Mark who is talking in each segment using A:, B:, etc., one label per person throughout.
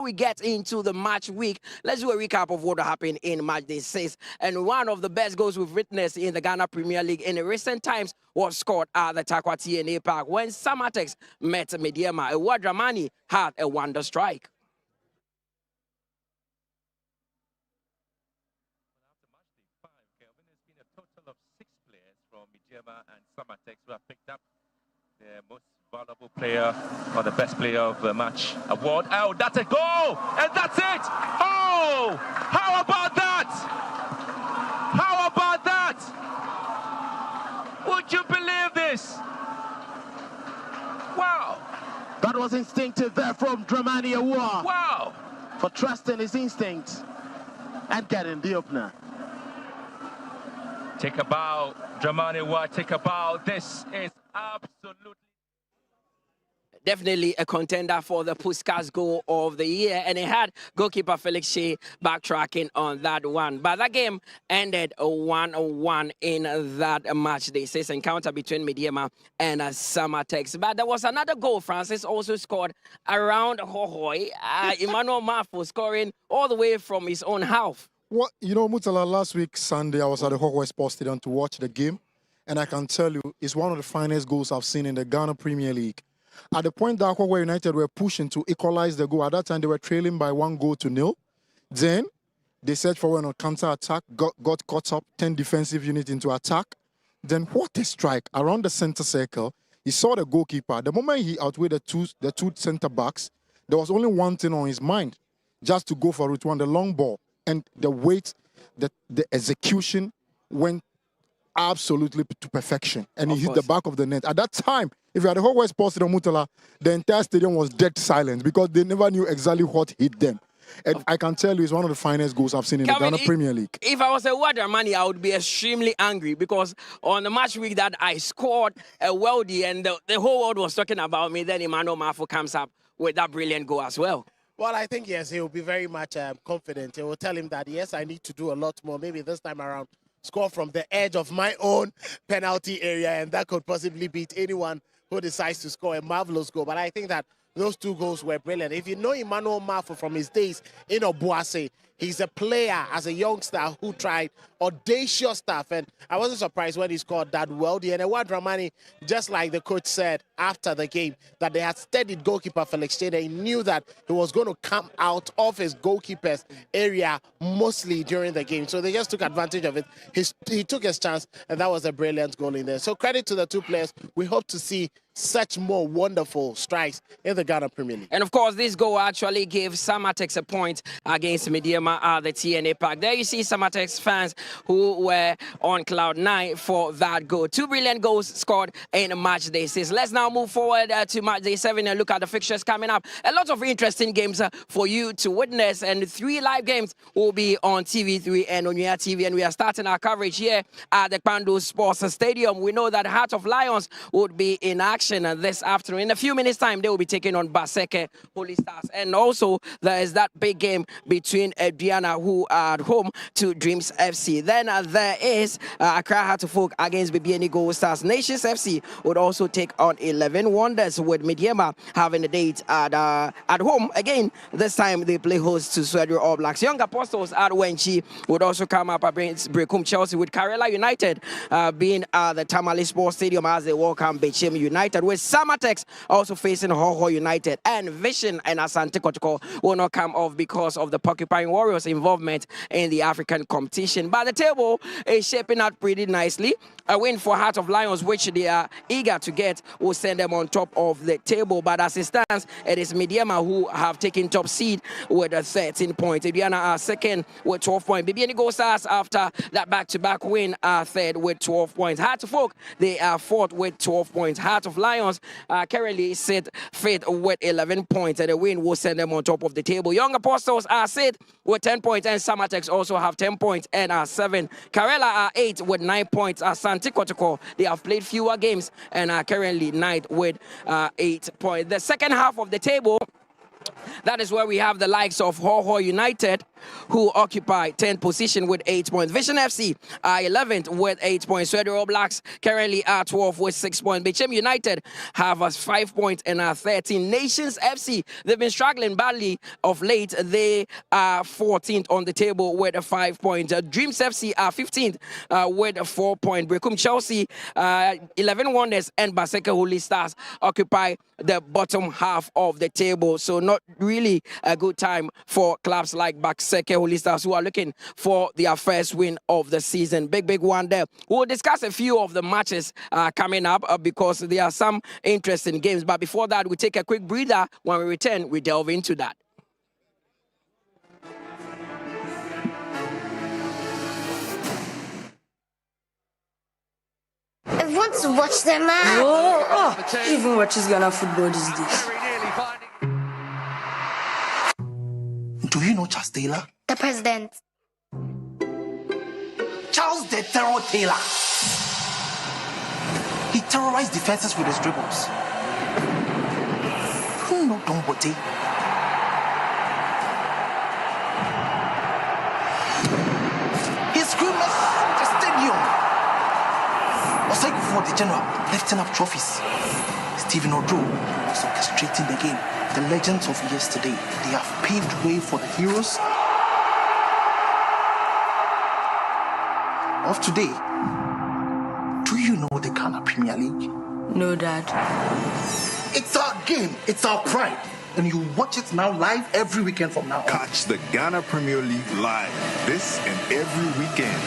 A: We get into the match week, let's do a recap of what happened in match day 6. And one of the best goals we've witnessed in the Ghana Premier League in recent times was scored at the Takwa TNA Park when Samatex met Mediema. Dramani had a wonder strike.
B: There's been a total of 6 players from Mediema and Samatex who have picked up their most valuable player or the best player of the match award. Oh, that's a goal! And that's it! Oh! How about that? How about that? Would you believe this? Wow!
C: That was instinctive there from Dramani Awar.
B: Wow!
C: For trusting his instincts and getting the opener.
B: Take a bow, Dramani Awar, take a bow. This is absolutely...
A: Definitely a contender for the Puskas goal of the year, and it had goalkeeper Felix Shea backtracking on that one. But that game ended 1-1 in that match. They say it's an encounter between Mediema and Samatex. But there was another goal Francis also scored around Hohoi. Emmanuel Mafo scoring all the way from his own half.
D: Well, you know, Mutala, last week, Sunday, I was at the Hohoi Sports Stadium to watch the game, and I can tell you, it's one of the finest goals I've seen in the Ghana Premier League. At the point that Hohoi United were pushing to equalize the goal, at that time they were trailing by 1-0. Then they set forward on counter-attack, got caught up, 10 defensive units into attack. Then what a strike around the center circle. He saw the goalkeeper. The moment he outweighed the two center-backs, there was only one thing on his mind, just to go for it, the long ball. And the weight, the execution went absolutely to perfection. And he hit the back of the net. At that time, if you had the whole West Sports Stadium Mutala, the entire stadium was dead silent because they never knew exactly what hit them. And I can tell you, it's one of the finest goals I've seen in
A: Calvin,
D: the Ghana Premier League.
A: If I was a Dramani, I would be extremely angry because on the match week that I scored a worldie and the whole world was talking about me, then Emmanuel Mafo comes up with that brilliant goal as well.
E: Well, I think, yes, he will be very much confident. He will tell him that, yes, I need to do a lot more. Maybe this time around, score from the edge of my own penalty area, and that could possibly beat anyone who decides to score a marvelous goal. But I think that those 2 goals were brilliant. If you know Emmanuel Mafo from his days in Obuase, he's a player as a youngster who tried audacious stuff. And I wasn't surprised when he scored that worldie. And Dramani, just like the coach said after the game, that they had steadied goalkeeper Felix Shea. He knew that he was going to come out of his goalkeeper's area mostly during the game. So they just took advantage of it. He took his chance, and that was a brilliant goal in there. So credit to the 2 players. We hope to see such more wonderful strikes in the Ghana Premier League.
A: And of course, this goal actually gave Samatex a point against Mediema at the TNA Park. There you see Samatex fans who were on cloud 9 for that goal. 2 brilliant goals scored in match day 6. Let's now move forward to match day 7 and look at the fixtures coming up. A lot of interesting games for you to witness, and 3 live games will be on TV3 and on your TV. And we are starting our coverage here at the Kpando Sports Stadium. We know that Heart of Lions would be in action this afternoon. In a few minutes' time, they will be taking on Basake Holy Stars. And also, there is that big game between Diana, who are at home to Dreams FC. Then there is Accra Heart of Folk against BBN Gold Stars. Nations FC would also take on 11 Wonders, with Mediema having a date at home. Again, this time they play host to Swedro All Blacks. Young Apostles at Wenchi would also come up against Brekum Chelsea, with Karela United being at the Tamale Sports Stadium as they welcome Bechim United, with Samatex also facing Hoho United, and Vision and Asante Kotoko will not come off because of the Porcupine Warriors' involvement in the African competition. But the table is shaping out pretty nicely. A win for Heart of Lions, which they are eager to get, will send them on top of the table. But as it stands, it is Mediema who have taken top seed with 13 points. Indiana are second with 12 points. BBN Gold Stars, after that back-to-back win, are third with 12 points. Heart of Folk, they are fourth with 12 points. Heart of Lions currently sit fifth with 11 points, and the win will send them on top of the table. Young Apostles are sixth with 10 points, and Samatex also have 10 points and are 7. Karela are 8 with 9 points. Asante Kotoko, they have played fewer games and are currently 9th with 8 points. The second half of the table, that is where we have the likes of Hoho United, who occupy 10th position with 8 points. Vision FC are 11th with 8 points. Sweden All Blacks currently are 12th with 6 points. Bichem United have us 5 points and are 13. Nations FC, they've been struggling badly of late. They are 14th on the table with a 5 points. Dreams FC are 15th with a 4 point. Brekum Chelsea, 11 Wonders and Basake Holy Stars occupy the bottom half of the table. So not really a good time for clubs like Basake Holy Stars, who are looking for their first win of the season. Big one there. We'll discuss a few of the matches coming up because there are some interesting games. But before that, we take a quick breather. When we return, we delve into that.
F: I want to watch them, man.
G: Who even watches Ghana football these days?
H: Do you know Charles Taylor?
F: The president.
H: Charles the Terror Taylor. He terrorized defenses with his dribbles. Who know Don Bote? He screamed at the stadium. Basake for the general, lifting up trophies. Stephen Odo was orchestrating the game. The legends of yesterday, they have paved way for the heroes of today. Do you know the Ghana Premier League?
G: No, Dad.
H: It's our game, it's our pride. And you watch it now live every weekend from now on.
I: Catch the Ghana Premier League live this and every weekend.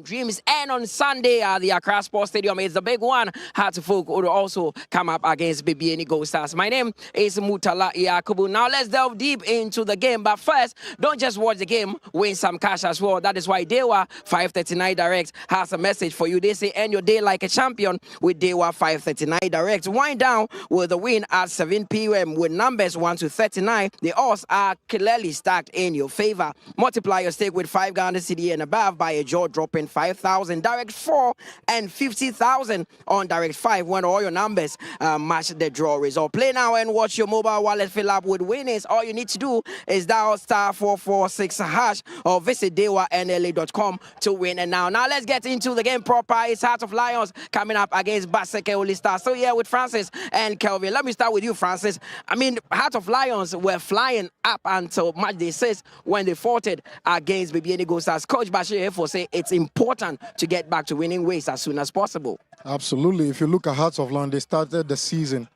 A: Dreams. And on Sunday at the Accra Sports Stadium is the big one. Hartlepool will also come up against BBN Gold Stars. My name is Mutala Yakubu. Now let's delve deep into the game. But first, don't just watch the game, win some cash as well. That is why Dewa 539 Direct has a message for you. They say end your day like a champion with Dewa 539 Direct. Wind down with the win at 7 p.m. with numbers 1 to 39. The odds are clearly stacked in your favor. Multiply your stake with 5 Ghana cedi and above by a jaw-dropping 5,000, direct 4 and 50,000 on direct 5 when all your numbers match the draw result. Play now and watch your mobile wallet fill up with winnings. All you need to do is dial *446# or visit dewanla.com to win. And now let's get into the game proper. It's Heart of Lions coming up against Basake Holy Stars. So here with Francis and Kelvin. Let me start with you, Francis. I mean, Heart of Lions were flying up until match day 6 when they fought it against BBN Gold Stars. Coach Bashir Efo say it's important to get back to winning ways as soon as possible.
D: Absolutely. If you look at Hearts of Lions, they started the season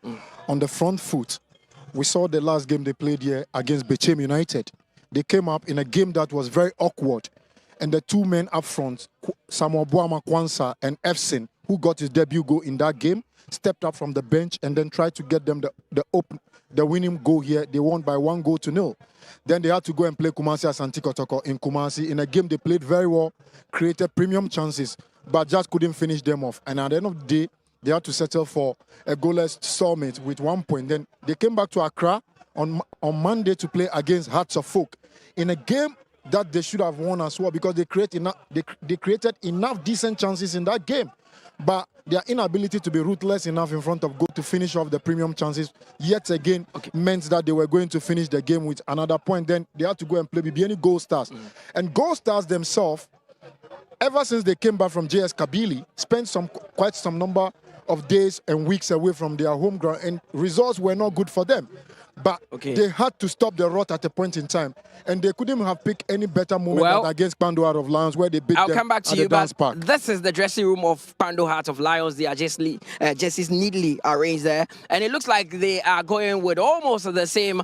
D: on the front foot. We saw the last game they played here against Bechem United. They came up in a game that was very awkward. And the two men up front, Samuel Boama Kwanzaa and Efsin, who got his debut goal in that game, stepped up from the bench and then tried to get them the winning goal here. They won by 1-0. Then they had to go and play Kumasi Asante Kotoko in Kumasi. In a game they played very well, created premium chances, but just couldn't finish them off. And at the end of the day, they had to settle for a goalless stalemate with 1 point. Then they came back to Accra on Monday to play against Hearts of Oak in a game that they should have won as well because they created enough decent chances in that game. But their inability to be ruthless enough in front of goal to finish off the premium chances yet again meant that they were going to finish the game with another point. Then they had to go and play BBN Gold Stars. And Gold Stars themselves, ever since they came back from JS Kabili, spent quite some number of days and weeks away from their home ground, and results were not good for them. But they had to stop the rot at a point in time, and they couldn't have picked any better moment than against Pando Heart of Lions, where they beat them. I'll come back to you, but
A: this is the dressing room of Pando Heart of Lions. They are just neatly arranged there, and it looks like they are going with almost the same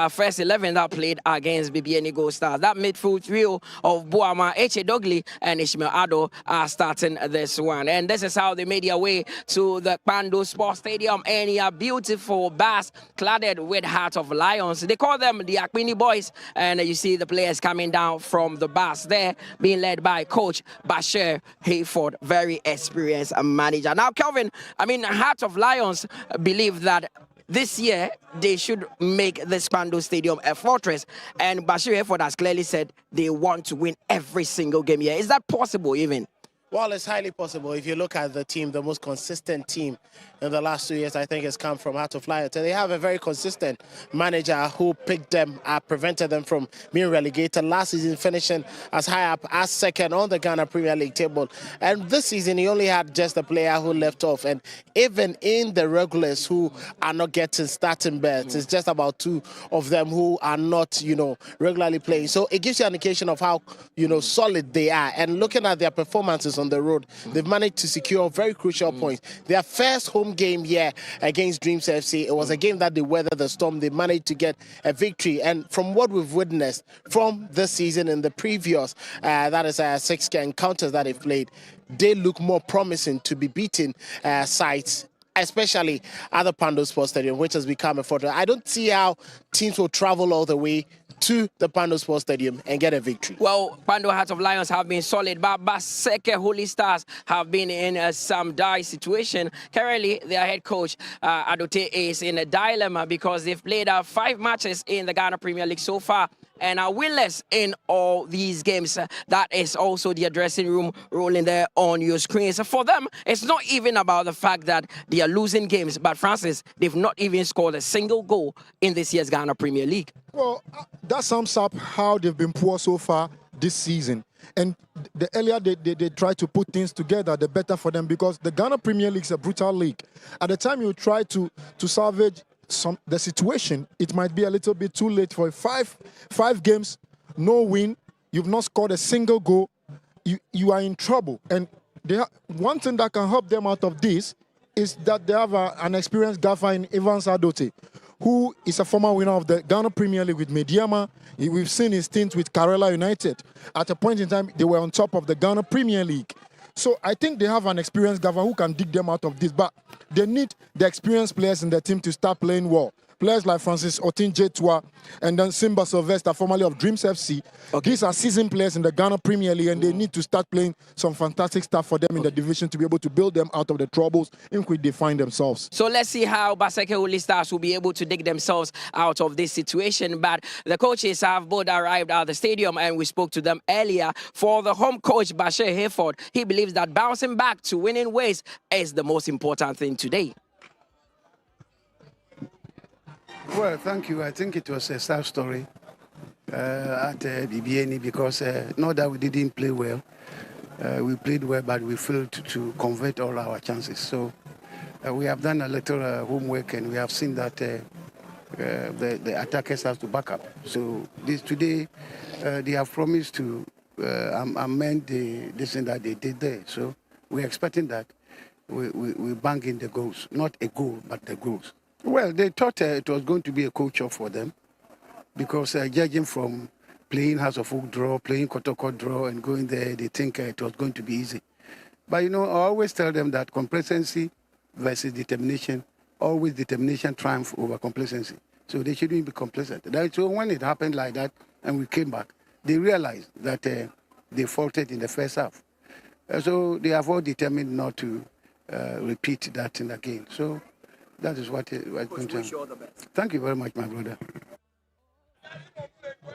A: first 11 that played against BBN Gold Stars. That midfield trio of Boama, Eche Dogli, and Ishmael Ado are starting this one, and this is how they made their way to the Pando Sports Stadium, and a beautiful bus cladded with Heart of Lions. They call them the Akpini Boys, and you see the players coming down from the bus there, being led by Coach Bashir Hayford, very experienced manager. Now, Kelvin, I mean, Heart of Lions believe that this year they should make this Pando Stadium a fortress, and Bashir Hayford has clearly said they want to win every single game here. Is that possible even?
E: Well, it's highly possible. If you look at the team, the most consistent team in the last 2 years, I think, has come from Heart of Lions. And they have a very consistent manager who picked them, prevented them from being relegated. Last season, finishing as high up as second on the Ghana Premier League table. And this season, he only had just a player who left off. And even in the regulars who are not getting starting berths, it's just about 2 of them who are not, regularly playing. So it gives you an indication of how, solid they are. And looking at their performances on the road, they've managed to secure very crucial points. Their first home game here against Dreams FC, it was a game that they weathered the storm. They managed to get a victory, and from what we've witnessed from this season in the previous, that is 6 encounters that they've played, they look more promising to be beating sides, especially at the Pando Sports Stadium, which has become a fortress. I don't see how teams will travel all the way to the Pando Sports Stadium and get a victory.
A: Well, Pando Heart of Lions have been solid, but Basake Holy Stars have been in some dire situation. Currently, their head coach, Adote, is in a dilemma because they've played 5 matches in the Ghana Premier League so far and are winless in all these games. That is also the dressing room rolling there on your screen. So for them, it's not even about the fact that they are losing games, but Francis, they've not even scored a single goal in this year's Ghana Premier League.
D: Well, that sums up how they've been poor so far this season. And the earlier they try to put things together, the better for them, because the Ghana Premier League is a brutal league. At the time you try to salvage the situation, it might be a little bit too late. For five games, no win, you've not scored a single goal, you are in trouble. And one thing that can help them out of this is that they have an experienced gaffer in Evans Adote, who is a former winner of the Ghana Premier League with Mediama. We've seen his stint with Karela United. At a point in time, they were on top of the Ghana Premier League. So I think they have an experienced governor who can dig them out of this, but they need the experienced players in the team to start playing well. Players like Francis Otin-Jetua and then Simba Sylvester, formerly of Dreams FC. Okay. These are seasoned players in the Ghana Premier League, and they need to start playing some fantastic stuff for them in the division to be able to build them out of the troubles in which they find themselves.
A: So let's see how Basake Holy Stars will be able to dig themselves out of this situation. But the coaches have both arrived at the stadium, and we spoke to them earlier. For the home coach, Bashir Hayford, he believes that bouncing back to winning ways is the most important thing today.
J: Well, thank you. I think it was a sad story at BBNE because not that we didn't play well. We played well, but we failed to convert all our chances. So we have done a little homework, and we have seen that the attackers have to back up. So today, they have promised to amend this thing that they did there. So we're expecting that we bang in the goals. Not a goal, but the goals. Well, they thought it was going to be a culture for them because judging from playing House of Folk draw, playing Kotoko draw, and going there, they think it was going to be easy. But, you know, I always tell them that complacency versus determination, always determination triumph over complacency. So they shouldn't be complacent. So when it happened like that and we came back, they realized that they faulted in the first half. So they have all determined not to repeat that thing again. So that is what I'm going to do. Thank you very much, my brother.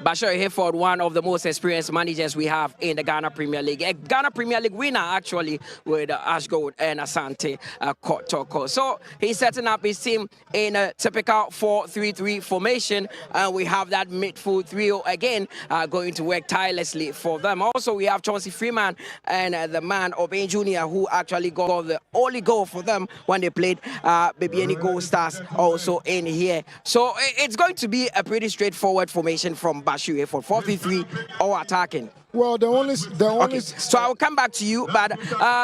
A: Bashir Hayford, one of the most experienced managers we have in the Ghana Premier League. A Ghana Premier League winner, actually, with Ashgold and Asante Kotoko. So he's setting up his team in a typical 4-3-3 formation. And we have that midfield trio again going to work tirelessly for them. Also, we have Chauncey Freeman and the man Obin Jr., who actually got the only goal for them when they played BBNE Gold Stars also in here. So it's going to be a pretty straightforward formation from Bashir for 4-3-3 or attacking.
D: Well, the only
A: okay. So I will come back to you, but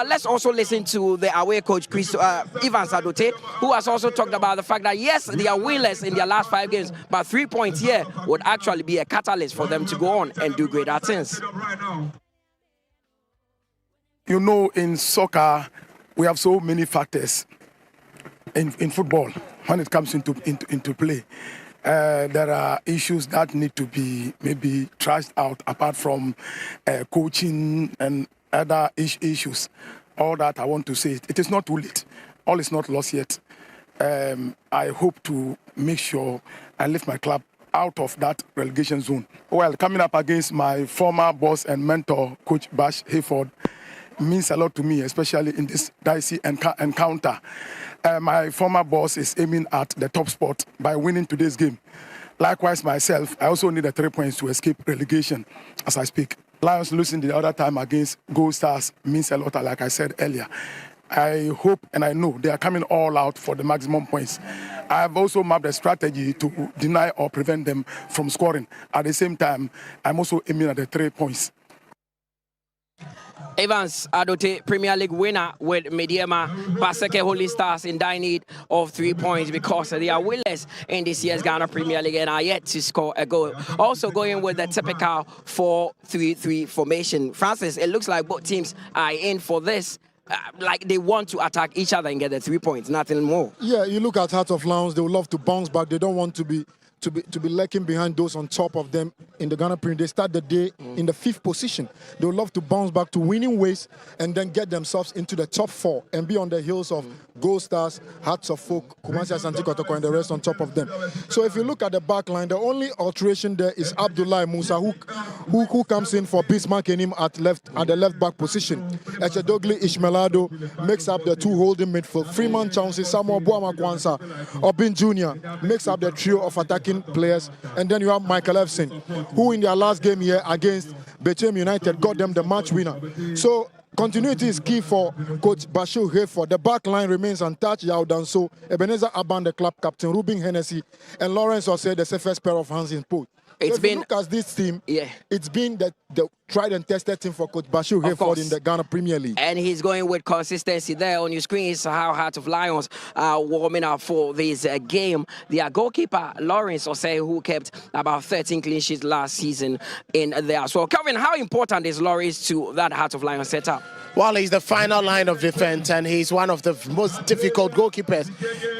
A: let's also listen to the away coach, Chris Evans Adote, who has also talked about the fact that, yes, they are winless in their last 5 games, but 3 points here would actually be a catalyst for them to go on and do greater things.
K: You know, in soccer, we have so many factors in football when it comes into play. There are issues that need to be maybe trashed out apart from coaching and other issues. All that I want to say, it is not too late. All is not lost yet. I hope to make sure I lift my club out of that relegation zone. Well, coming up against my former boss and mentor, Coach Bash Hayford, means a lot to me, especially in this dicey encounter. My former boss is aiming at the top spot by winning today's game. Likewise, myself, I also need the 3 points to escape relegation as I speak. Lions losing the other time against Gold Stars means a lot, like I said earlier. I hope and I know they are coming all out for the maximum points. I have also mapped a strategy to deny or prevent them from scoring. At the same time, I'm also aiming at the 3 points.
A: Evans Adote, Premier League winner with Mediama. Basake Holy Stars in dire need of 3 points because they are winless in this year's Ghana Premier League and are yet to score a goal. Also going with the typical 4-3-3 formation. Francis, it looks like both teams are in for this. Like they want to attack each other and get the 3 points, nothing more.
D: Yeah, you look at Heart of Lions, they would love to bounce back. They don't want to be lacking behind those on top of them in the Ghana Premier. They start the day in the 5th position. They would love to bounce back to winning ways and then get themselves into the top 4 and be on the heels of Gold Stars, Hearts of Folk, Kumasi Asante Kotoko, and the rest on top of them. So if you look at the back line, the only alteration there is Abdullah Musa, who comes in for Bismarck and him at the left back position. Echedogli Ishmelado makes up the 2 holding midfield. Freeman Chauncey, Samuel Boama Kwanza, Obin Jr. makes up the trio of attacking players, and then you have Michael Efson, who in their last game here against Bechem United got them the match winner. So continuity is key for Coach Bashir Hayford. The back line remains untouched. Yao Danso, Ebenezer Aban, the club captain, Ruben Hennessy, and Lawrence Osei, the safest pair of hands in post. If you look at this team, it's been the tried and tested team for Coach Bashir Hayford in the Ghana Premier League.
A: And he's going with consistency. There on your screen is how Heart of Lions are warming up for this game. Their goalkeeper, Lawrence Osei, who kept about 13 clean sheets last season in there. So, Kelvin, how important is Lawrence to that Heart of Lions setup?
E: Well, he's the final line of defense, and he's one of the most difficult goalkeepers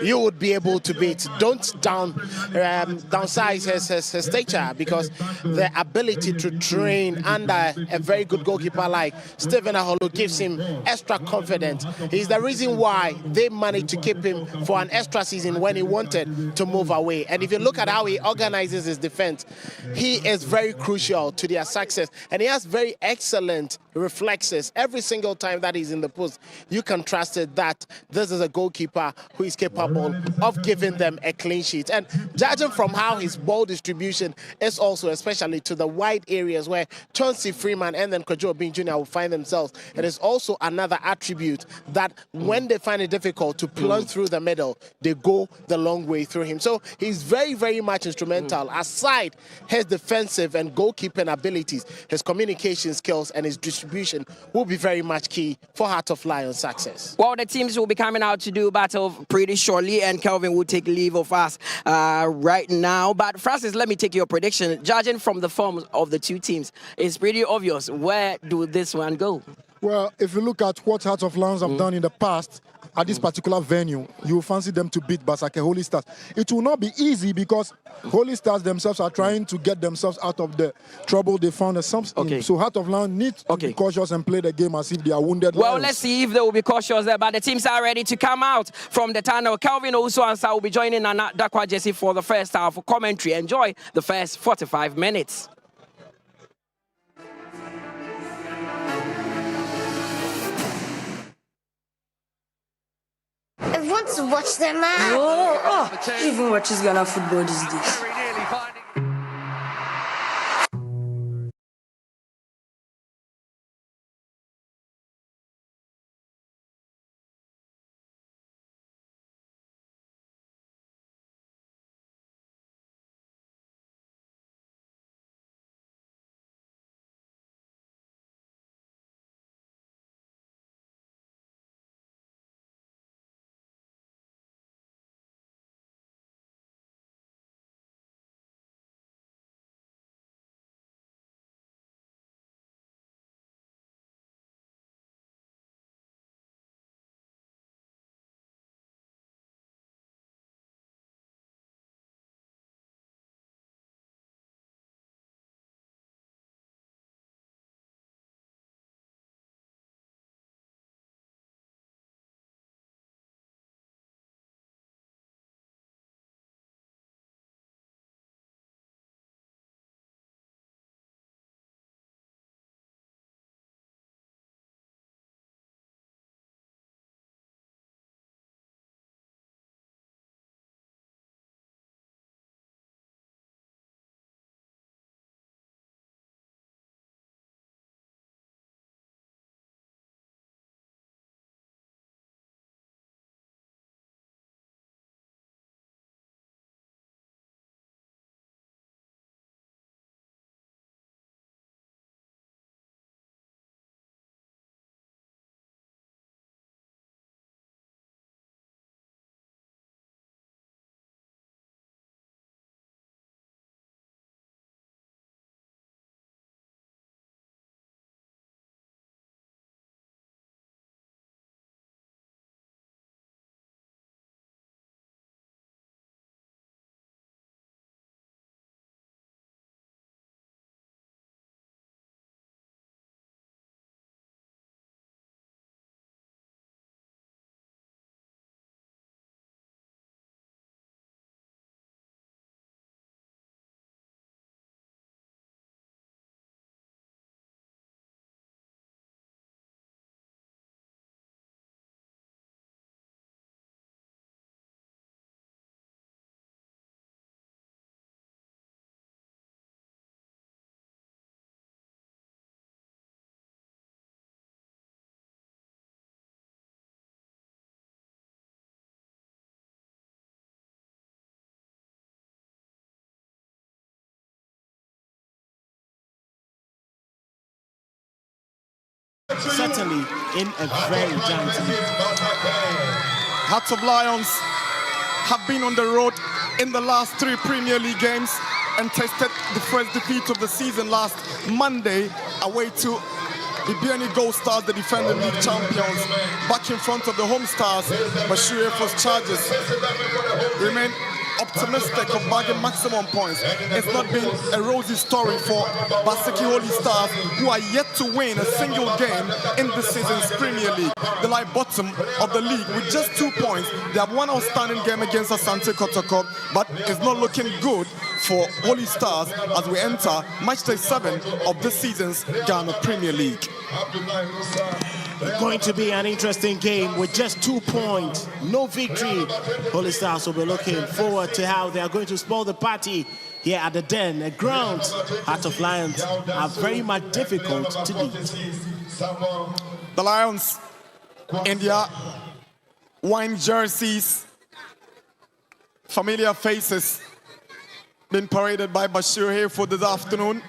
E: you would be able to beat. Don't downsize his stature, because the ability to train under a very good goalkeeper like Stephen Aholo gives him extra confidence. He's the reason why they managed to keep him for an extra season when he wanted to move away. And if you look at how he organizes his defense, he is very crucial to their success, and he has very excellent reflexes every single time that he's in the post. You can trust it that this is a goalkeeper who is capable of giving them a clean sheet. And judging from how his ball distribution is also, especially to the wide areas where Chauncey Freeman and then Kojo Obin Jr. will find themselves, it is also another attribute that when they find it difficult to plunge through the middle, they go the long way through him. So he's very, very much instrumental. Aside his defensive and goalkeeping abilities, his communication skills and his distribution will be very much key for Heart of Lions success.
A: Well, the teams will be coming out to do battle pretty shortly, and Kelvin will take leave of us right now. But Francis, let me take your prediction. Judging from the form of the two teams, it's pretty obvious. Where do this one go?
D: Well, if you look at what Heart of Lions have done in the past at this particular venue, you will fancy them to beat Basake Holy Stars. It will not be easy, because Holy Stars themselves are trying to get themselves out of the trouble they found themselves in. So Heart of Lions need to be cautious and play the game as if they are wounded
A: Well,
D: lions.
A: let's see if they will be cautious there. But the teams are ready to come out from the tunnel. Kelvin Ousu-Ansah will be joining Nana Dakwa Jesse for the first half of commentary. Enjoy the first 45 minutes.
F: I want to watch the match.
G: Oh, even watches Ghana football these days.
E: certainly in a very giant league.
K: Hearts of Lions have been on the road in the last 3 Premier League games and tasted the first defeat of the season last Monday away to the BNE Gold Stars, the defending league champions, back in front of the home stars. Bashir Airforce Chargers remain optimistic of bagging maximum points. It's not been a rosy story for Basake Holy Stars, who are yet to win a single game in this season's Premier League. They lie bottom of the league with just 2 points. They have one outstanding game against Asante Kotoko, but it's not looking good for Holy Stars as we enter match day 7 of this season's Ghana Premier League.
E: Going to be an interesting game with just 2 points, no victory. Holy Stars will be looking forward to how they are going to spoil the party here at the Den. A ground Heart of Lions are very much difficult to beat.
K: The Lions in their wine jerseys, familiar faces, been paraded by Bashir here for this afternoon.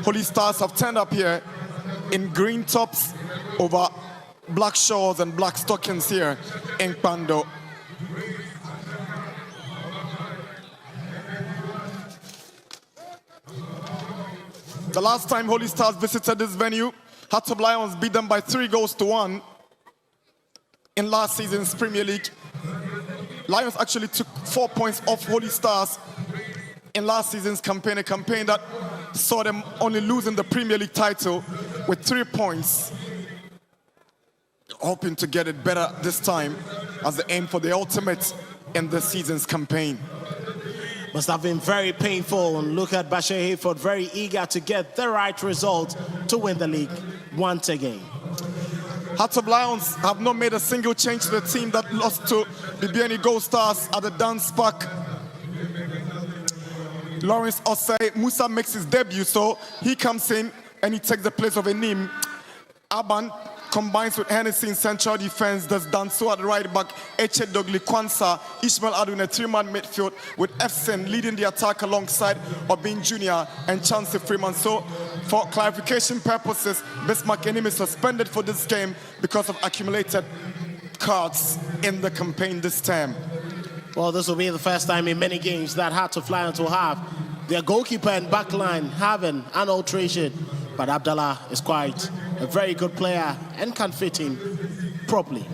K: Holy Stars have turned up here in green tops over black shorts and black stockings here in Pando. The last time Holy Stars visited this venue, Hearts of Lions beat them by 3-1 in last season's Premier League. Lions actually took 4 points off Holy Stars in last season's campaign, a campaign that saw them only losing the Premier League title with 3 points. Hoping to get it better this time as they aim for the ultimate in this season's campaign.
E: Must have been very painful, and look at Bashir Hayford, very eager to get the right result to win the league once again.
K: Hearts of Lions have not made a single change to the team that lost to the BNE Gold Stars at the Dance Park. Lawrence Osei Musa makes his debut, so he comes in and he takes the place of Enim. Aban combines with Hennessy in central defense. Does Danso at right back, Eche Dogli Kwanzaa, Ishmael Adu in a 3-man midfield with Efsen leading the attack alongside Obin Jr. and Chancey Freeman. So, for clarification purposes, Bismarck Enim is suspended for this game because of accumulated cards in the campaign this term.
E: Well, this will be the first time in many games that Hearts of Lions will have their goalkeeper and backline having an alteration. But Abdallah is quite a very good player and can fit in properly.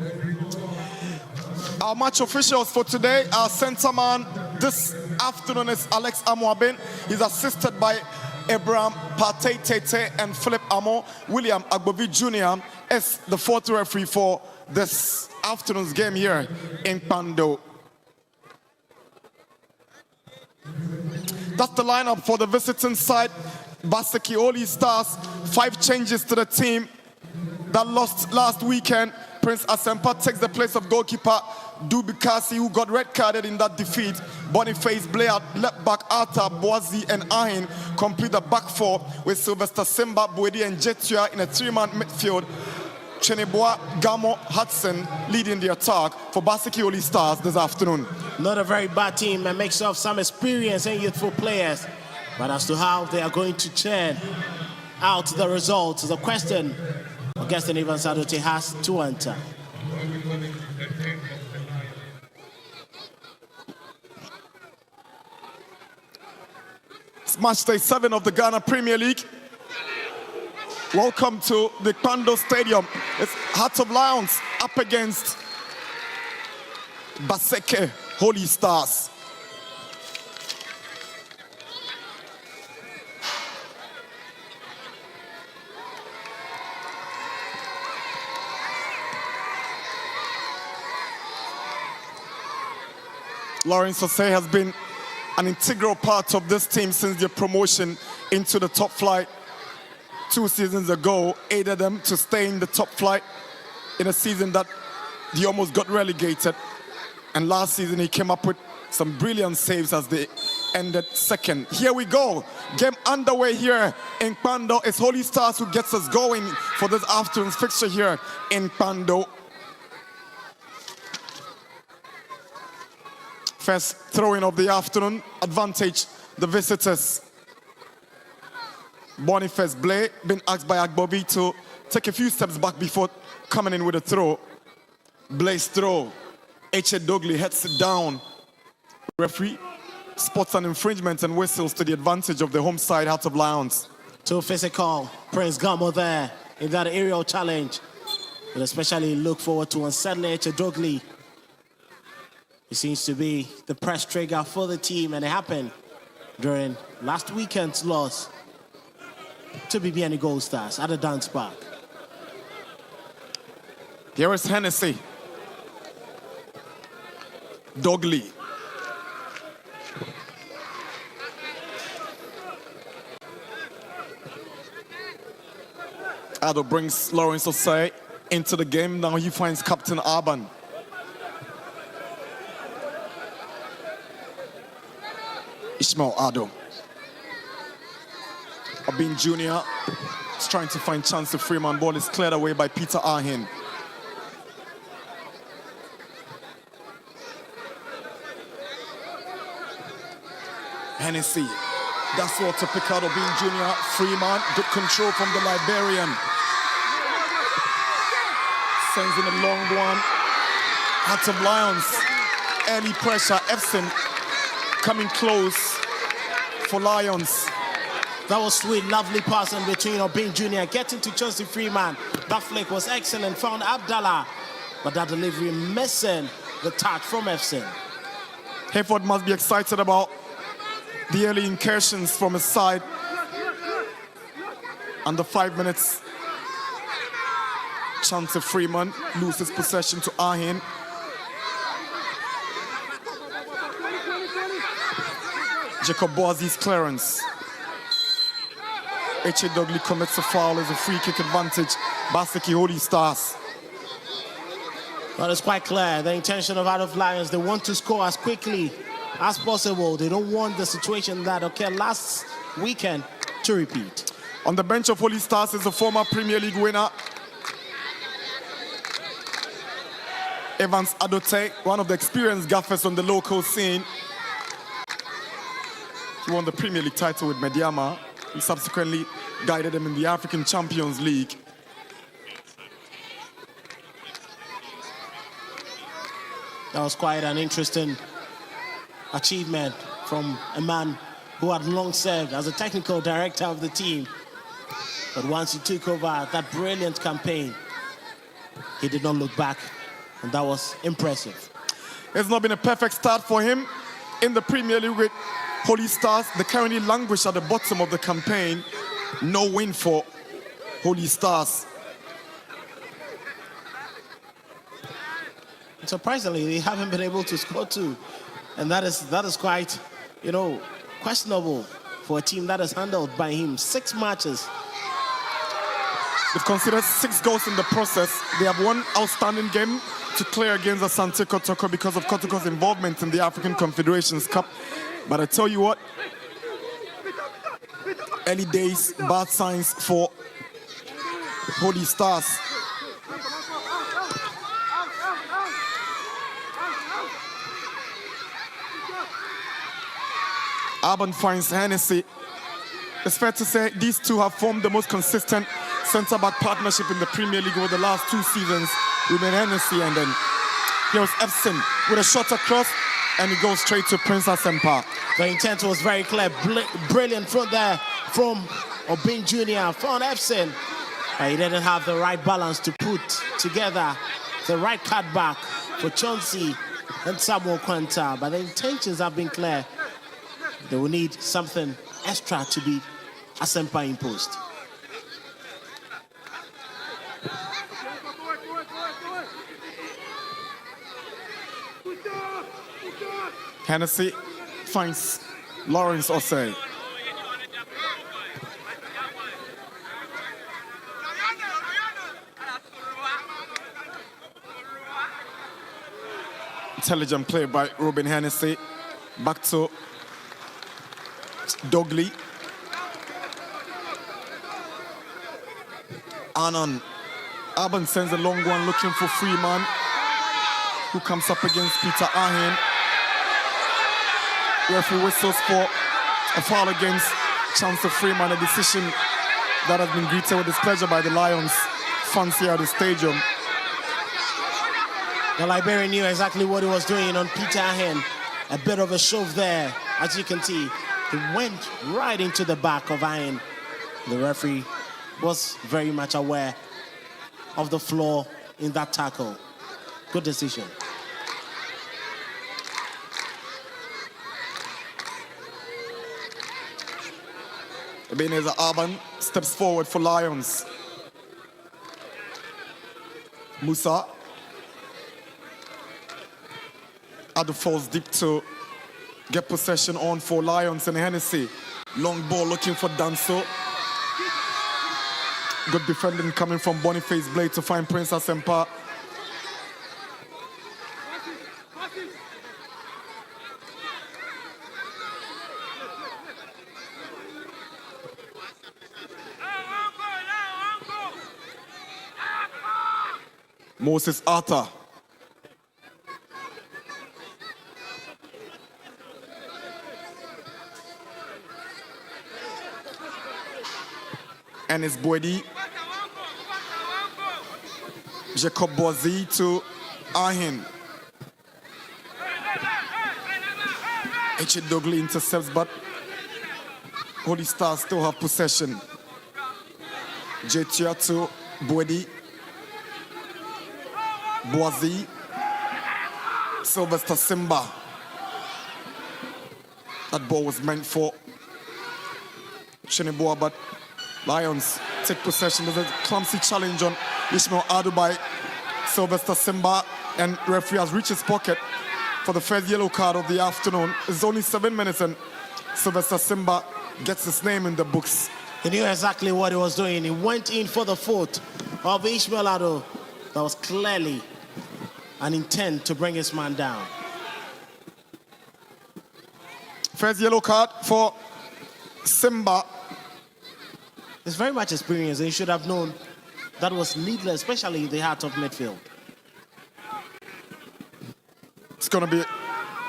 K: Our match officials for today, our centre man this afternoon is Alex Amwabin. He's assisted by Abraham Partey Tete and Philip Amo. William Agbovi Jr. is the 4th referee for this afternoon's game here in Pando. That's the lineup for the visiting side. Basake Holy Stars, 5 changes to the team that lost last weekend. Prince Asempa takes the place of goalkeeper Dubikasi, who got red carded in that defeat. Boniface Blair, left back Arta, Boazi and Ahin complete the back 4 with Sylvester Simba, Boedi and Jetua in a 3-man midfield. Cheneboa, Gamo, Hudson leading the attack for Basake Holy Stars this afternoon.
E: Not a very bad team, a mix of some experience and youthful players. But as to how they are going to churn out the results is a question Augustine Evans Adote has to answer.
K: It's match day 7 of the Ghana Premier League. Welcome to the Pando Stadium. It's Hearts of Lions up against Basake Holy Stars. Lawrence Osei has been an integral part of this team since their promotion into the top flight 2 seasons ago, aided them to stay in the top flight in a season that they almost got relegated. And last season he came up with some brilliant saves as they ended 2nd. Here we go. Game underway here in Pando. It's Holy Stars who gets us going for this afternoon's fixture here in Pando. First throw-in of the afternoon, advantage the visitors. Boniface Blay been asked by Agbobi to
L: take a few steps back before coming in with a throw. Blaze throw. H.A. Dogley heads it down. Referee spots an infringement and whistles to the advantage of the home side, Hearts of Lions.
E: Too physical. Prince Gamo there in that aerial challenge. But especially look forward to unsettling H.A. Dogley. It seems to be the press trigger for the team, and it happened during last weekend's loss to BBN Gold Stars at the Dance Park.
L: Here is Hennessy. Dogley. Ado brings Lawrence Osei into the game. Now he finds Captain Arban. Ishmael Ado. Abin Jr. is trying to find chance to Freeman. Ball is cleared away by Peter Ahin. Hennessy. That's what to pick out Abin Jr. Freeman. Good control from the Liberian. Sends in a long one. Hearts of Lions. Early pressure. Efson coming close for Lions.
E: That was sweet, lovely pass in between Obin Jr. getting to Chelsea Freeman. That flick was excellent, found Abdallah, but that delivery missing the touch from Efson.
L: Hayford must be excited about the early incursions from his side. Under 5 minutes, Chance Freeman loses possession to Ahin. Jacob Boazi's clearance. H.A. Dogley commits a foul as a free kick advantage. Basake Holy Stars.
E: Well, it's quite clear the intention of Hearts of Lions. They want to score as quickly as possible. They don't want the situation that occurred last weekend to repeat.
L: On the bench of Holy Stars is the former Premier League winner, Evans Adote, one of the experienced gaffers on the local scene. He won the Premier League title with Mediama. He subsequently guided them in the African Champions League.
E: That was quite an interesting achievement from a man who had long served as a technical director of the team. But once he took over that brilliant campaign, he did not look back, and that was impressive.
L: It's not been a perfect start for him in the Premier League with Holy Stars. They currently languish at the bottom of the campaign. No win for Holy Stars.
E: Surprisingly, they haven't been able to score two. And that is quite, questionable for a team that is handled by him. 6 matches.
L: They've considered 6 goals in the process. They have one outstanding game to clear against Asante Kotoko because of Kotoko's involvement in the African Confederations Cup. But I tell you what, early days, bad signs for Holy Stars. Arban finds Hennessy. It's fair to say these two have formed the most consistent centre-back partnership in the Premier League over the last 2 seasons. Ruben Hennessy, and then here's Efson with a shot across, and he goes straight to Prince Asempa.
E: The intent was very clear. Brilliant front there from Obin Jr. Found Efson. But he didn't have the right balance to put together the right cutback for Chauncey and Samuel Quanta. But the intentions have been clear. They will need something extra to be Asempa imposed.
L: Hennessy finds Lawrence Osei. Intelligent play by Ruben Hennessy. Back to Dogley. Anan. Arban sends a long one looking for Freeman, who comes up against Peter Ahin. Referee whistles for a foul against Chance Freeman, a decision that has been greeted with displeasure by the Lions. fancier the stadium.
E: The Liberian knew exactly what he was doing on Peter Ahen. A bit of a shove there, as you can see. He went right into the back of Ahen. The referee was very much aware of the flaw in that tackle. Good decision.
L: Ebenezer Arban steps forward for Lions. Musa. Adu falls deep to get possession on for Lions and Hennessy. Long ball looking for Danso. Good defending coming from Boniface Blade to find Prince Asempa. Moses Arthur. Ennis Boedi. Jacob Boazi to Ahin. H. Dogley intercepts, but Holy Stars still have possession. Jetia to Boedi. Boazi. Sylvester Simba. That ball was meant for Sheneboa, but Lions take possession. There's a clumsy challenge on Ishmael Adu by Sylvester Simba, and referee has reached his pocket for the first yellow card of the afternoon. It's only 7 minutes and Sylvester Simba gets his name in the books.
E: He knew exactly what he was doing. He went in for the foot of Ishmael Adu. That was clearly an intent to bring his man down.
L: First yellow card for Simba.
E: He's very much experienced. He should have known that was needless, especially in the heart of midfield.
L: It's going to be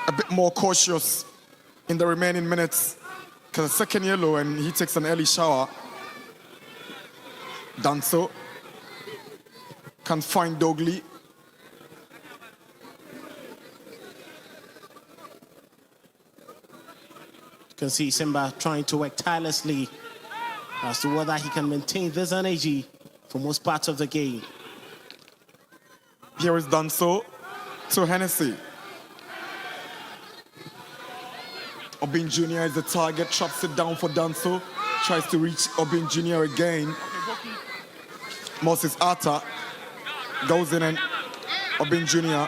L: a bit more cautious in the remaining minutes because the second yellow and he takes an early shower. Danso can find Dogley.
E: You can see Simba trying to work tirelessly as to whether he can maintain this energy for most parts of the game.
L: Here is Danso to Hennessy. Obin Jr. is the target, traps it down for Danso, tries to reach Obin Jr. again. Moses Arthur goes in and Obin Jr.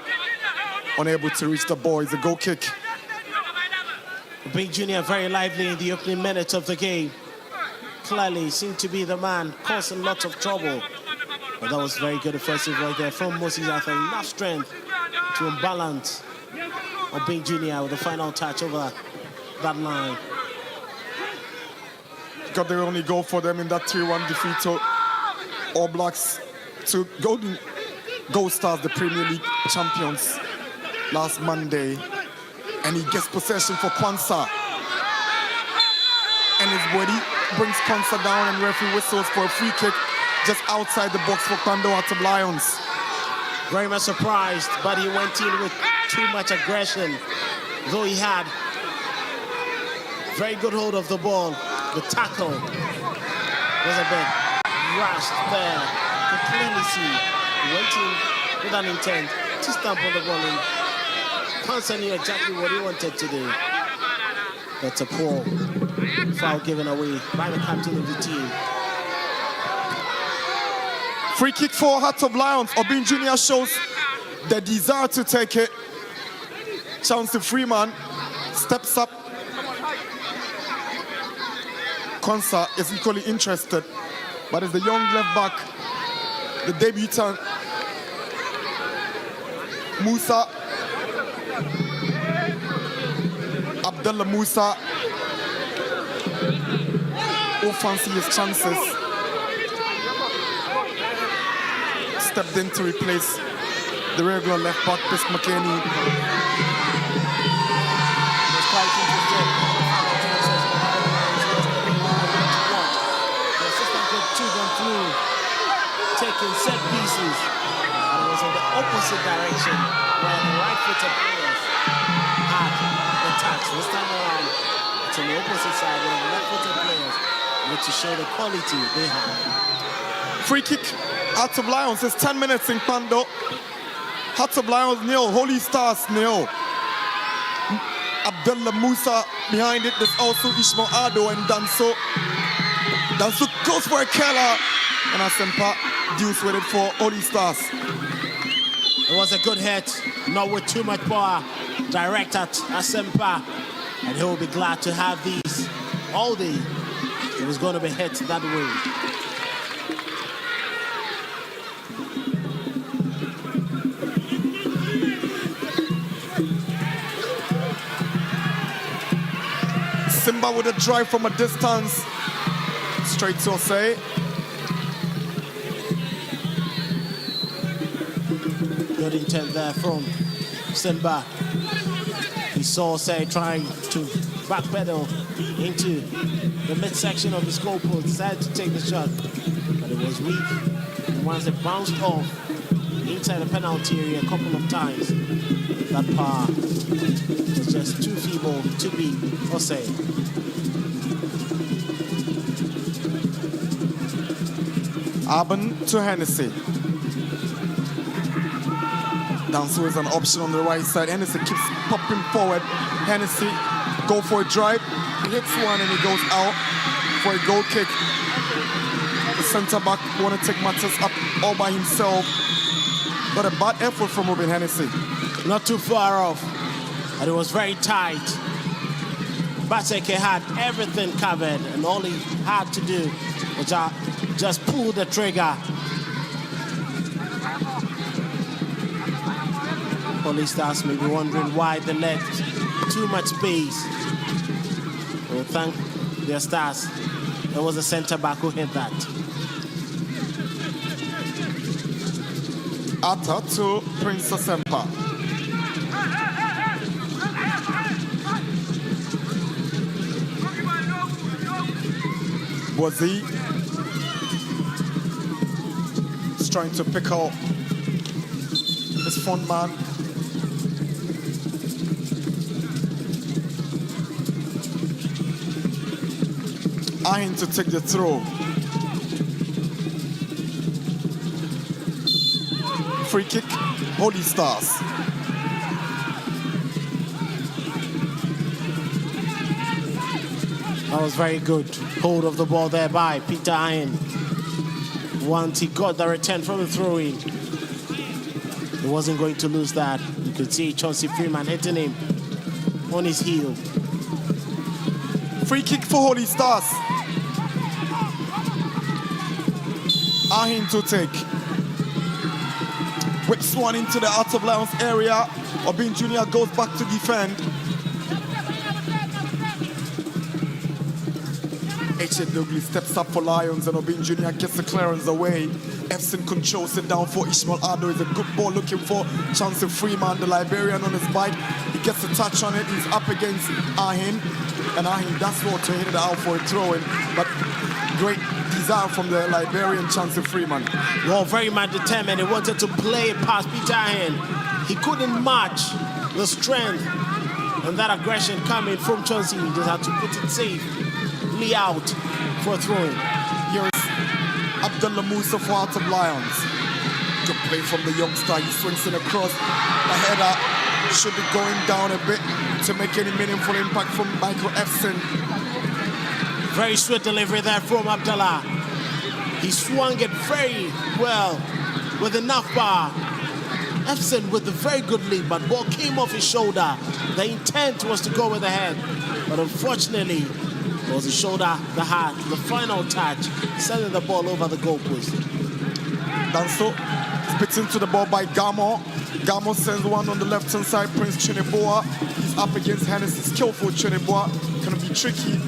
L: unable to reach the ball. It's a goal kick.
E: Obin Jr. very lively in the opening minutes of the game. Clearly seemed to be the man causing lots of trouble. But that was very good offensive right there from Moses Arthur. Enough strength to imbalance Obin Jr. with the final touch over that line.
L: Got the only goal for them in that 3-1 defeat to All Blacks, to Golden Gold Stars, the Premier League champions, last Monday. And he gets possession for Kwanzaa. And his body brings Kwanzaa down and referee whistles for a free kick just outside the box for Kwando out of Lions.
E: Very much surprised, but he went in with too much aggression. Though he had very good hold of the ball, the tackle was a bit rushed there. You can clearly see he went in with an intent to stamp on the ball in. Kwanzaa knew exactly what he wanted to do. That's a poor foul given away by the captain of the team.
L: Free kick for Hearts of Lions. Obin Jr. shows the desire to take it. Chauncey Freeman steps up. Kwanzaa is equally interested, but it's the young left back, the debutant, Musa. Abdullah Musa who fancy his chances. Stepped in to replace the regular left back, Chris McKinney.
E: Take in set pieces. And it was in the opposite direction where the right-footed players had the touch. This time around, it's on the opposite side where the left-footed players need to show the quality they have.
L: Free kick out of Lions. It's 10 minutes in Pando. Hearts of Lions nil, Holy Stars nil. Abdullah Musa behind it. There's also Ismail Ado and Danso. Danso goes for a killer. And Asempa deals with it for Holy Stars.
E: It was a good hit, not with too much power. Direct at Asempa. And he will be glad to have these all day. It was going to be hit that way.
L: Simba with a drive from a distance. Straight to Osei.
E: Good intent there from Simba. He saw Osei trying to backpedal into the midsection of his goalpost. Decided to take the shot, but it was weak. And once it bounced off inside the penalty area a couple of times, that power was just too feeble to beat Osei.
L: Aben to Hennessy. Danso is an option on the right side. Hennessy keeps popping forward. Hennessy go for a drive. He hits one and he goes out for a goal kick. The centre back want to take matters up all by himself. But a bad effort from Robin Hennessy.
E: Not too far off, and it was very tight. Basake had everything covered, and all he had to do was just pull the trigger. Holy Stars may be wondering why they left too much space. We'll thank their stars. There was a centre back who hit that.
L: Atta to Prince Asempa. Boise is trying to pick out his front man. Eyeing to take the throw. Free kick, Holy Stars.
E: That was very good hold of the ball there by Peter Iron. Once he got the return from the throw-in, he wasn't going to lose that. You could see Chauncey Freeman hitting him on his heel.
L: Free kick for Holy Stars. Ahin to take. Whips one into the Hearts of Lions area. Obin Jr. goes back to defend. H.A. Douglas steps up for Lions and Obin Jr. gets the clearance away. Efson controls it down for Ishmael Ado. It's a good ball looking for Chauncey Freeman, the Liberian on his bike. He gets a touch on it. He's up against Ahin. And Ahin does well to hit it out for a throw-in. But great desire from the Liberian Chauncey Freeman.
E: Well, very much determined. He wanted to play it past Peter Ahin. He couldn't match the strength and that aggression coming from Chauncey. He just had to put it safely out for a throw-in.
L: Here's Abdullah Musa for Hearts of Lions. Good play from the youngster. He swings it across. The header should be going down a bit to make any meaningful impact from Michael Efson.
E: Very sweet delivery there from Abdullah. He swung it very well with enough power. Efson with a very good lead, but ball came off his shoulder. The intent was to go with the head, but unfortunately, it was the shoulder that had the final touch, sending the ball over the goalpost.
L: Danso spits into the ball by Gamo. Gamo sends one on the left-hand side, Prince Chineboa. He's up against Hennessy. Skillful Chineboa. Gonna be tricky.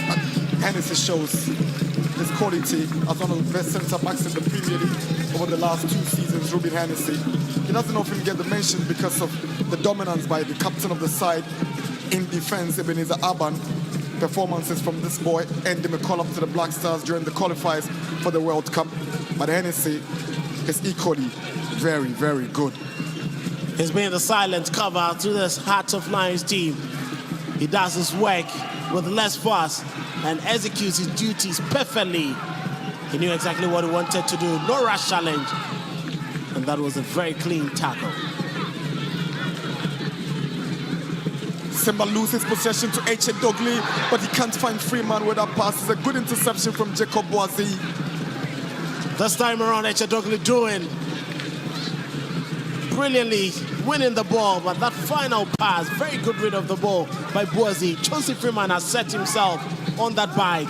L: But Hennessy shows his quality as one of the best centre-backs in the Premier League over the last 2 seasons, Ruben Hennessy. He doesn't often get the mention because of the dominance by the captain of the side in defense, Ebenezer Aban. performances from this boy, and him a call up to the Black Stars during the qualifiers for the World Cup. But Hennessy is equally very, very good.
E: He's been the silent cover to this Heart of Lions team. He does his work with less fuss and executes his duties perfectly. He knew exactly what he wanted to do. No rush challenge. And that was a very clean tackle.
L: Simba loses possession to H.A. Dogley, but he can't find Freeman with that pass. It's a good interception from Jacob Boise.
E: This time around, H.A. Dogley doing brilliantly, winning the ball, but that final pass, very good rid of the ball by Boise. Chauncey Freeman has set himself on that bike.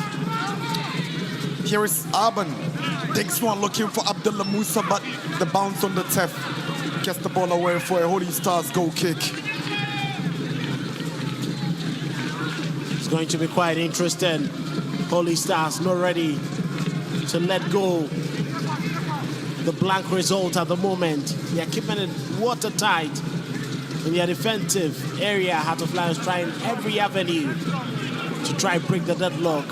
L: Here is Urban. Digs one looking for Abdullah Musa, but the bounce on the tap gets the ball away for a Holy Stars goal kick.
E: It's going to be quite interesting. Holy Stars not ready to let go the blank result at the moment. They are keeping it watertight in their defensive area. Heart of Lions trying every avenue to try and break the deadlock.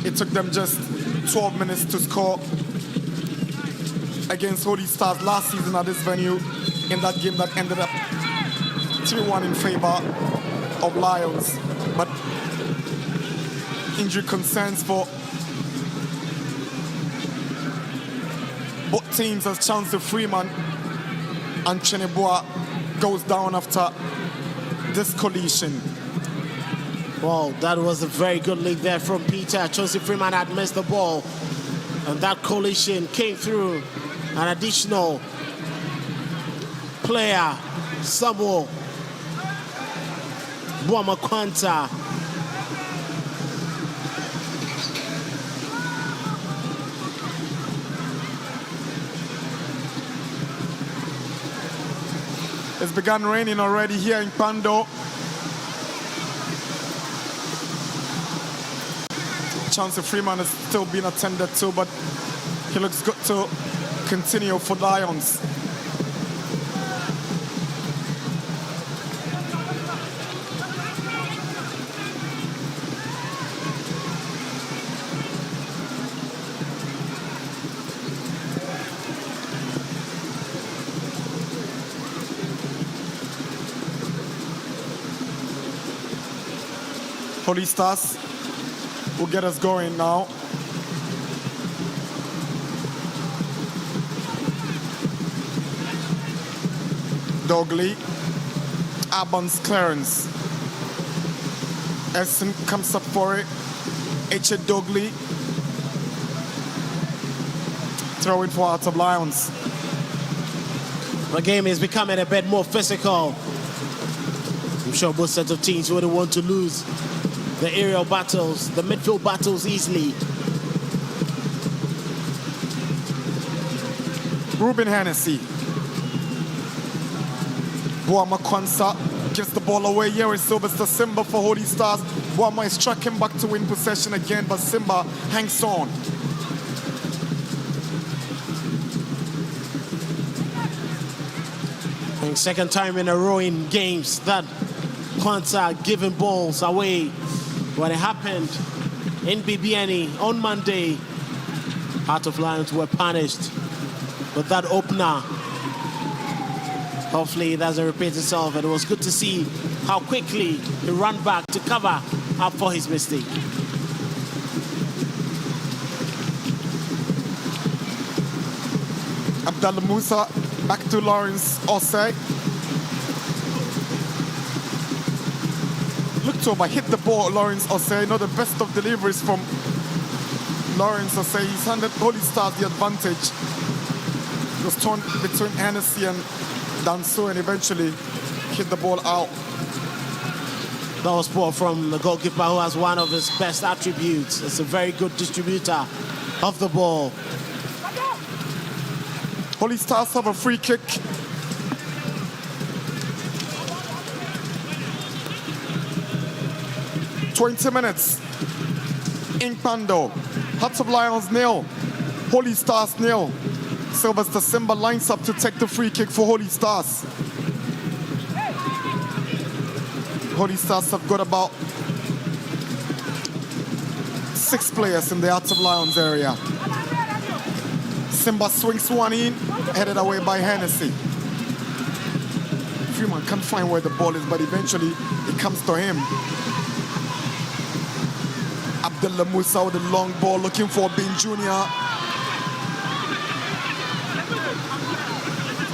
L: It took them just 12 minutes to score against Holy Stars last season at this venue in that game that ended up 3-1 in favor of Lions. But injury concerns for both teams as Chauncey Freeman and Cheneboa goes down after this collision.
E: Well, that was a very good lead there from Peter. Chauncey Freeman had missed the ball, and that collision came through an additional player, Samuel Boamakwanta.
L: It's begun raining already here in Pando. Chauncey Freeman is still being attended to, but he looks good to continue for Lions. Holy Stars will get us going now. Dogley, Aban's clearance. Essen comes up for it. H.A. Dogley. Throw it for Heart of Lions.
E: The game is becoming a bit more physical. I'm sure both sets of teams wouldn't want to lose the aerial battles, the midfield battles easily.
L: Ruben Hennessy. Boamakwanta gives the ball away. Here is Sylvester Simba for Holy Stars. Boama is tracking back to win possession again, but Simba hangs on.
E: And second time in a row in games that Kwanta giving balls away. When it happened in BBNE on Monday, Heart of Lions were punished with that opener. Hopefully it doesn't repeat itself, and it was good to see how quickly he ran back to cover up for his mistake.
L: Abdallah Musa back to Lawrence Osei. Looked over, hit the ball, Lawrence Osei. Not the best of deliveries from Lawrence Osei. He's handed Holy Stars the advantage. It was torn between Hennessy and Danso, and eventually hit the ball out.
E: That was poor from the goalkeeper, who has one of his best attributes. It's a very good distributor of the ball.
L: Holy Stars have a free kick. "20 minutes in Pando. Hearts of Lions 0, Holy Stars 0. Sylvester Simba lines up to take the free kick for Holy Stars. Holy Stars have got about 6 players in the Hearts of Lions area. Simba swings one in, headed away by Hennessy. Freeman can't find where the ball is, but eventually it comes to him. Abdullah Musa with the long ball, looking for Bin Jr.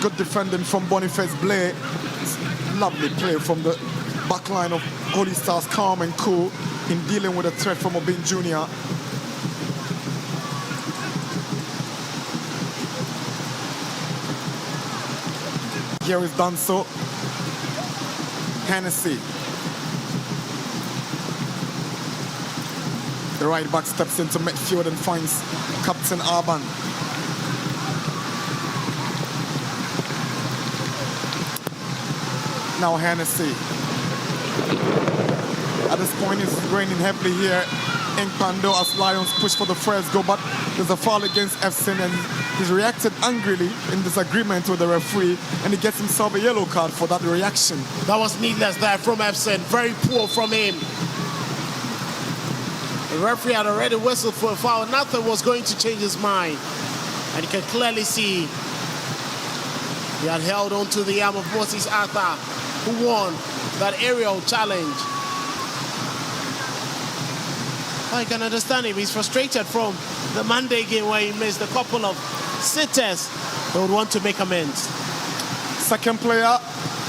L: Good defending from Boniface Blay. Lovely play from the back line of Holy Stars, calm and cool in dealing with a threat from Obin Jr. Here is Danso. Hennessy. The right back steps into midfield and finds Captain Arban. Now Hennessy. At this point, it's raining heavily here in Pando as Lions push for the first goal, but there's a foul against Efsin, and he's reacted angrily in disagreement with the referee, and he gets himself a yellow card for that reaction.
E: That was needless there from Efsin. Very poor from him. The referee had already whistled for a foul. Nothing was going to change his mind. And you can clearly see he had held on to the arm of Moses Arthur, who won that aerial challenge. I can understand him. He's frustrated from the Monday game where he missed a couple of sitters who would want to make amends.
L: Second player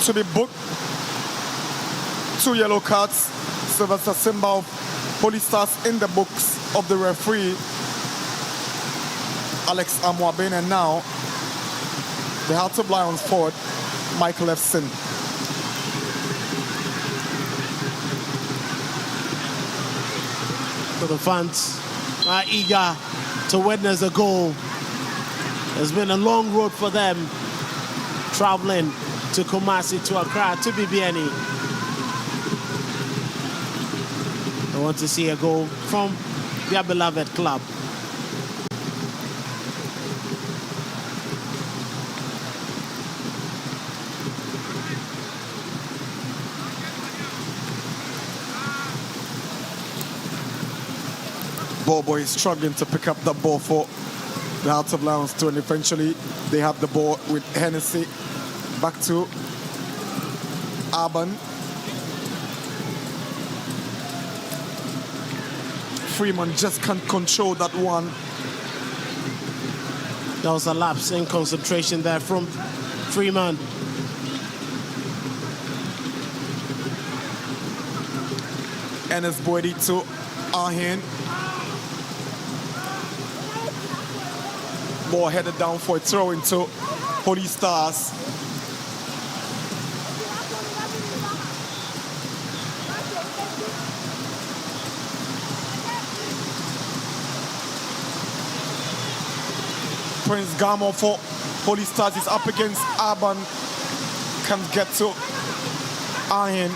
L: to be booked. 2 yellow cards. Sylvester Simba of Holy Stars in the books of the referee, Alex Amwabin, and now the Hearts of Lions forward, Michael Efsin.
E: So the fans are eager to witness a goal. It's been a long road for them, traveling to Kumasi, to Accra, to BBNE. I want to see a goal from their beloved club.
L: Bobo is struggling to pick up the ball for the Hearts of Lions too, and eventually they have the ball with Hennessy. Back to Arban. Freeman just can't control that one.
E: That was a lapse in concentration there from Freeman.
L: Enes Boedi to Ahin. Ball headed down for a throw into Holy Stars. Prince Gamo for Holy Stars is up against Arban. Can't get to Ahin.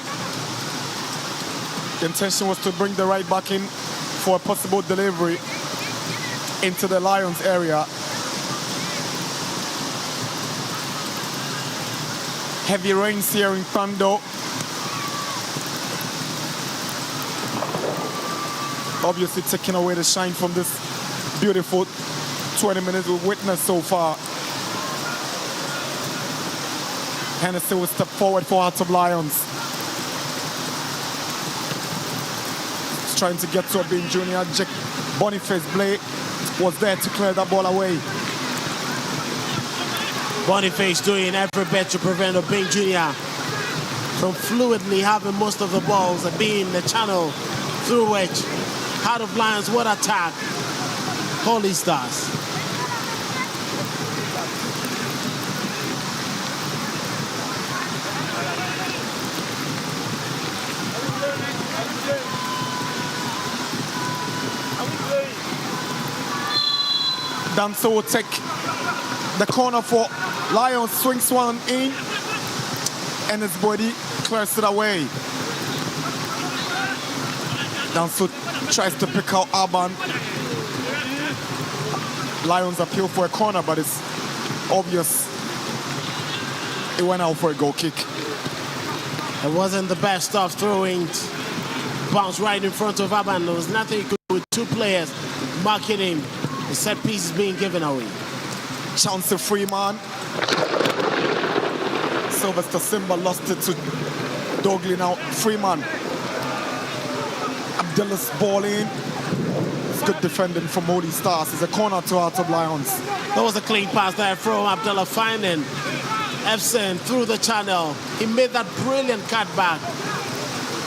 L: The intention was to bring the right back in for a possible delivery into the Lions area. Heavy rains here in Pando. Obviously taking away the shine from this beautiful 20 minutes we've witnessed so far. Hennessy will step forward for Hearts of Lions. He's trying to get to Obin Jr. Jack Boniface Blake was there to clear that ball away.
E: Boniface doing every bit to prevent Obin Jr. from fluidly having most of the balls and being the channel through which Heart of Lions would attack Holy Stars.
L: Danso will take the corner for Lions, swings one in, and his body clears it away. Danso tries to pick out Arban. Lions appeal for a corner, but it's obvious it went out for a goal kick.
E: It wasn't the best of throwing. Bounce right in front of Aban. There was nothing he could do with two players marking him. The set piece is being given away.
L: Chance to Freeman. Sylvester Simba lost it to Dogley now. Freeman. Abdullah's ball in. It's good defending from Holy Stars. It's a corner to Heart of Lions.
E: There was a clean pass there from Abdullah finding Efson through the channel. He made that brilliant cutback.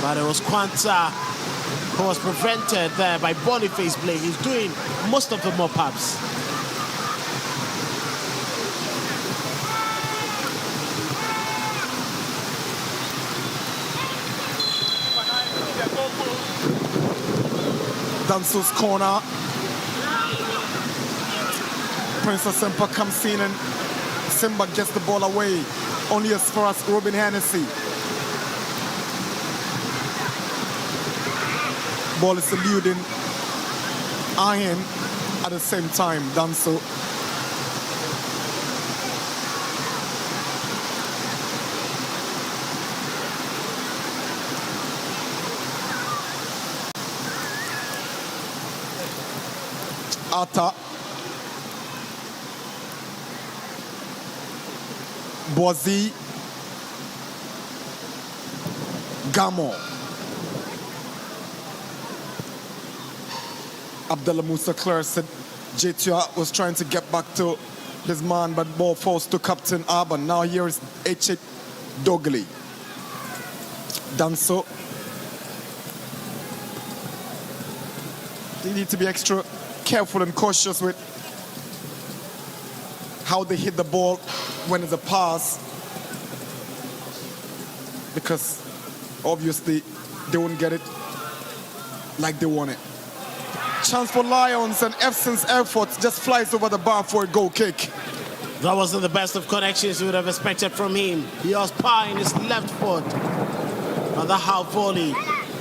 E: But it was Quanta who was prevented there by Boniface play. He's doing most of the mop-ups.
L: Danso's corner. Princess Semper comes in and Simba gets the ball away. Only as far as Robin Hennessy. Ball is eluding Iron at the same time. Danso. Ata. Boise. Gamo. Abdullah Musa Clare said Jetia was trying to get back to his man, but ball falls to Captain Aban. Now here is H. Dogley. Danso. They need to be extra careful and cautious with how they hit the ball when it's a pass, because obviously they won't get it like they want it. Chance for Lions, and Efson's effort just flies over the bar for a goal kick.
E: That wasn't the best of connections you would have expected from him. He has power in his left foot. And the half volley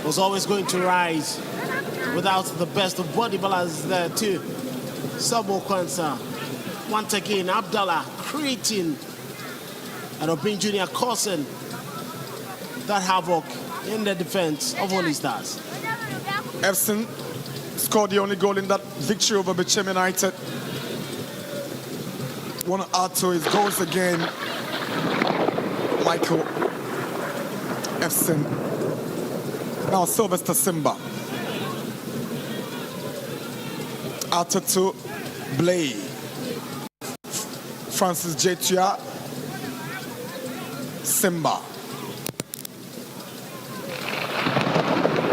E: was always going to rise without the best of body balance there too. Sabo Kwanzaa. Once again, Abdallah creating and Obin Jr. causing that havoc in the defense of Holy Stars.
L: Efson scored the only goal in that victory over Bechem United. Want to add to his goals again. Michael Efson. Now Sylvester Simba. Outer to Blay. Francis Jetia. Simba.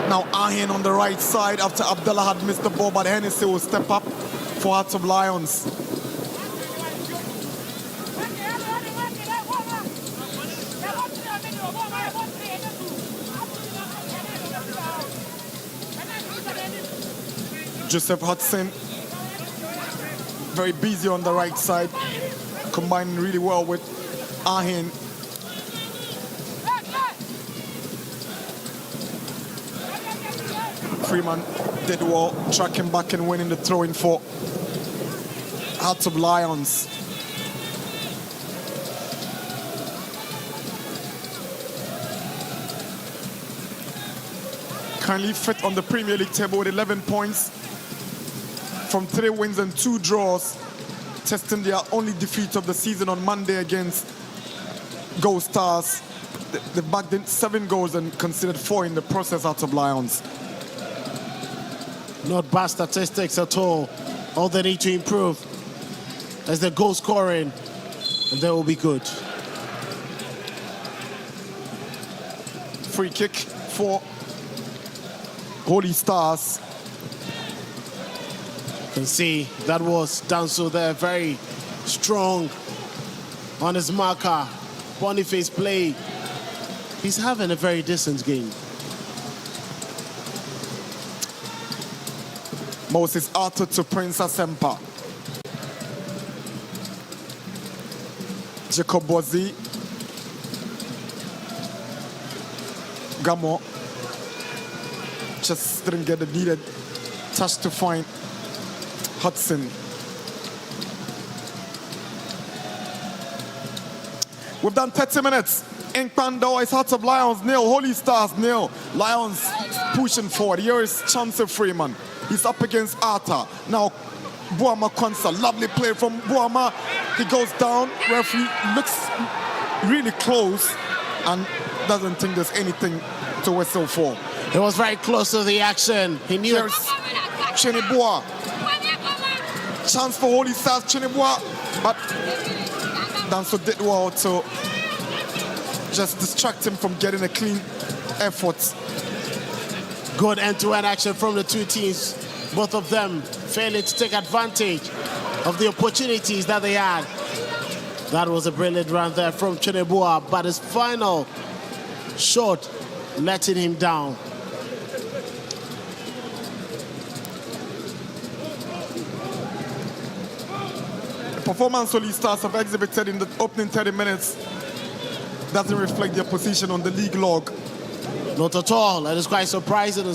L: Now Ahin on the right side after Abdullah had missed the ball, but Hennessy will step up for Hearts of Lions. Joseph Hudson, very busy on the right side, combining really well with Ahin. Freeman did well, tracking back and winning the throw-in for Hearts of Lions. Currently fifth on the Premier League table with 11 points from 3 wins and 2 draws, testing their only defeat of the season on Monday against Gold Stars. They bagged in 7 goals and conceded 4 in the process. Hearts of Lions.
E: Not bad statistics at all. All they need to improve is the goal scoring, and they will be good.
L: Free kick for Holy Stars.
E: You can see that was Danso there, very strong on his marker. Boniface play. He's having a very decent game.
L: Moses Arthur to Princess Semper. Jacob Bozi. Gamo. Just didn't get the needed touch to find Hudson. We've done 30 minutes Ink Pandora is Hearts of Lions nil, Holy Stars nil. Lions pushing forward. Here is Chauncey Freeman. He's up against Arthur. Now Boama Kwanzaa, lovely play from Boama. He goes down. Referee looks really close and doesn't think there's anything to whistle for.
E: He was very close to the action. He knew.
L: Here's Chinibua. Chance for Holy Stars, Chinibua. But Danso did well to just distract him from getting a clean effort.
E: Good end-to-end action from the two teams. Both of them failing to take advantage of the opportunities that they had. That was a brilliant run there from Chinibua, but his final shot letting him down.
L: The performance Holy Stars have exhibited in the opening 30 minutes doesn't reflect their position on the league log.
E: Not at all. That is quite surprising.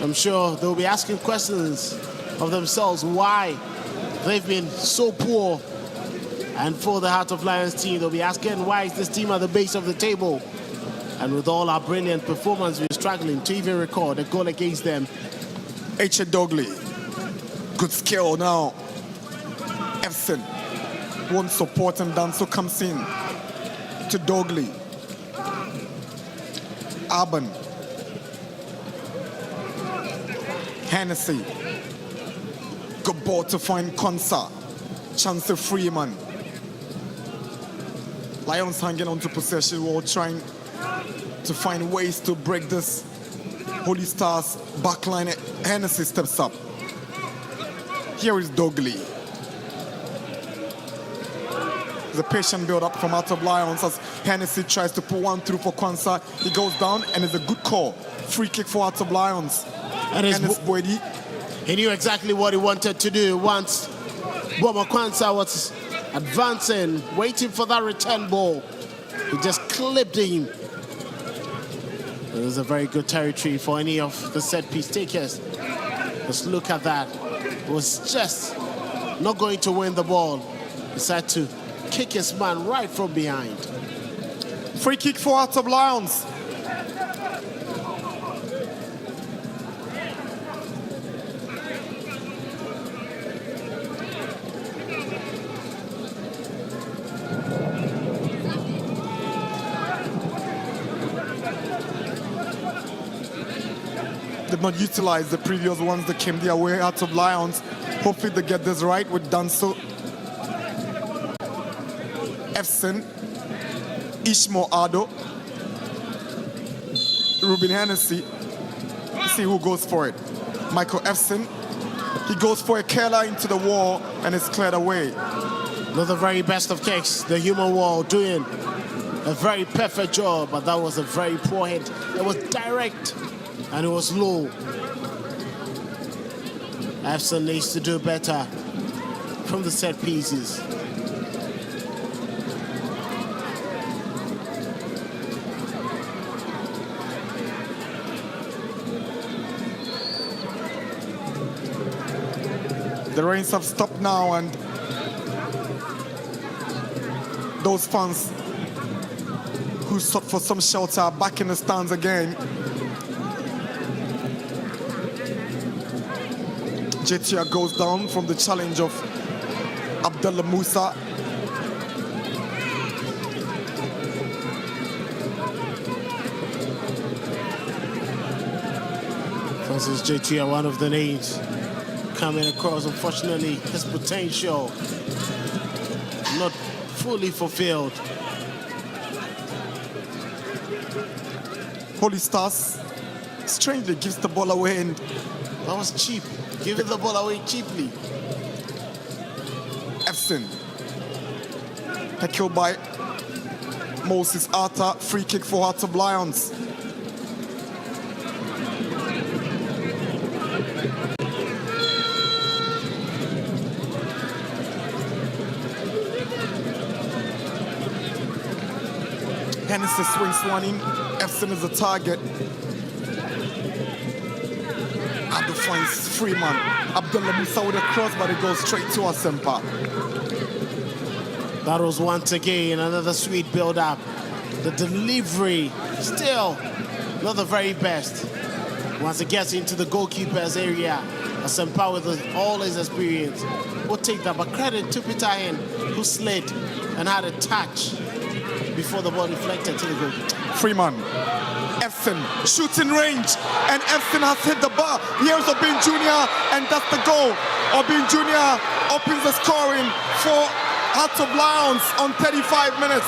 E: I'm sure they'll be asking questions of themselves why they've been so poor. And for the Heart of Lions team, they'll be asking why is this team at the base of the table? And with all our brilliant performance, we're struggling to even record a goal against them.
L: H.A. Dogley, good skill now. Efson won't support him, Danso comes in to Dogley. Aben. Hennessy. Good ball to find Kwanzaa. Chauncey Freeman. Lions hanging on to possession while trying to find ways to break this Holy Stars backline. Hennessy steps up. Here is Dogley. The patient build-up from out of Lions as Hennessy tries to put one through for Kwanzaa. He goes down and it's a good call. Free kick for out of Lions.
E: And
L: Boydie.
E: He knew exactly what he wanted to do. Once Boama Kwanzaa was advancing, waiting for that return ball, he just clipped him. It was a very good territory for any of the set-piece takers. Just look at that. It was just not going to win the ball. He decided to kick his man right from behind.
L: Free kick for Hearts of Lions. Did not utilize the previous ones that came their way. Hearts of Lions. Hopefully they get this right with Danso. Efson, Ishmael Ado, Ruben Hennessy. Let's see who goes for it. Michael Efson. He goes for a curler into the wall and it's cleared away.
E: Not the very best of kicks. The human wall doing a very perfect job, but that was a very poor hit. It was direct and it was low. Efson needs to do better from the set pieces.
L: The rains have stopped now and those fans who sought for some shelter are back in the stands again. Jetia goes down from the challenge of Abdullah Musa.
E: Francis Jetia, one of the names coming across. Unfortunately, his potential not fully fulfilled.
L: Holy Stars strangely gives the ball away and
E: that was cheap. Giving the ball away cheaply.
L: Efson. Tackled by Moses Arthur. Free kick for Hearts of Lions. Hennessy swings one in. Efson is the target. Ado finds Freeman. Abdullah Musa with a cross, but it goes straight to Asempa.
E: That was once again another sweet build-up The delivery still not the very best. Once it gets into the goalkeeper's area, Asempa with all his experience will take that. But credit to Peter Hen, who slid and had a touch before the ball deflected to the goal.
L: Freeman, Efson, shooting range, and Efson has hit the bar. Here's Obin Jr., and that's the goal. Obin Jr. opens the scoring for Hearts of Lions on 35 minutes.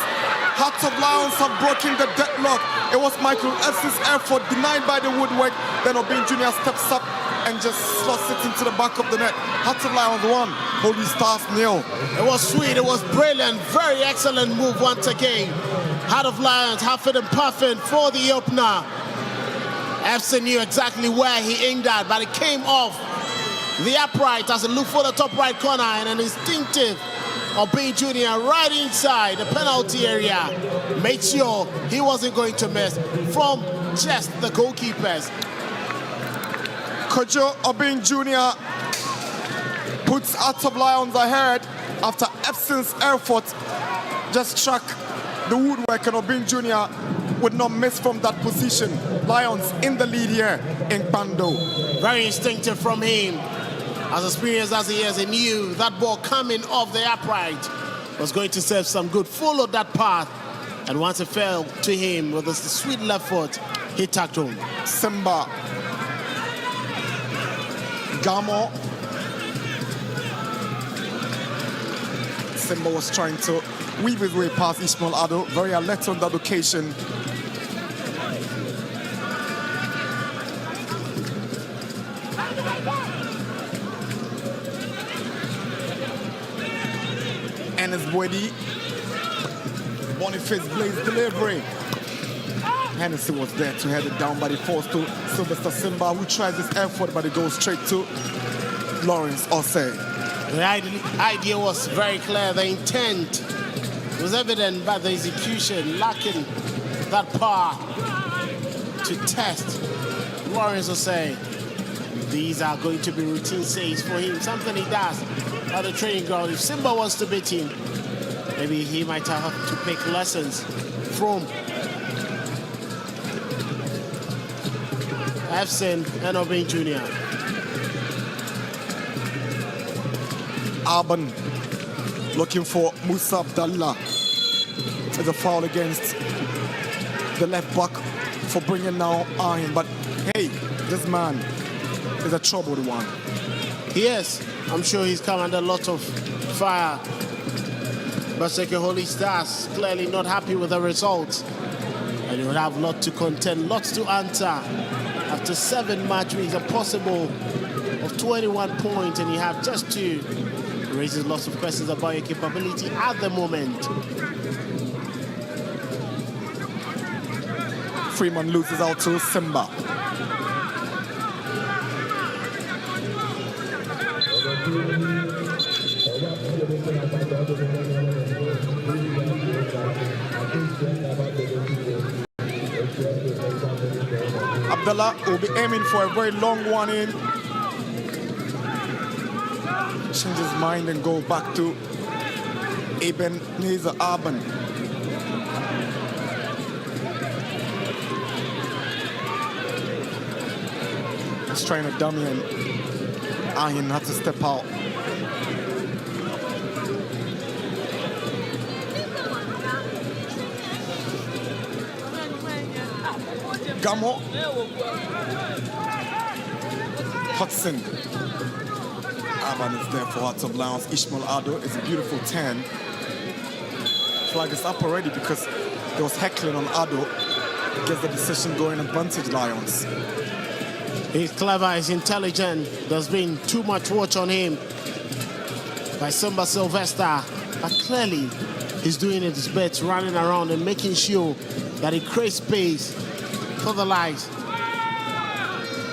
L: Hearts of Lions have broken the deadlock. It was Michael Efson's effort denied by the woodwork. Then Obin Jr. steps up and just slots it into the back of the net. Hearts of Lions 1, Holy Stars 0.
E: It was sweet, it was brilliant, very excellent move once again. Heart of Lions, huffing and puffing for the opener. Efson knew exactly where he aimed at, but it came off the upright as it looked for the top right corner, and an instinctive Obin Jr. right inside the penalty area. Made sure he wasn't going to miss from just the goalkeepers.
L: Kojo Obin Jr. puts Hearts of Lions ahead after Efson's effort just struck the woodwork, and Obin Jr. would not miss from that position. Lions in the lead here in Pando.
E: Very instinctive from him. As experienced as he is, he knew that ball coming off the upright was going to serve some good. Followed that path, and once it fell to him with a sweet left foot, he tacked home.
L: Simba, Gamo. Simba was trying to weave his way past Ishmael Ado, very alert on that occasion. Enes Boedi, Boniface Blaze delivery. Hennessy was there to head it down, but it falls to Sylvester Simba, who tries his effort, but it goes straight to Lawrence Osei.
E: The idea was very clear. The intent was evident, but the execution lacking that power to test Lawrence Osei. These are going to be routine saves for him, something he does at the training ground. If Simba wants to beat him, maybe he might have to pick lessons from Efson and Obin Jr.
L: Arban looking for Musa Abdallah. It's a foul against the left back for bringing now Ahin. But hey, this man is a troubled one.
E: Yes, I'm sure he's come under a lot of fire. Basake Holy Stars clearly not happy with the results. And he will have a lot to contend, lots to answer. After 7 match weeks, a possible of 21 points, and you have just 2. Raises lots of questions about your capability at the moment.
L: Freeman loses out to Simba. Abdallah will be aiming for a very long one in. Change his mind and go back to Ebenezer Arban. He's trying to dummy, and Ahin had to step out. Gamo, Hudson. Arban is there for Hearts of Lions. Ishmael Ado is a beautiful 10. Flag is up already because there was heckling on Ado. Gets the decision going, advantage Lions.
E: He's clever, he's intelligent. There's been too much watch on him by Simba Sylvester. But clearly, he's doing his best, running around and making sure that he creates space for the likes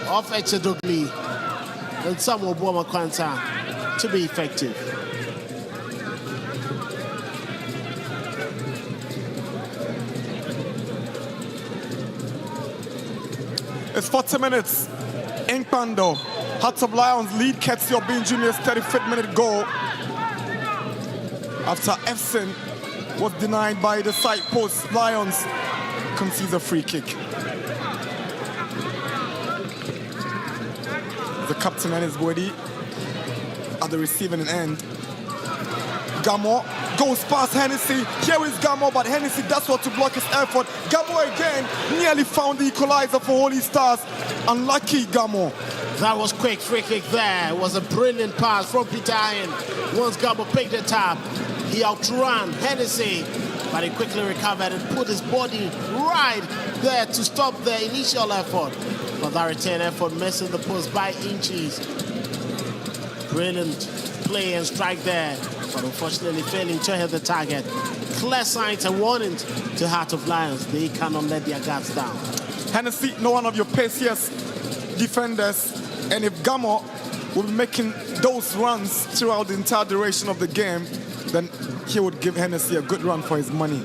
E: of Echedogli and Samuel Bomakwanta to be effective.
L: It's 40 minutes in Pando. Hearts of Lions lead Ketsi Obin Jr.'s 35th minute goal after Efson was denied by the side post. Lions concedes a free kick. The captain and his body at the receiving end. Gamo goes past Hennessy. Here is Gamo, but Hennessy does what to block his effort. Gamo again nearly found the equalizer for Holy Stars. Unlucky Gamo.
E: That was quick free kick there. It was a brilliant pass from Peter Iron. Once Gamo picked it up, he outran Hennessy, but he quickly recovered and put his body right there to stop the initial effort. But that return effort missing the post by inches. Brilliant play and strike there, but unfortunately failing to hit the target. Clear signs and warnings to Heart of Lions. They cannot let their guards down.
L: Hennessy, no one of your paciest defenders, and if Gamo will be making those runs throughout the entire duration of the game, then he would give Hennessy a good run for his money.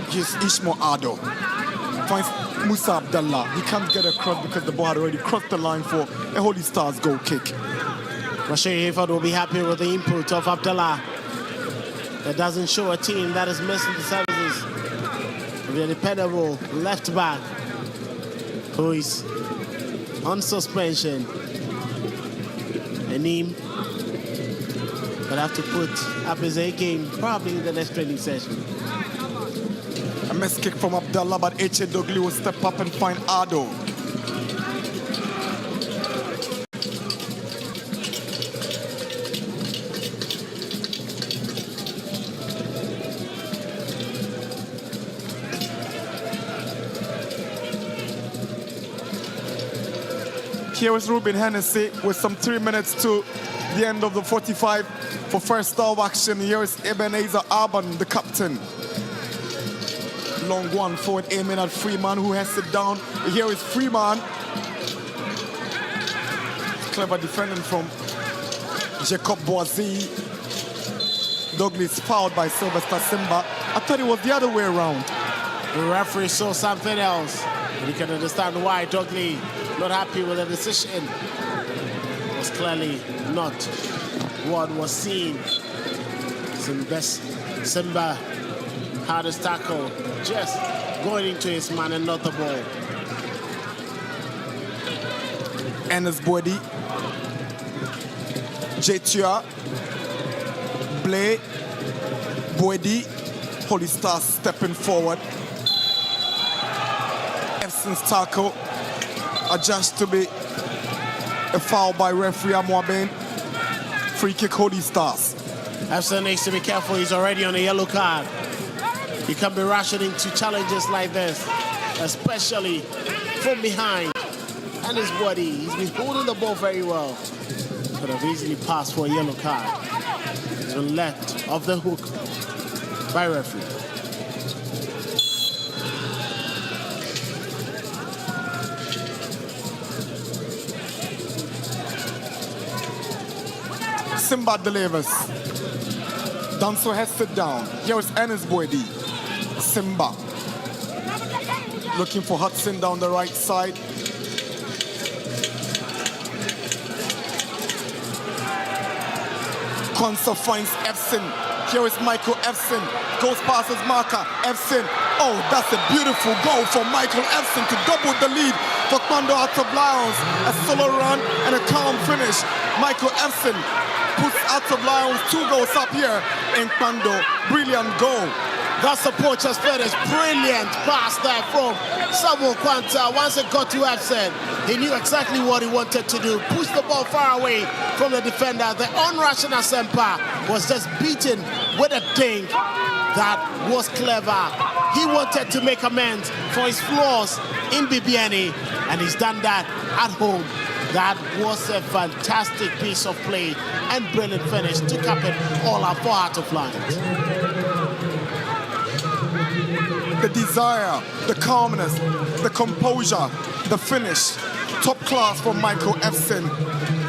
L: Here's Ishmael Ado. Finds Musa Abdallah. He can't get across because the ball had already crossed the line for a Holy Stars goal kick.
E: Rashid Hayford will be happy with the input of Abdallah. That doesn't show a team that is missing the services of the dependable left back who is on suspension. Anim will have to put up his A game probably in the next training session.
L: A miss kick from Abdallah, but H.A. Dugli will step up and find Ado. Here is Ruben Hennessy with some 3 minutes to the end of the 45 for first half action. Here is Ebenezer Arban, the captain. Long one forward aiming at Freeman, who has it down. Here is Freeman. Clever defending from Jacob Boisy. Douglas fouled by Sylvester Simba. I thought it was the other way around.
E: The referee saw something else. And you can understand why Douglas not happy with the decision. It was clearly not what was seen. Simba had his tackle just going into his man and not the ball.
L: And his body. Jetua, Blay, Boedi, Holy Stars stepping forward. Efson's tackle adjust to be a foul by referee Amwaben. Free kick Holy Stars.
E: Efson needs to be careful. He's already on a yellow card. You can't be rushing into challenges like this, especially from behind. And his body, he's been holding the ball very well. Could have easily passed for a yellow card. He's been left off the hook by referee.
L: Simba delivers. Danso has sit down. Here is Ennis Boedi. Simba. Looking for Hudson down the right side. Konsa finds Efson. Here is Michael Efson. Goes past his marker. Efson. Oh, that's a beautiful goal for Michael Efson to double the lead for Kpando Hearts of Lions. A solo run and a calm finish. Michael Efson puts Hearts of Lions 2 goals up here in Kpando. Brilliant goal.
E: That's the poacher's finish. Brilliant pass there from Samuel Quanta. Once it got to Efson, he knew exactly what he wanted to do. Push the ball far away from the defender. The on-rushing Asempa was just beaten with a dink. That was clever. He wanted to make amends for his flaws in BBNE, and he's done that at home. That was a fantastic piece of play and brilliant finish to cap it all up for Heart of Lions.
L: The desire, the calmness, the composure, the finish. Top class from Michael Efson.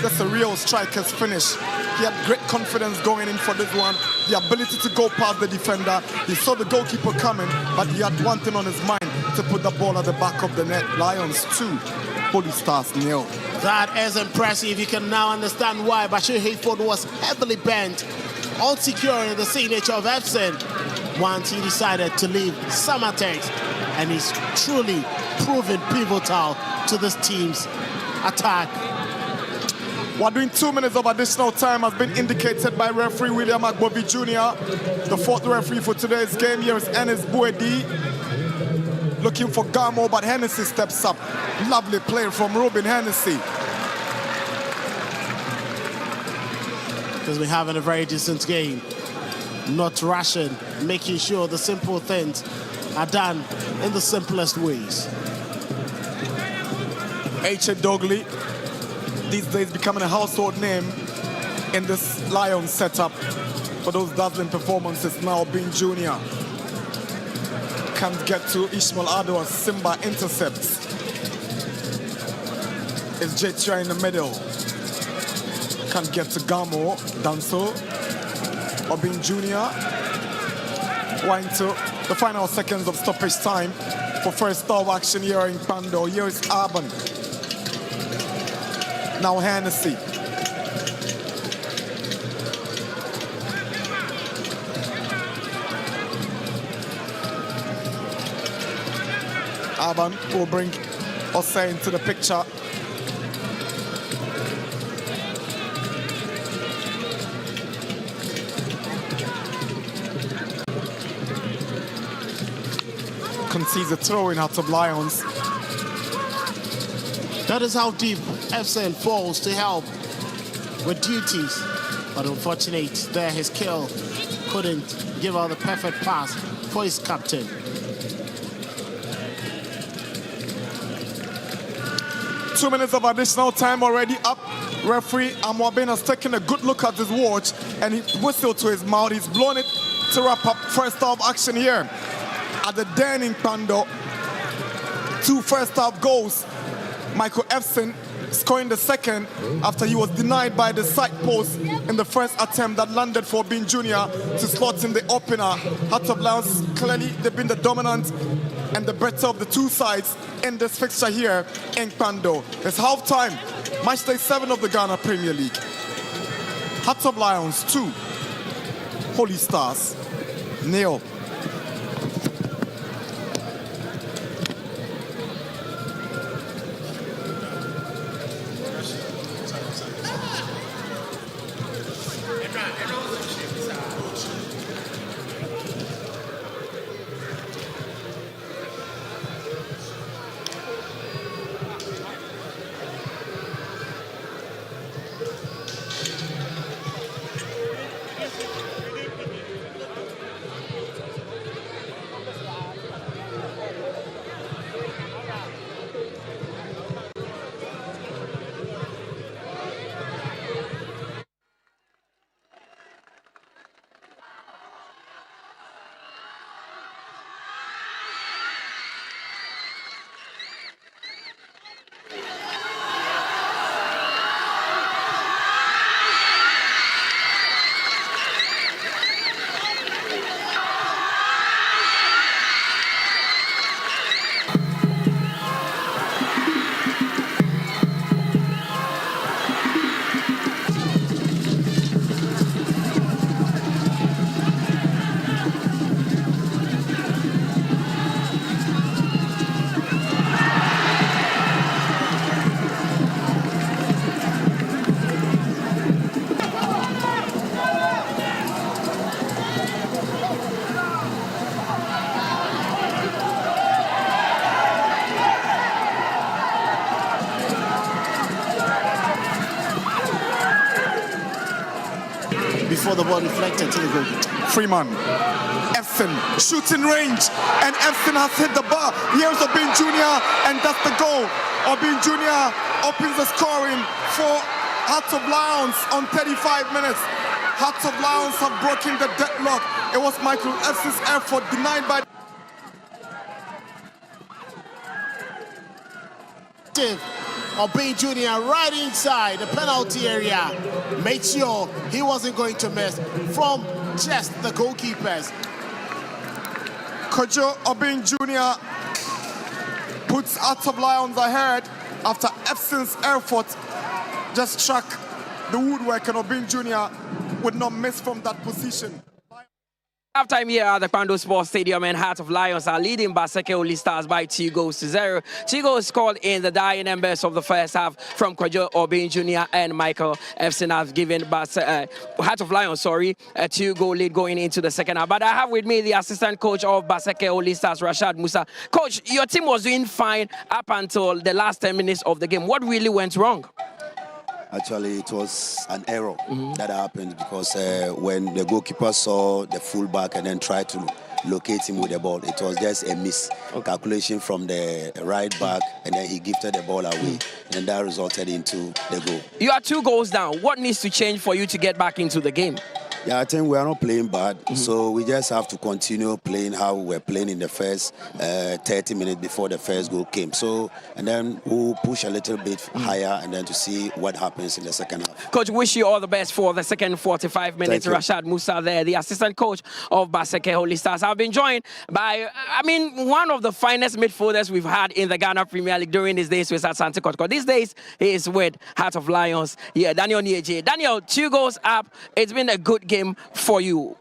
L: That's a real striker's finish. He had great confidence going in for this one. The ability to go past the defender. He saw the goalkeeper coming, but he had one thing on his mind, to put the ball at the back of the net. Lions 2, Holy Stars 0.
E: That is impressive. You can now understand why Bashir Hayford was heavily bent on securing the signature of Efson. once he decided to leave Samatex, and he's truly proven pivotal to this team's attack.
L: We're doing 2 minutes of additional time has been indicated by referee William Agbovi Jr. The fourth referee for today's game here is Ennis Buedi. Looking for Gamo, but Hennessy steps up. Lovely play from Robin Hennessy.
E: Because we're having a very decent game. Not rushing, making sure the simple things are done in the simplest ways.
L: H.A. Dogley, these days becoming a household name in this Lions setup for those dazzling performances. Now being junior. Can't get to Ishmael Ado as Simba intercepts. It's Jetria in the middle. Can't get to Gamo, Danso. Obin Jr. Went to the final seconds of stoppage time for first stop action here in Pando. Here is Urban. Now Hennessy. Urban will bring Osei into the picture. Concedes a throw in Hearts of Lions.
E: That is how deep FCN falls to help with duties. But unfortunate there, his kill couldn't give out the perfect pass for his captain.
L: Two minutes of additional time already up. Referee Amwabin has taken a good look at his watch and he whistled to his mouth. He's blown it to wrap up first half action here at the Den in Pando. 2 first half goals. Michael Efson scoring the second after he was denied by the side post in the first attempt that landed for Bin Jr. to slot in the opener. Hearts of Lions, clearly they've been the dominant and the better of the two sides in this fixture here in Pando. It's half-time, match day 7 of the Ghana Premier League. Hearts of Lions 2, Holy Stars 0.
E: Before the ball deflected to the goal.
L: Freeman, Efson, shooting range, and Efson has hit the bar. Here's Obin Jr., and that's the goal. Obin Jr. opens the scoring for Hearts of Lions on 35 minutes. Hearts of Lions have broken the deadlock. It was Michael Efson's effort denied by
E: Obin Jr. right inside the penalty area. Made sure he wasn't going to miss from just the goalkeepers.
L: Kojo Obin Jr. puts Hearts of Lions ahead after Efson's effort just struck the woodwork, and Obin Jr. would not miss from that position.
A: Halftime here at the Kwando Sports Stadium, and Heart of Lions are leading Basake Holy Stars by 2-0. 2 goals scored in the dying embers of the first half from Kojo Obin Jr. and Michael Efson have given Heart of Lions, a 2-goal lead going into the second half. But I have with me the assistant coach of Basake Holy Stars, Rashad Musa. Coach, your team was doing fine up until the last 10 minutes of the game. What really went wrong?
M: Actually, it was an error that happened because when the goalkeeper saw the fullback and then tried to locate him with the ball, it was just a miscalculation from the right back, and then he gifted the ball away, and that resulted into the goal.
A: You are 2 goals down. What needs to change for you to get back into the game?
M: Yeah, I think we are not playing bad, so we just have to continue playing how we were playing in the first 30 minutes before the first goal came. So, and then we'll push a little bit higher and then to see what happens in the second half.
A: Coach, wish you all the best for the second 45 minutes. Rashad Musa there, the assistant coach of Basake Holy Stars. I've been joined by, one of the finest midfielders we've had in the Ghana Premier League during these days with Asante Kotoko. These days, he is with Heart of Lions. Yeah, Daniel Nieje. Daniel, 2 goals up. It's been a good game for you.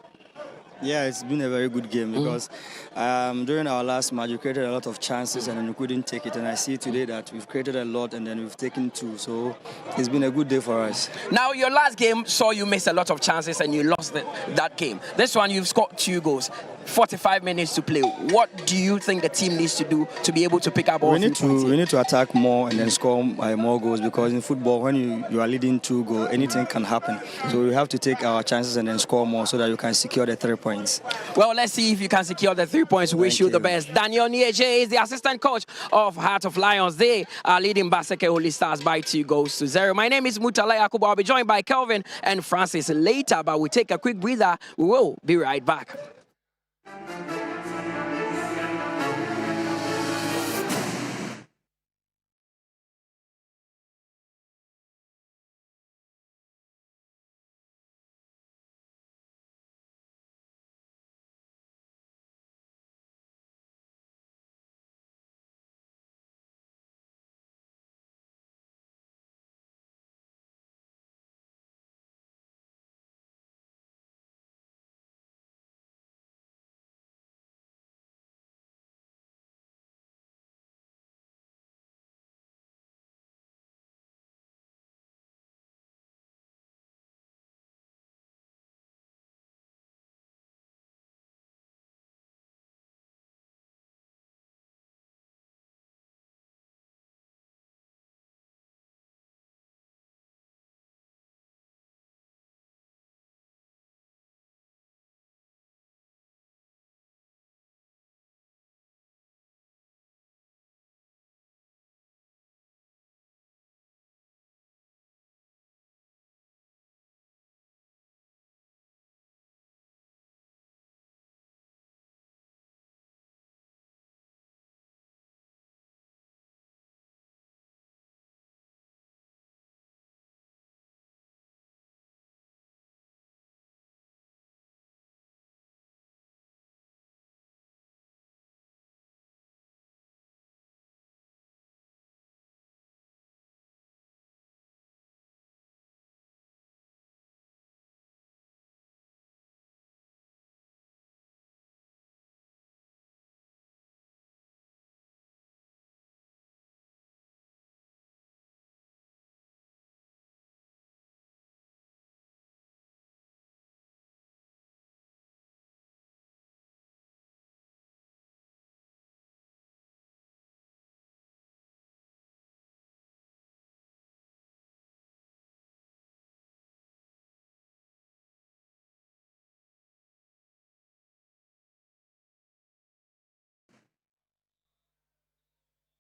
N: Yeah, it's been a very good game because during our last match, we created a lot of chances and then we couldn't take it. And I see today that we've created a lot and then we've taken 2. So it's been a good day for us.
A: Now, your last game saw you miss a lot of chances and you lost that game. This one, you've scored 2 goals. 45 minutes to play. What do you think the team needs to do to be able to pick up all 3 points?
N: We need to attack more and then score more goals, because in football, when you are leading 2 goals, anything can happen. So we have to take our chances and then score more so that you can secure the 3 points.
A: Well, let's see if you can secure the 3 points. Wish you the best. Daniel Nieje is the assistant coach of Heart of Lions. They are leading Basake Holy Stars by 2-0. My name is Mutala Yakubu. I'll be joined by Kelvin and Francis later, but we'll take a quick breather. We will be right back.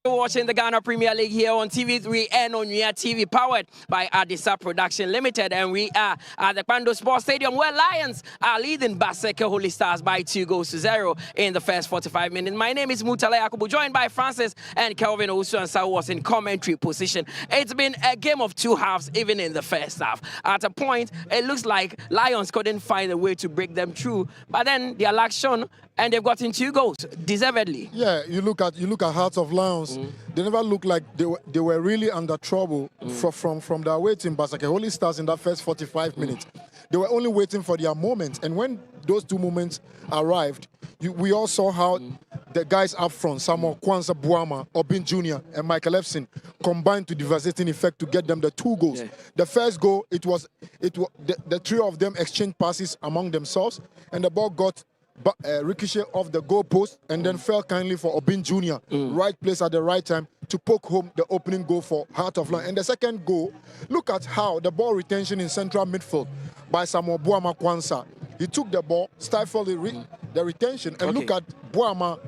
A: Watching the Ghana Premier League here on TV3 and on Nia TV, powered by Adisa Production Limited, and we are at the Kwando Sports Stadium where Lions are leading Basake Holy Stars by 2-0 in the first 45 minutes. My name is Mutala Yakubu, joined by Francis and Kelvin Osuansa, who was in commentary position. It's been a game of 2 halves, even in the first half. At a point, it looks like Lions couldn't find a way to break them through, but then their luck shone and they've gotten 2 goals, deservedly.
D: Yeah, you look at Hearts of Lions. They never looked like they were really under trouble from their away team, Basake Holy Stars, in that first 45 minutes. They were only waiting for their moment, and when those two moments arrived, we all saw how the guys up front, Samuel Kwanzaa Boama, Obin Jr., and Michael Efson, combined to devastating effect to get them the 2 goals. Yeah. The first goal, it was the three of them exchanged passes among themselves, and the ball got ricochet off the goal post and then fell kindly for Obin Jr. Right place at the right time to poke home the opening goal for Heart of Lion. And the second goal, look at how the ball retention in central midfield by Samuel Boama Kwanzaa. He took the ball, stifled the retention, and look at Boama,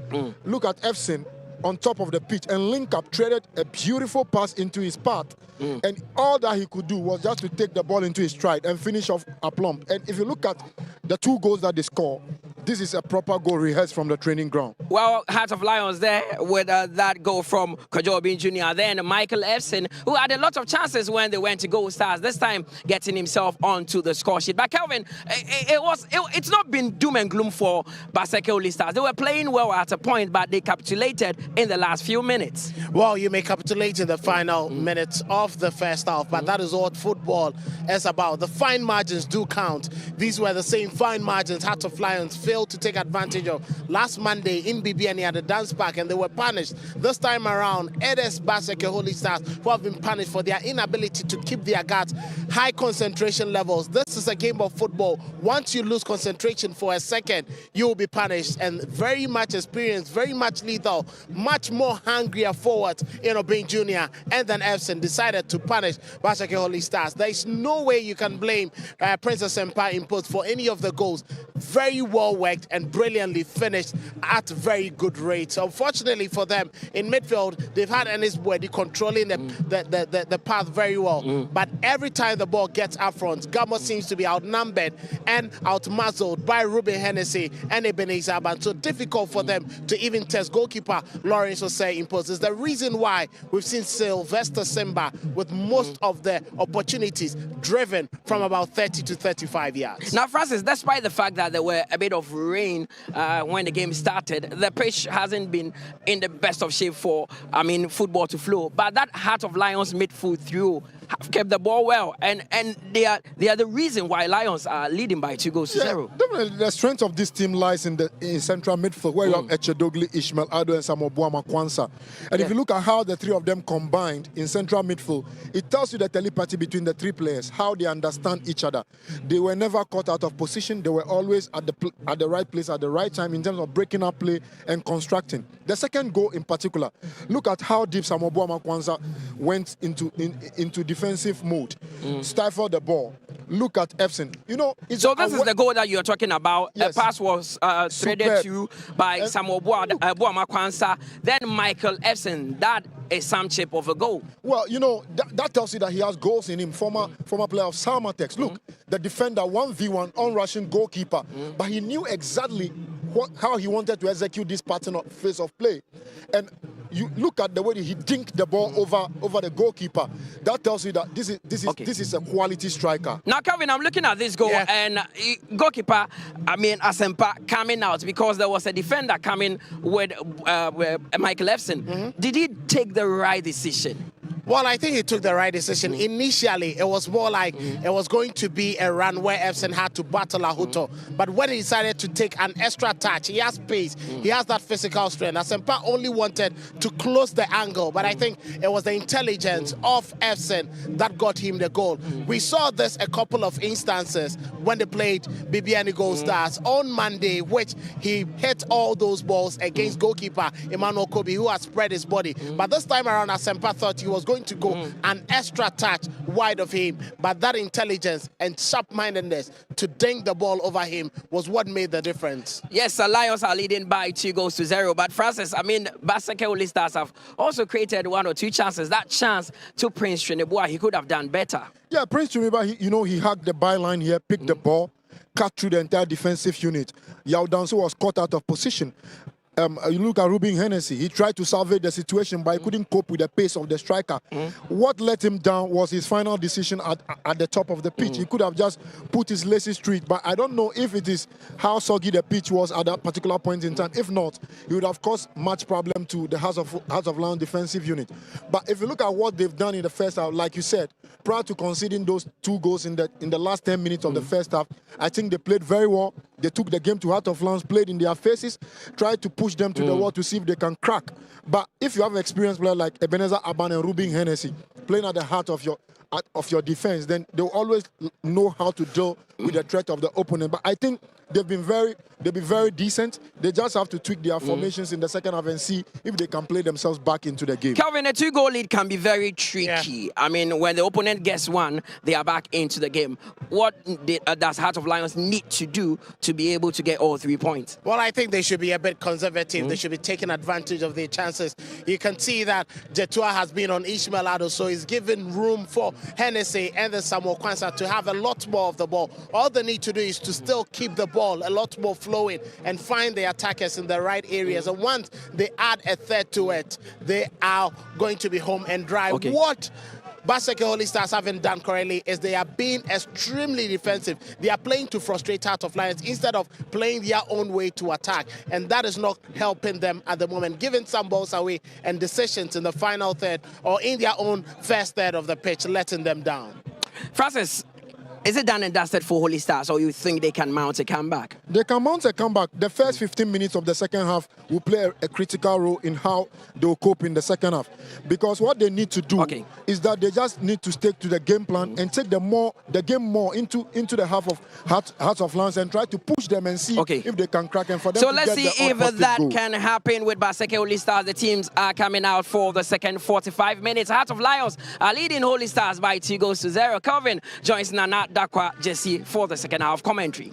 D: look at Efson on top of the pitch, and link up, traded a beautiful pass into his path. And all that he could do was just to take the ball into his stride and finish off a plump. And if you look at the 2 goals that they score, this is a proper goal rehearsed from the training ground.
A: Well, Heart of Lions there with that goal from Obin Jr. Then Michael Efson, who had a lot of chances when they went to Gold Stars, this time getting himself onto the score sheet. But Kelvin, it's not been doom and gloom for Basake Holy Stars. They were playing well at a point, but they capitulated in the last few minutes.
E: Well, you may capitulate in the final minutes of the first half, but that is what football is about. The fine margins do count. These were the same fine margins Heart of Lions failed to take advantage of last Monday in BBNE at the dance park, and they were punished. This time around, it is Basake Holy Stars who have been punished for their inability to keep their guards, high concentration levels. This is a game of football. Once you lose concentration for a second, you will be punished, and very much experienced, very much lethal, much more hungrier forward in Obin Jr. and then Efson decided to punish Basake Holy Stars. There is no way you can blame Princess Empire Impulse for any of the goals. Very well worked and brilliantly finished at very good rates. Unfortunately for them, in midfield, they've had Ennis Bwedi controlling the path very well. But every time the ball gets up front, Gamo seems to be outnumbered and outmuzzled by Ruben Hennessy and Ebenezer Aban. So difficult for them to even test goalkeeper Lawrence Osei imposes. The reason why we've seen Sylvester Simba with most of the opportunities driven from about 30 to 35 yards.
A: Now, Francis, despite the fact that there were a bit of rain when the game started, the pitch hasn't been in the best of shape for, football to flow. But that Heart of Lions midfield through have kept the ball well, and they are the reason why Lions are leading by 2 goals to 0.
D: Definitely, the strength of this team lies in central midfield, where you have Echedogli, Ishmael Ado, and Samuel Boama Kwanzaa. And if you look at how the 3 of them combined in central midfield, it tells you the telepathy between the 3 players, how they understand each other. They were never caught out of position. They were always at the right place at the right time in terms of breaking up play and constructing. The second goal in particular, look at how deep Samuel Boama Kwanzaa went into defensive mode, stifled the ball. Look at Efson.
A: So this is the goal that you're talking about. Yes. A pass was threaded to by Samuel Boama Kwanzaa. Then Michael Efson. That is some chip of a goal.
D: Well, that tells you that he has goals in him. Former player of Salmatex. Look, the defender 1v1 on-rushing goalkeeper, but he knew exactly how he wanted to execute this pattern of phase of play. And you look at the way he dinked the ball over the goalkeeper. That tells you that this is a quality striker.
A: Now, Kevin, I'm looking at this goal, and goalkeeper, Asempa coming out because there was a defender coming with Michael Efson. Did he take the right decision?
E: Well, I think he took the right decision. Initially, it was more like it was going to be a run where Efson had to battle Ahuto. But when he decided to take an extra touch, he has pace, he has that physical strength. Asempa only wanted to close the angle, but I think it was the intelligence of Efson that got him the goal. We saw this a couple of instances when they played BBNE Gold Stars on Monday, which he hit all those balls against goalkeeper Emmanuel Kobe, who had spread his body. But this time around, Asempa thought he was going to go an extra touch wide of him, but that intelligence and sharp-mindedness to dink the ball over him was what made the difference.
A: Yes, the Lions are leading by 2 goals to 0, but Francis, Basake Holy Stars have also created 1 or 2 chances. That chance to Prince Trinibua, he could have done better.
D: Yeah, Prince Trinibua, he hugged the byline here, picked the ball, cut through the entire defensive unit. Yao Danso was caught out of position. You look at Ruben Hennessy, he tried to salvage the situation, but he couldn't cope with the pace of the striker. What let him down was his final decision at the top of the pitch. He could have just put his lazy street, but I don't know if it is how soggy the pitch was at that particular point in time. If not, he would have caused much problem to the House of Lion defensive unit. But if you look at what they've done in the first half, like you said, prior to conceding those 2 goals in the last 10 minutes of the first half, I think they played very well. They took the game to Heart of Lions, played in their faces, tried to push them to the wall to see if they can crack. But if you have an experienced player like Ebenezer Aban and Ruben Hennessy playing at the heart of your defense, then they'll always know how to deal with the threat of the opponent. But I think they've been very decent. They just have to tweak their formations in the second half and see if they can play themselves back into the game.
A: Calvin, a 2-goal lead can be very tricky.
E: Yeah.
A: I mean, when the opponent gets one, they are back into the game. What does Heart of Lions need to do to be able to get all 3 points?
E: Well, I think they should be a bit conservative. They should be taking advantage of their chances. You can see that Jetua has been on Ishmael Ado, so he's given room for Hennessy and the Samuel Kwanzaa to have a lot more of the ball. All they need to do is to still keep the ball a lot more flowing and find the attackers in the right areas. And once they add a third to it, they are going to be home and dry.
A: Okay.
E: What Basake Holy Stars haven't done correctly is they are being extremely defensive. They are playing to frustrate Heart of Lions instead of playing their own way to attack. And that is not helping them at the moment, giving some balls away and decisions in the final third or in their own first third of the pitch, letting them down.
A: Francis, is it done and dusted for Holy Stars, or you think they can mount a comeback?
D: They can mount a comeback. The first 15 minutes of the second half will play a critical role in how they'll cope in the second half. Because what they need to do is that they just need to stick to the game plan and take the game more into the half of Hearts of Lions and try to push them and see if they can crack. And for them
A: so
D: to
A: let's
D: get
A: see
D: the
A: if that
D: goal.
A: can happen with Basake Holy Stars. The teams are coming out for the second 45 minutes. Heart of Lions are leading Holy Stars by 2-0. Calvin joins Nana Dakwa Jesse for the second half commentary.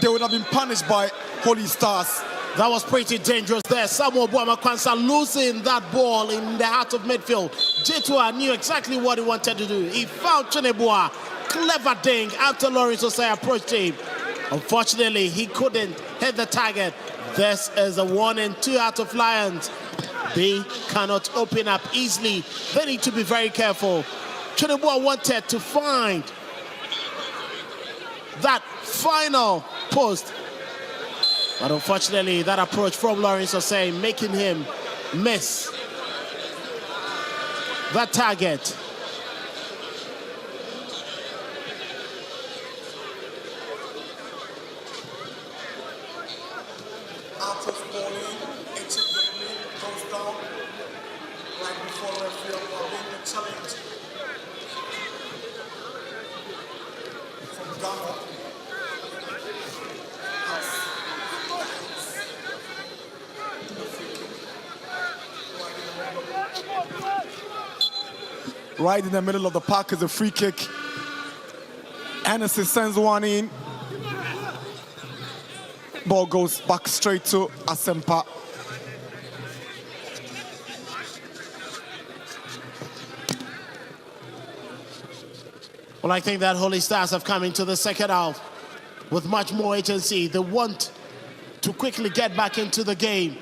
L: They would have been punished by Holy Stars.
E: That was pretty dangerous there. Samuel Kwanzaa losing that ball in the heart of midfield. Jetua knew exactly what he wanted to do. He found Chinebua. Clever ding after Lawrence Osai approached him. Unfortunately, he couldn't hit the target. This is a warning. 2 out of Lions. They cannot open up easily. They need to be very careful. Chinebua wanted to find that final post. But unfortunately, that approach from Lawrence Osei making him miss that target.
L: Right in the middle of the park is a free kick. Hennessy sends one in. Ball goes back straight to Asempa.
E: Well, I think that Holy Stars have come into the second half with much more agency. They want to quickly get back into the game.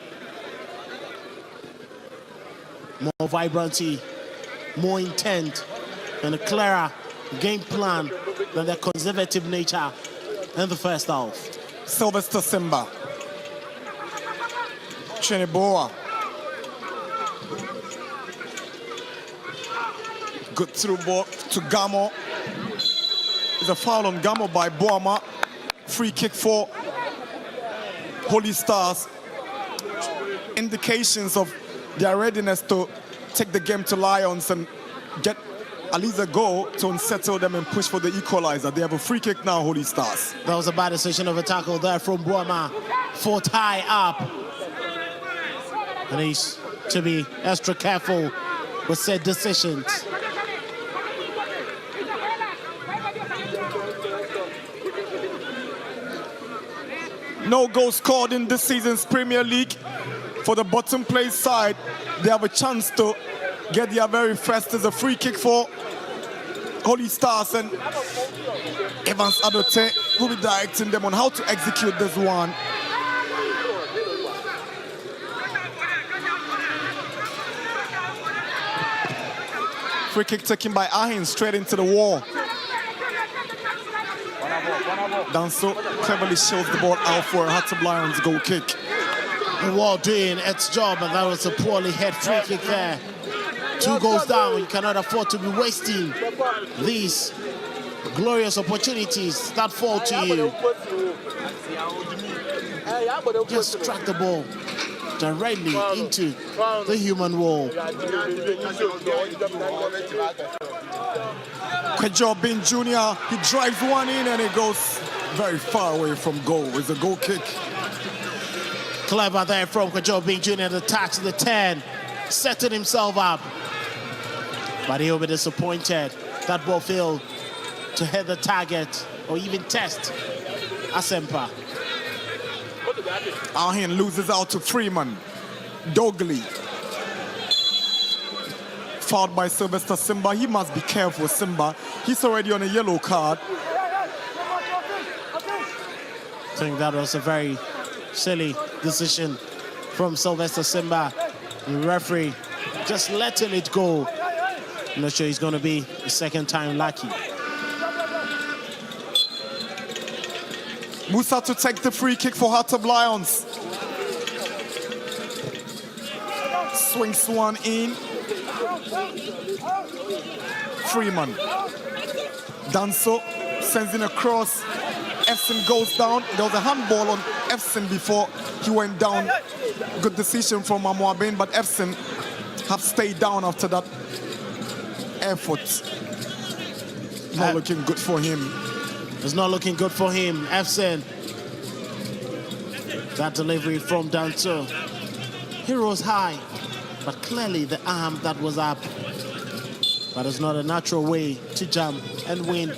E: More vibrancy, more intent, and a clearer game plan than their conservative nature in the first half.
L: Sylvester Simba. Cheneboa. Good through ball to Gamo. There's a foul on Gamo by Boama. Free kick for Holy Stars. Indications of their readiness to take the game to Lions and get at least a goal to unsettle them and push for the equalizer. They have a free kick now, Holy Stars.
E: That was a bad decision of a tackle there from Boama. Foot high up. And he's to be extra careful with said decisions.
L: No goal scored in this season's Premier League. For the bottom place side, they have a chance to get their very first. As a free kick for Holy Stars, and Evans Adote will be directing them on how to execute this one. Free kick taken by Ahin straight into the wall. Danso cleverly shields the ball out for a Hattab Lions goal kick.
E: The wall doing its job, and that was a poorly hit free kick there. 2 goals down. You cannot afford to be wasting these glorious opportunities that fall to you. Just track the ball directly into the human wall.
L: Kwejo Bin Jr., he drives one in and it goes very far away from goal. It's a goal kick.
E: Clever there from Kwejo Bin Jr. to touch the 10, setting himself up. But he'll be disappointed. That ball failed to hit the target or even test Asempa.
L: Ahin loses out to Freeman. Dogley. Fouled by Sylvester Simba. He must be careful, Simba. He's already on a yellow card.
E: I think that was a very silly decision from Sylvester Simba. The referee just letting it go. I'm not sure he's going to be the second time lucky.
L: Musa to take the free kick for Hattab Lions. Swings one in. Freeman. Danso sends in a cross. Efson goes down. There was a handball on Efson before he went down. Good decision from Amwabin, but Efson have stayed down after that effort. Not looking good for him.
E: It's not looking good for him. Efson. That delivery from Danso. He rose high, but clearly the arm that was up. But it's not a natural way to jump and win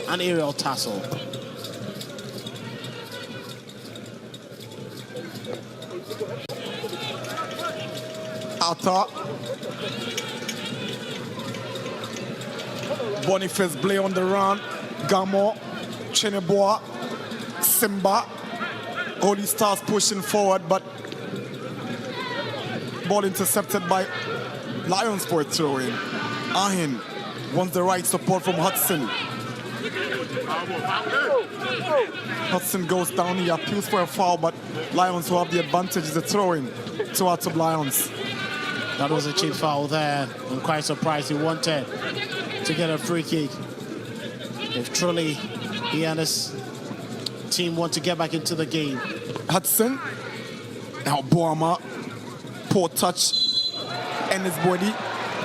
E: an aerial tussle.
L: Ata. Boniface Blay on the run. Gamo. Cheneboa. Simba. Holy Stars pushing forward, but ball intercepted by Lions for a throw-in. Ahin wants the right support from Hudson. Hudson goes down, he appeals for a foul, but Lions who have the advantage is a throw-in towards the Lions.
E: That was a cheap foul there. I'm quite surprised he wanted to get a free kick. If truly he and his team want to get back into the game.
L: Hudson, now Boama, poor touch, and his body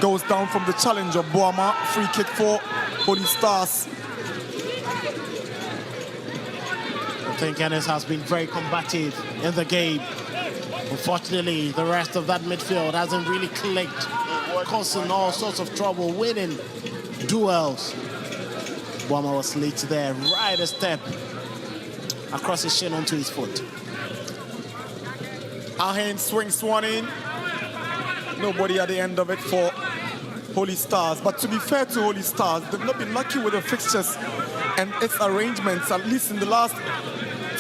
L: goes down from the challenge of Boama. Free kick for Holy Stars.
E: I think Ennis has been very combative in the game. Unfortunately, the rest of that midfield hasn't really clicked, causing all sorts of trouble, winning duels. Boama was late there, right a step across his shin onto his foot.
L: Ahin swings one in. Nobody at the end of it for Holy Stars. But to be fair to Holy Stars, they've not been lucky with the fixtures and its arrangements. At least in the last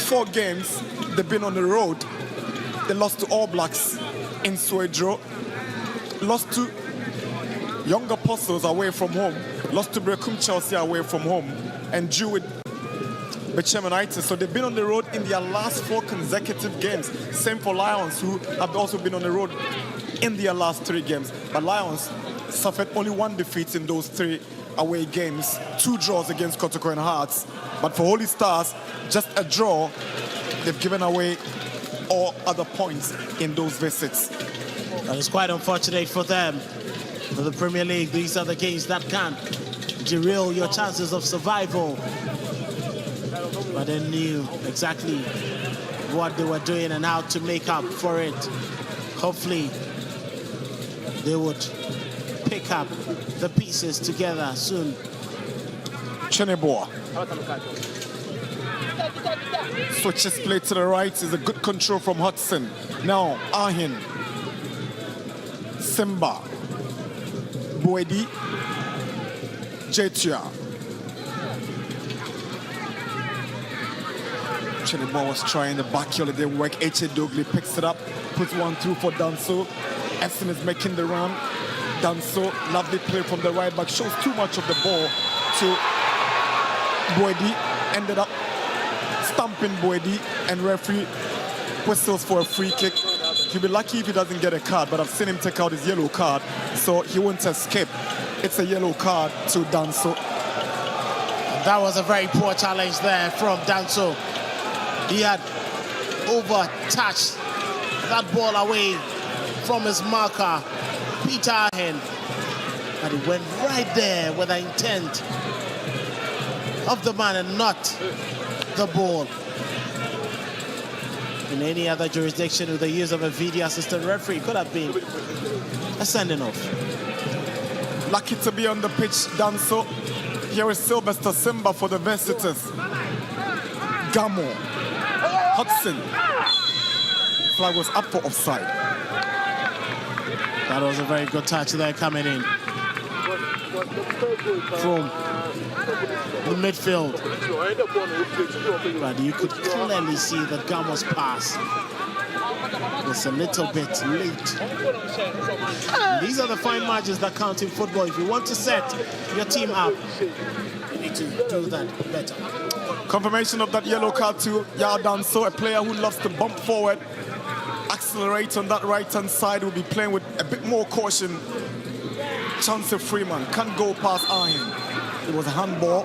L: 4 games, they've been on the road. They lost to All Blacks in Swedro, lost to Young Apostles away from home, lost to Brecum Chelsea away from home, and drew with Bechem United. So they've been on the road in their last 4 consecutive games. Same for Lions, who have also been on the road in their last 3 games. But Lions suffered only 1 defeat in those 3 away games, 2 draws against Kotoko and Hearts. But for Holy Stars, just a draw. They've given away all other points in those visits.
E: And it's quite unfortunate for them. For the Premier League, these are the games that can derail your chances of survival. But they knew exactly what they were doing and how to make up for it. Hopefully, they would pick up the pieces together soon.
L: Cheneboa switches play to the right, is a good control from Hudson. Now Ahin, Simba, Boedi, Jetia. Cheneboa was trying the back heel, it didn't work. Eche Dogley picks it up, puts one through for Danso. Essen is making the run. Danso, lovely play from the right back, shows too much of the ball to Boedi, ended up stamping Boedi, and referee whistles for a free kick. He'll be lucky if he doesn't get a card, but I've seen him take out his yellow card, so he won't escape. It's a yellow card to Danso.
E: That was a very poor challenge there from Danso. He had over-touched that ball away from his marker, Peter Ahin, and he went right there with the intent of the man and not the ball. In any other jurisdiction with the use of a video assistant referee, could have been a sending off.
L: Lucky to be on the pitch, Danso. Here is Sylvester Simba for the visitors. Gamo, Hudson. Flag was up for offside.
E: That was a very good touch there coming in from the midfield. But you could clearly see that Gamo's pass was a little bit late. And these are the fine margins that count in football. If you want to set your team up, you need to do that better.
L: Confirmation of that yellow card to Danso, a player who loves to bump forward, accelerate on that right-hand side, will be playing with a bit more caution. Chauncey Freeman can't go past Ahin. It was a handball.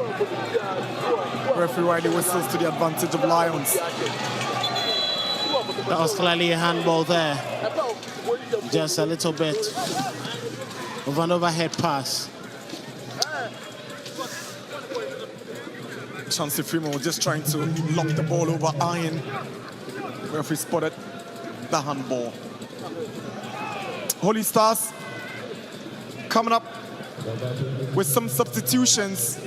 L: Referee Riley whistles to the advantage of Lions.
E: That was clearly a handball there. Just a little bit of an overhead pass.
L: Chauncey Freeman was just trying to lock the ball over Ahin. Referee spotted the handball. Holy Stars coming up with some substitutions.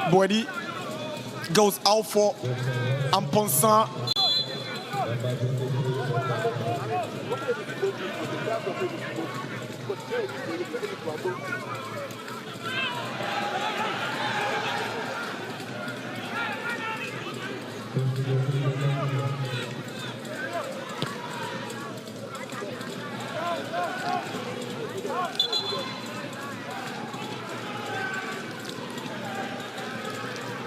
L: Boedi goes out for Amponsan.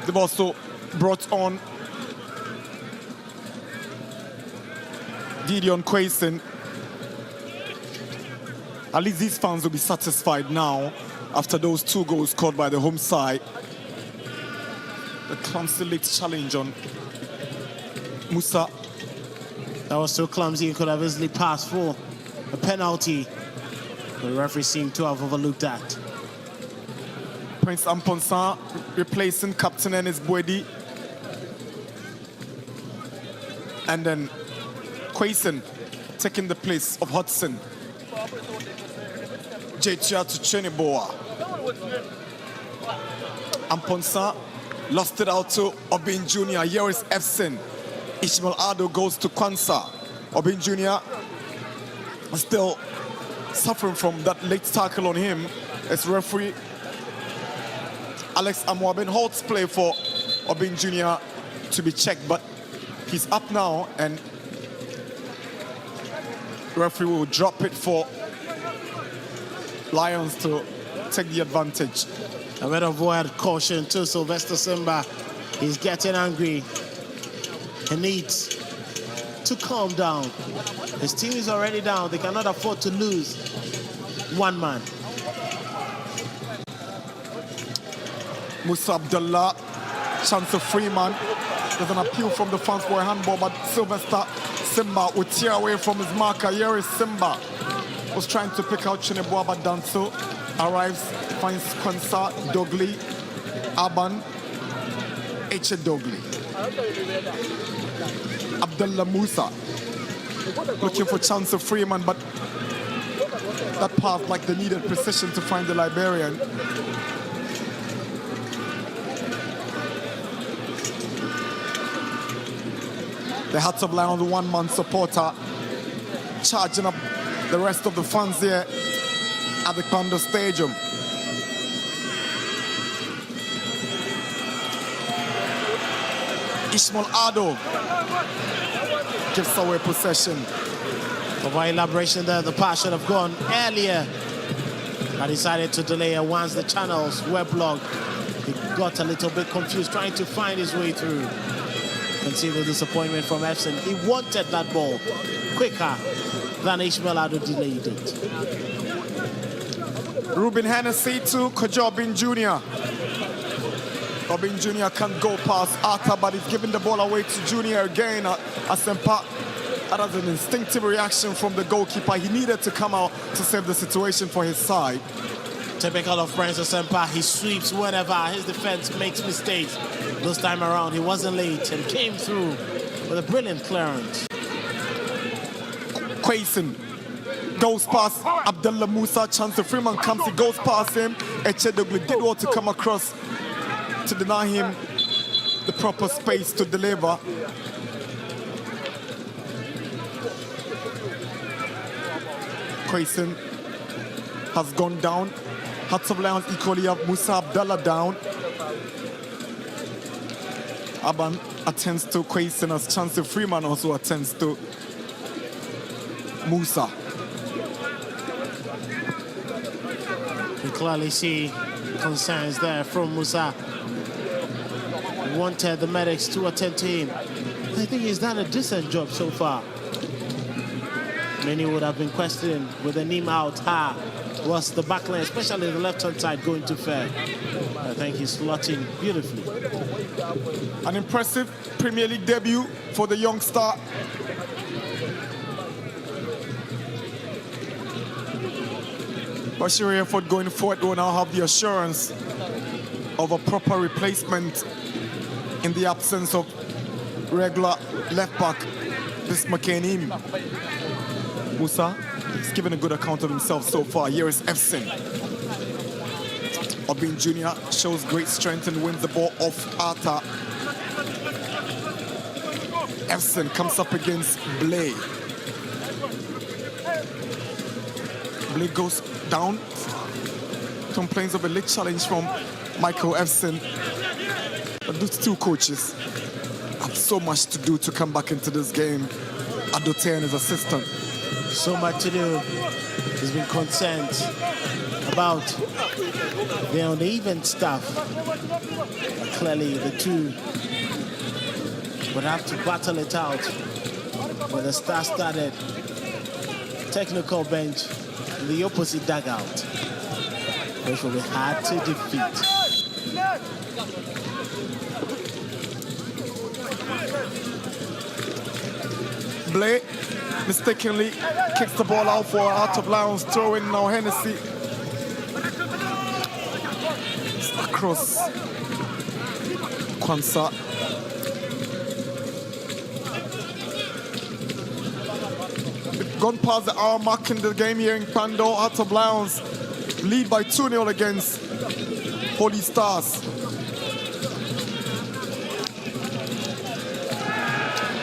L: They've also brought on Gideon Quayson. At least these fans will be satisfied now after those 2 goals scored by the home side. The clumsy late challenge on Musa.
E: That was so clumsy, he could have easily passed for a penalty. The referee seemed to have overlooked that.
L: Prince Amponsan replacing Captain Ennis Bwedi. And then Quayson taking the place of Hudson. Jetia to Cheniboa. Amponsan lost it out to Obin Jr. Here is Efson. Ishmael Ado goes to Kwanzaa. Obin Jr. still suffering from that late tackle on him. As referee Alex Amwabin holds play for Obin Jr. to be checked, but he's up now, and the referee will drop it for Lions to take the advantage.
E: A bit of word caution to Sylvester Simba. He's getting angry. He needs to calm down. His team is already down. They cannot afford to lose one man.
L: Musa Abdullah, chance of Freeman. There's an appeal from the fans for a handball, but Sylvester Simba would tear away from his marker. Here is Simba. Was trying to pick out Chineboa, but Danso arrives, finds Kwanzaa, Dogley, Aban, Eche Dogley. Abdullah Musa looking for chance of Freeman, but that pass like the needed precision to find the Liberian. The Hearts of Lions one-man supporter charging up the rest of the fans here at the Kondo Stadium. Ishmael Ado gives away possession.
E: For my elaboration there, the pass should have gone earlier. I decided to delay it once the channels were blocked. He got a little bit confused trying to find his way through. Conceive the disappointment from Efson. He wanted that ball quicker than Ishmael Ado delayed it.
L: Ruben Hennessy to Kojobin Jr. Robin Jr. can't go past Arthur, but he's giving the ball away to Junior again. Asempa, that was an instinctive reaction from the goalkeeper. He needed to come out to save the situation for his side.
E: Typical of Prince Asempa, he sweeps whenever his defense makes mistakes. This time around, he wasn't late and came through with a brilliant clearance.
L: Quayson goes past Abdullah Musa. Chance of Freeman comes, he goes past him. Echedoglu did want to come across to deny him the proper space to deliver. Quayson has gone down. Hearts of Lions equally have Musa Abdullah down. Aban attends to Quayson as Chance of Freeman also attends to Musa.
E: You clearly see concerns there from Musa. He wanted the medics to attend to him. I think he's done a decent job so far. Many would have been questioning with the name out, was the backline, especially the left-hand side, going to fare. I think he's slotting beautifully.
L: An impressive Premier League debut for the young star. Bashir Effort going forward will now have the assurance of a proper replacement in the absence of regular left-back, this McCain. Musa has given a good account of himself so far. Here is Efson. Obin Jr. shows great strength and wins the ball off Arthur. Efson comes up against Blay. Blay goes down. Complains of a late challenge from Michael Efson. But these two coaches have so much to do to come back into this game. Adote and his assistant.
E: So much to do. He's been concerned about the uneven stuff. But clearly, the two would have to battle it out with a star-studded technical bench in the opposite dugout, which will be hard to defeat.
L: Blake mistakenly kicks the ball out of bounds, throwing now Hennessy. Across Kwanzaa. Gone past the hour mark in the game here in Pando, out of bounds. Lead by 2-0 against Holy Stars.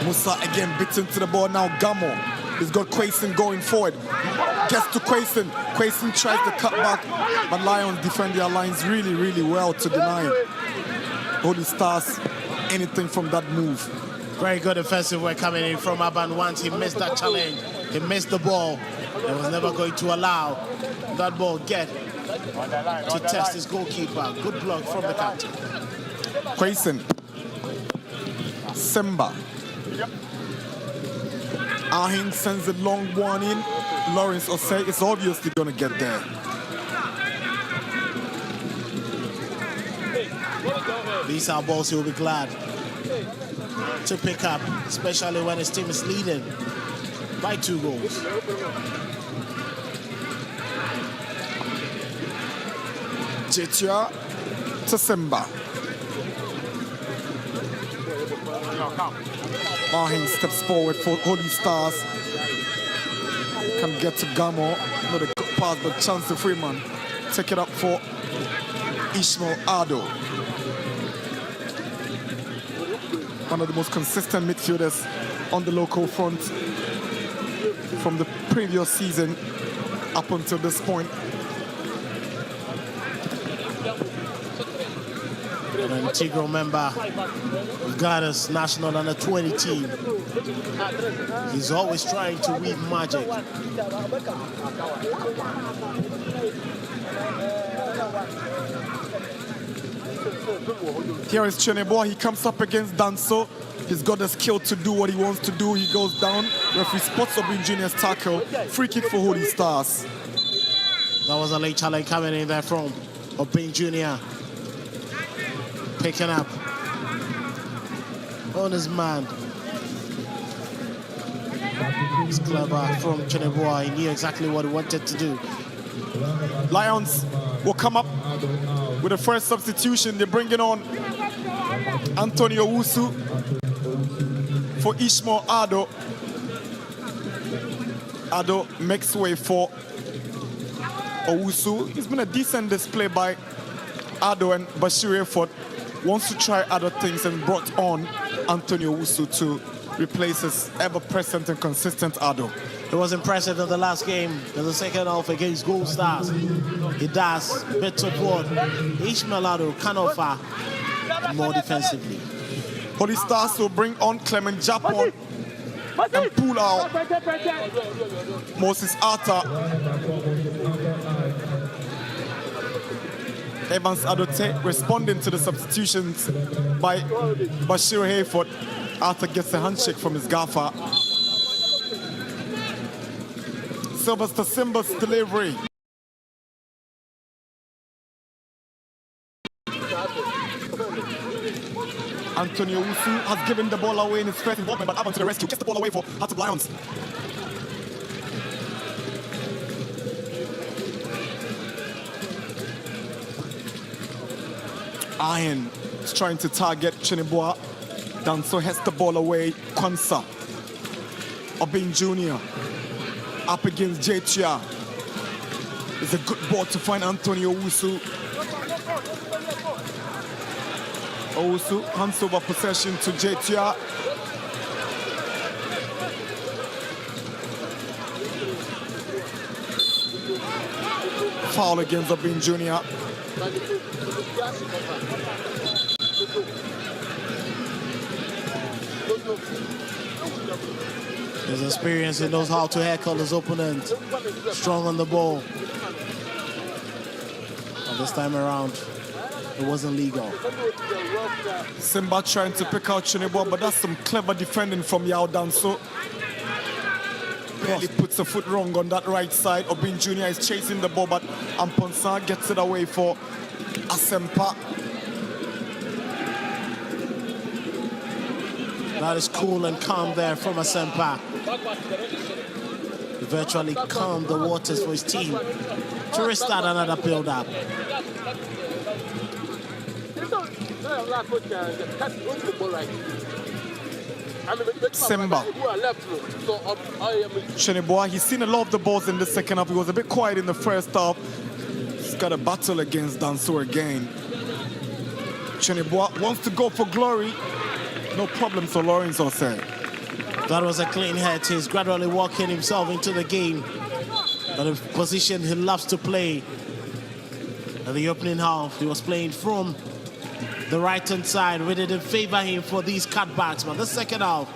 L: Musa again bitten to the ball now. Gamo has got Quayson going forward. Gets to Quayson. Quayson tries to cut back, but Lions defend their lines really, really well to deny Holy Stars anything from that move.
E: Very good defensive work coming in from Aban once he missed that challenge. He missed the ball. He was never going to allow that ball get to test his goalkeeper. Good block from the captain.
L: Quayson. Simba. Ahin sends a long one in. Lawrence Osei is obviously going to get there.
E: These are balls he will be glad to pick up, especially when his team is leading by 2 goals.
L: Jetia to Simba. Ahin steps forward for Holy Stars. Can get to Gamo. Not a good pass, but chance to Freeman. Take it up for Ishmael Ado. One of the most consistent midfielders on the local front from the previous season up until this point.
E: An integral member of Ghana's national under-20 team. He's always trying to weave magic.
L: Here is Cheneboa. He comes up against Danso. He's got the skill to do what he wants to do. He goes down. Referee spots Obin Jr.'s tackle. Free kick for Holy Stars.
E: That was a late challenge coming in there from Obin Jr. Picking up on his man. It's clever from Cheneboa. He knew exactly what he wanted to do.
L: Lions will come up with the first substitution. They're bringing on Antonio Wusu for Ishmael Ado. Ado makes way for Owusu. It's been a decent display by Ado, and Bashir Effort wants to try other things and brought on Antonio Owusu to replace his ever-present and consistent Ado.
E: It was impressive in the last game, in the second half against Gold Stars. He does bits of what Ishmael Ado can offer more defensively.
L: Holy Stars will bring on Clement Japon and pull out Moses Arthur. Evans Adote responding to the substitutions by Bashir Hayford. Arthur gets a handshake from his gaffer. Sylvester Simba's delivery. Antonio Wusu has given the ball away in his first involvement, but Aban to the rescue. Gets the ball away for Heart of Lions. Iron is trying to target Cheneboa. Danso has the ball away. Kwanzaa. Obin Jr. up against Jetia. It's a good ball to find Antonio Owusu. Owusu hands over possession to Jetia. Foul against Obin Jr.
E: His experience, he knows how to heckle his opponent. Strong on the ball. But this time around, it wasn't legal.
L: Simba trying to pick out Chinebo, but that's some clever defending from Yao Danso. Barely puts a foot wrong on that right side. Obin Jr. is chasing the ball, but Amponsa gets it away for Asempa.
E: That is cool and calm there from Asempa. He virtually calmed the waters for his team to restart another build-up.
L: Simba. Cheneboa, he's seen a lot of the balls in the second half. He was a bit quiet in the first half. He's got a battle against Danso again. Cheneboa wants to go for glory. No problem for Lawrence Osei.
E: That was a clean hit. He's gradually walking himself into the game. But a position he loves to play. In the opening half, he was playing from the right-hand side. We didn't favor him for these cutbacks. But the second half,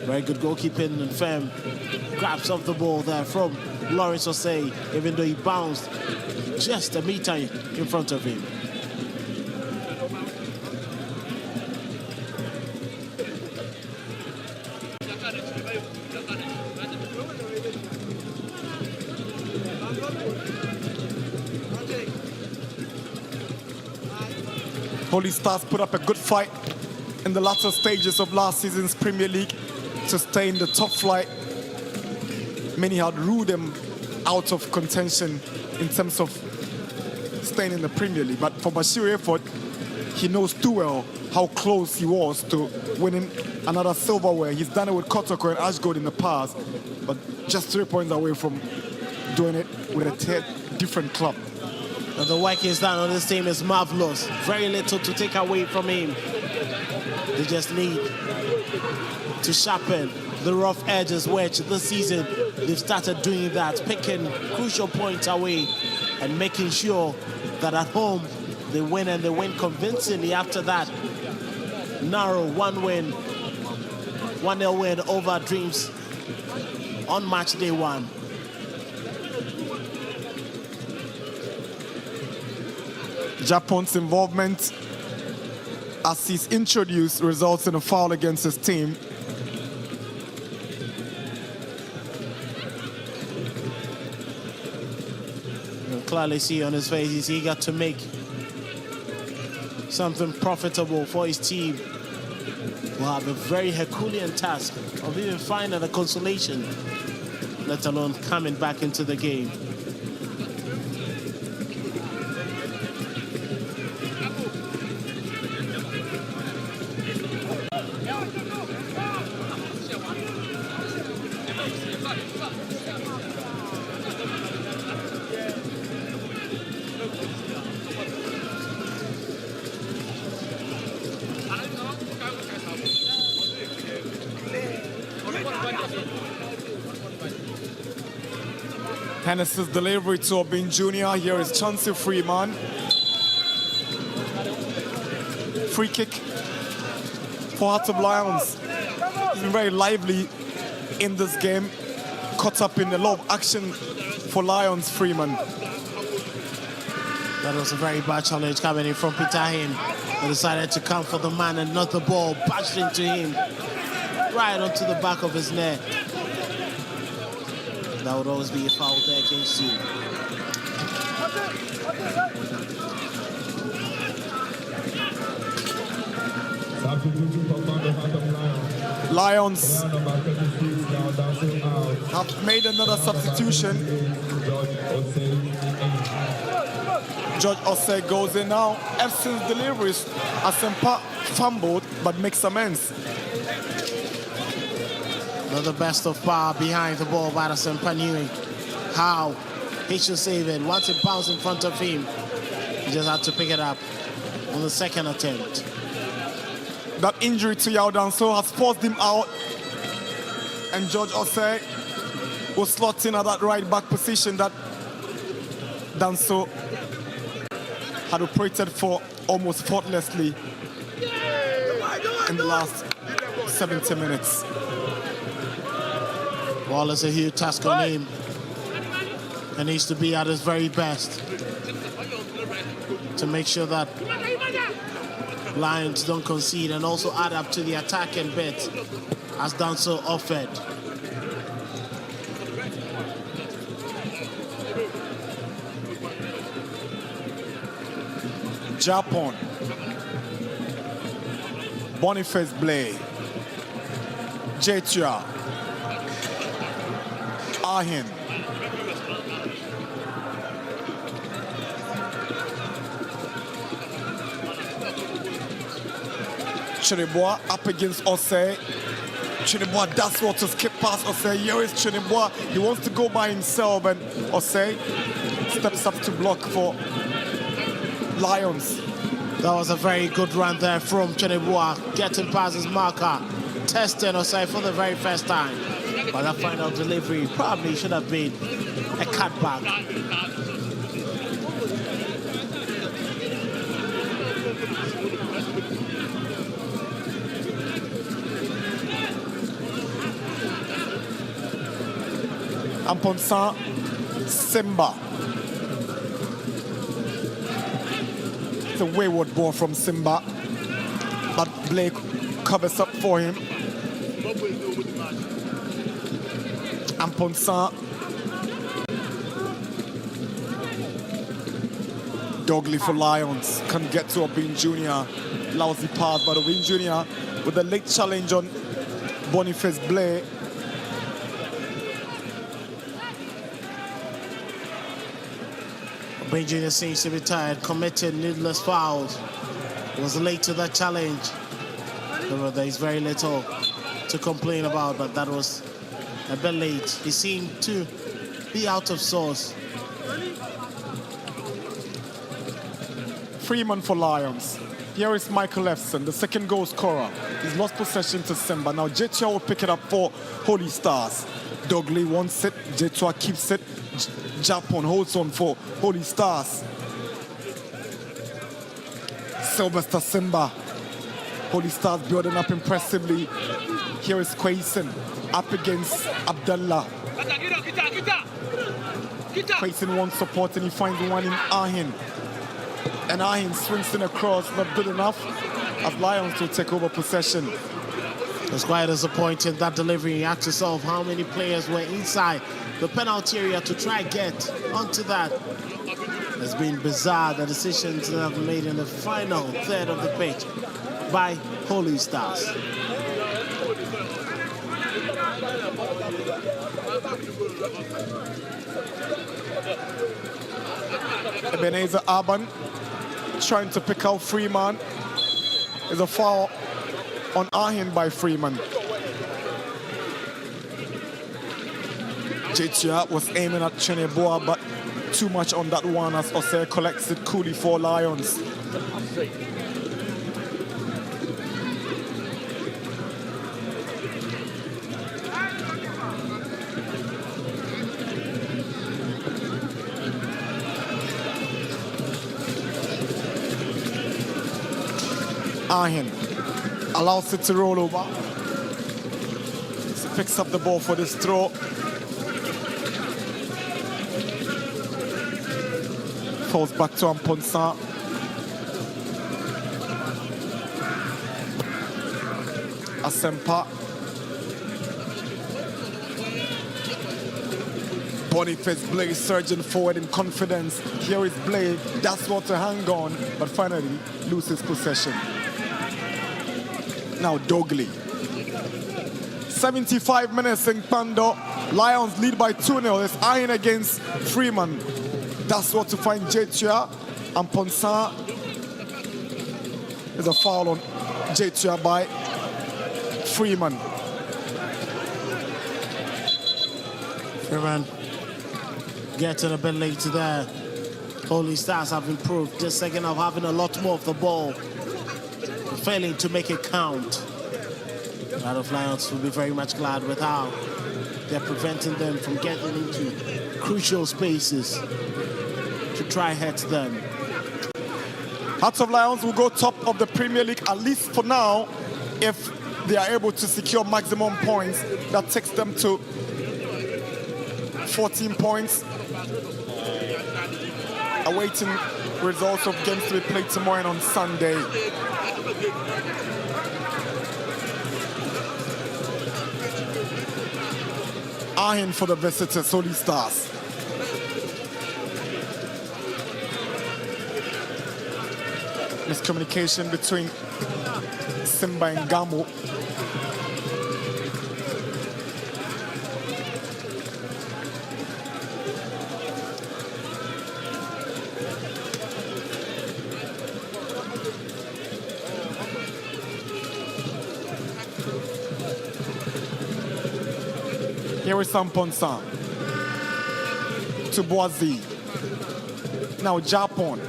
E: very good goalkeeping and firm grabs of the ball there from Lawrence Osei, even though he bounced just a meter in front of him.
L: Holy Stars put up a good fight in the latter stages of last season's Premier League to stay in the top flight. Many had ruled them out of contention in terms of staying in the Premier League. But for Bashir Effort, he knows too well how close he was to winning another silverware. He's done it with Kotoko and Ashgold in the past, but just 3 points away from doing it with a different club.
E: And the work he's done on this team is marvelous. Very little to take away from him. They just need to sharpen the rough edges, which this season they've started doing that, picking crucial points away and making sure that at home they win, and they win convincingly after that narrow 1-0 win over Dreams on match day 1.
L: Japon's involvement as he's introduced results in a foul against his team.
E: You can clearly see on his face he's eager to make something profitable for his team. Will have a very Herculean task of even finding a consolation, let alone coming back into the game.
L: Hennessy's delivery to Obin Jr. Here is Chauncey Freeman. Free kick for Hearts of Lions. He's been very lively in this game. Caught up in a lot of action for Lions, Freeman.
E: That was a very bad challenge coming in from Peter Hinn. He decided to come for the man and not the ball. Bashed into him right onto the back of his neck. That would always be a foul there against you.
L: Lions have made another substitution. George Osei goes in now. Efson's deliveries. Asempa fumbled but makes amends.
E: Not the best of power behind the ball by Asempa, knowing how he should save it. Once it bounced in front of him, he just had to pick it up on the second attempt.
L: That injury to Yao Danso has forced him out, and George Osei was slot in at that right back position that Danso had operated for almost faultlessly in the last 70 minutes.
E: Well, it's a huge task on him. He needs to be at his very best to make sure that Lions don't concede and also add up to the attacking bit, as done so often.
L: Japan. Boniface Blay. Jetia. Ahin. Chinibwa up against Osei. Chinibwa does what to skip past Osei. Here is Chinibwa. He wants to go by himself, and Osei steps up to block for Lions.
E: That was a very good run there from Chinibwa, getting past his marker, testing Osei for the very first time. But that final delivery probably should have been a cutback.
L: Amponsan Simba. It's a wayward ball from Simba, but Blake covers up for him. Amponsan. Dogley for Lions. Can get to Obin Jr. Lousy pass, but Obin Jr. with a late challenge on Boniface Blay.
E: Obin Jr. seems to be tired, committed needless fouls. He was late to that challenge. However, there is very little to complain about, but that was a bit late. He seemed to be out of sorts.
L: Freeman for Lions. Here is Michael Efson, the second goal scorer. He's lost possession to Simba. Now Jetua will pick it up for Holy Stars. Dogley wants it. Jetua keeps it. Japan holds on for Holy Stars. Sylvester Simba. Holy Stars building up impressively. Here is Quayson up against Abdullah. Quayson wants support and he finds one in Ahin. And Ahin swings in across, not good enough, as Lions will take over possession.
E: It's quite disappointing, that delivery. You ask yourself how many players were inside the penalty area to try get onto that. It's been bizarre, the decisions that have been made in the final third of the pitch by Holy Stars.
L: Ebenezer Aban trying to pick out Freeman. There's a foul on Ahin by Freeman. Jetia was aiming at Chineboa, but too much on that one as Osei collects it coolly for Lions. Ahin allows it to roll over. So picks up the ball for this throw. Falls back to Amponsan. Asempa. Boniface Blay surging forward in confidence. Here is Blay. That's what to hang on, but finally loses possession. Now Dogley. 75 minutes in Pando. Lions lead by 2-0. It's Ahin against Freeman. That's what to find Jetia. And Ponsa. There's a foul on Jetia by Freeman.
E: Freeman getting a bit late there. Holy Stars have improved this second half, having a lot more of the ball, failing to make it count. A lot of Lions will be very much glad with how they're preventing them from getting into crucial spaces to try hit them.
L: Hearts of Lions will go top of the Premier League, at least for now, if they are able to secure maximum points. That takes them to 14 points. Awaiting results of games to be played tomorrow and on Sunday. Ahin for the visitors, Holy Stars. Miscommunication between Simba and Gamo. Here is Samponsa to Boazi. Now Japan.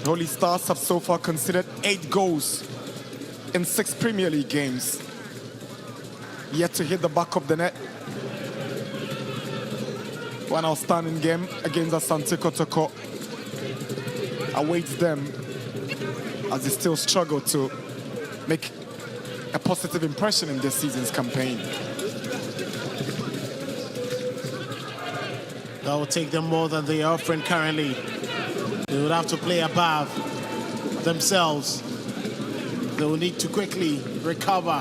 L: Holy Stars have so far conceded 8 goals in 6 Premier League games. Yet to hit the back of the net. One outstanding game against Asante Kotoko awaits them as they still struggle to make a positive impression in this season's campaign.
E: That will take them more than they are offering currently. They would have to play above themselves. They will need to quickly recover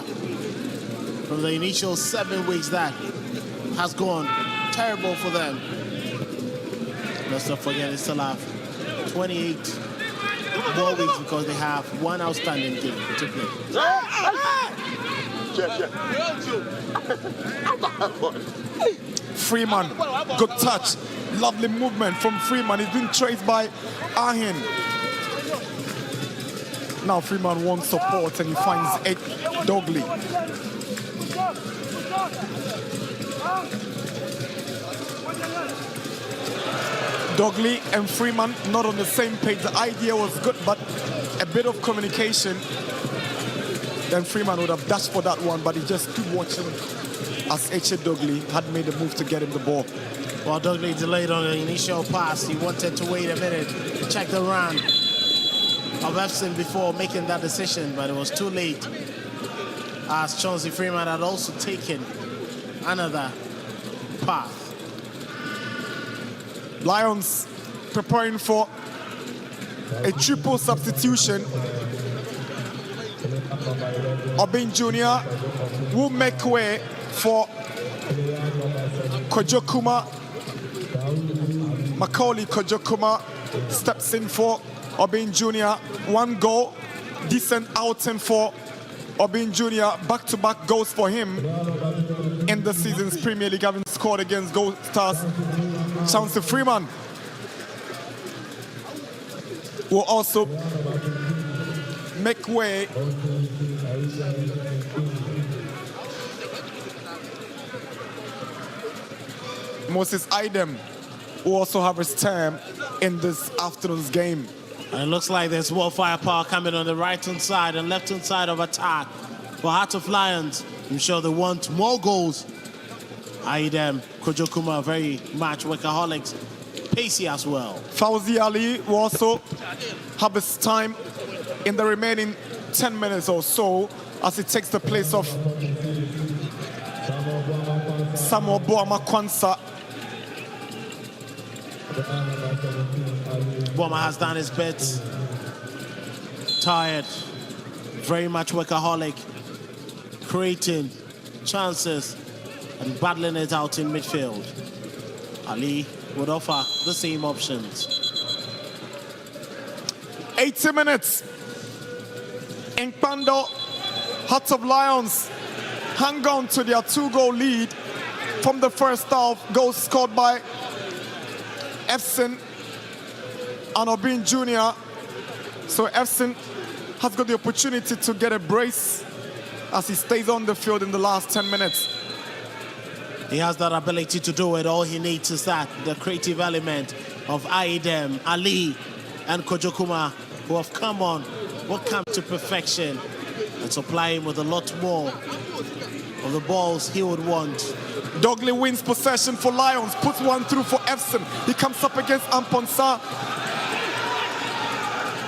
E: from the initial 7 weeks that has gone terrible for them. Let's not forget they still have 28 more weeks because they have 1 outstanding game to play.
L: Freeman, good touch, lovely movement from Freeman. He's been traced by Ahin. Now Freeman wants support and he finds Dogley. Dogley and Freeman not on the same page. The idea was good, but a bit of communication. Then Freeman would have dashed for that one, but he just stood watching as Dogley had made a move to get him the ball.
E: Well, Dogley delayed on the initial pass. He wanted to wait a minute, check the run of Epson before making that decision, but it was too late, as Chauncey Freeman had also taken another path.
L: Lions preparing for a triple substitution. Obin Jr. will make way for Kojokuma. Macaulay Kojokuma steps in for Obin Jr. 1 goal, decent outing for Obin Jr. Back-to-back goals for him in the season's Premier League, having scored against Gold Stars. Chauncey Freeman will also make way Moses Idem will also have his time in this afternoon's game.
E: And it looks like there's more firepower coming on the right-hand side and left-hand side of attack for Heart of Lions. I'm sure they want more goals. Idem, Kojokuma, very much workaholics, pacey as well.
L: Fauzi Ali will also have his time in the remaining 10 minutes or so as he takes the place of Samuel Boama Kwanzaa.
E: Boama has done his bit. Tired, very much workaholic, creating chances and battling it out in midfield. Ali would offer the same options.
L: 80 minutes. In Pando, Hearts of Lions hang on to their 2-goal lead from the first half. Goals scored by Efson and Obin Jr. So Efson has got the opportunity to get a brace as he stays on the field in the last 10 minutes.
E: He has that ability to do it. All he needs is that, the creative element of Aidem, Ali, and Kojokuma, who have come to perfection and supply him with a lot more of the balls he would want.
L: Dogley wins possession for Lions, puts one through for Efson. He comes up against Amponsa.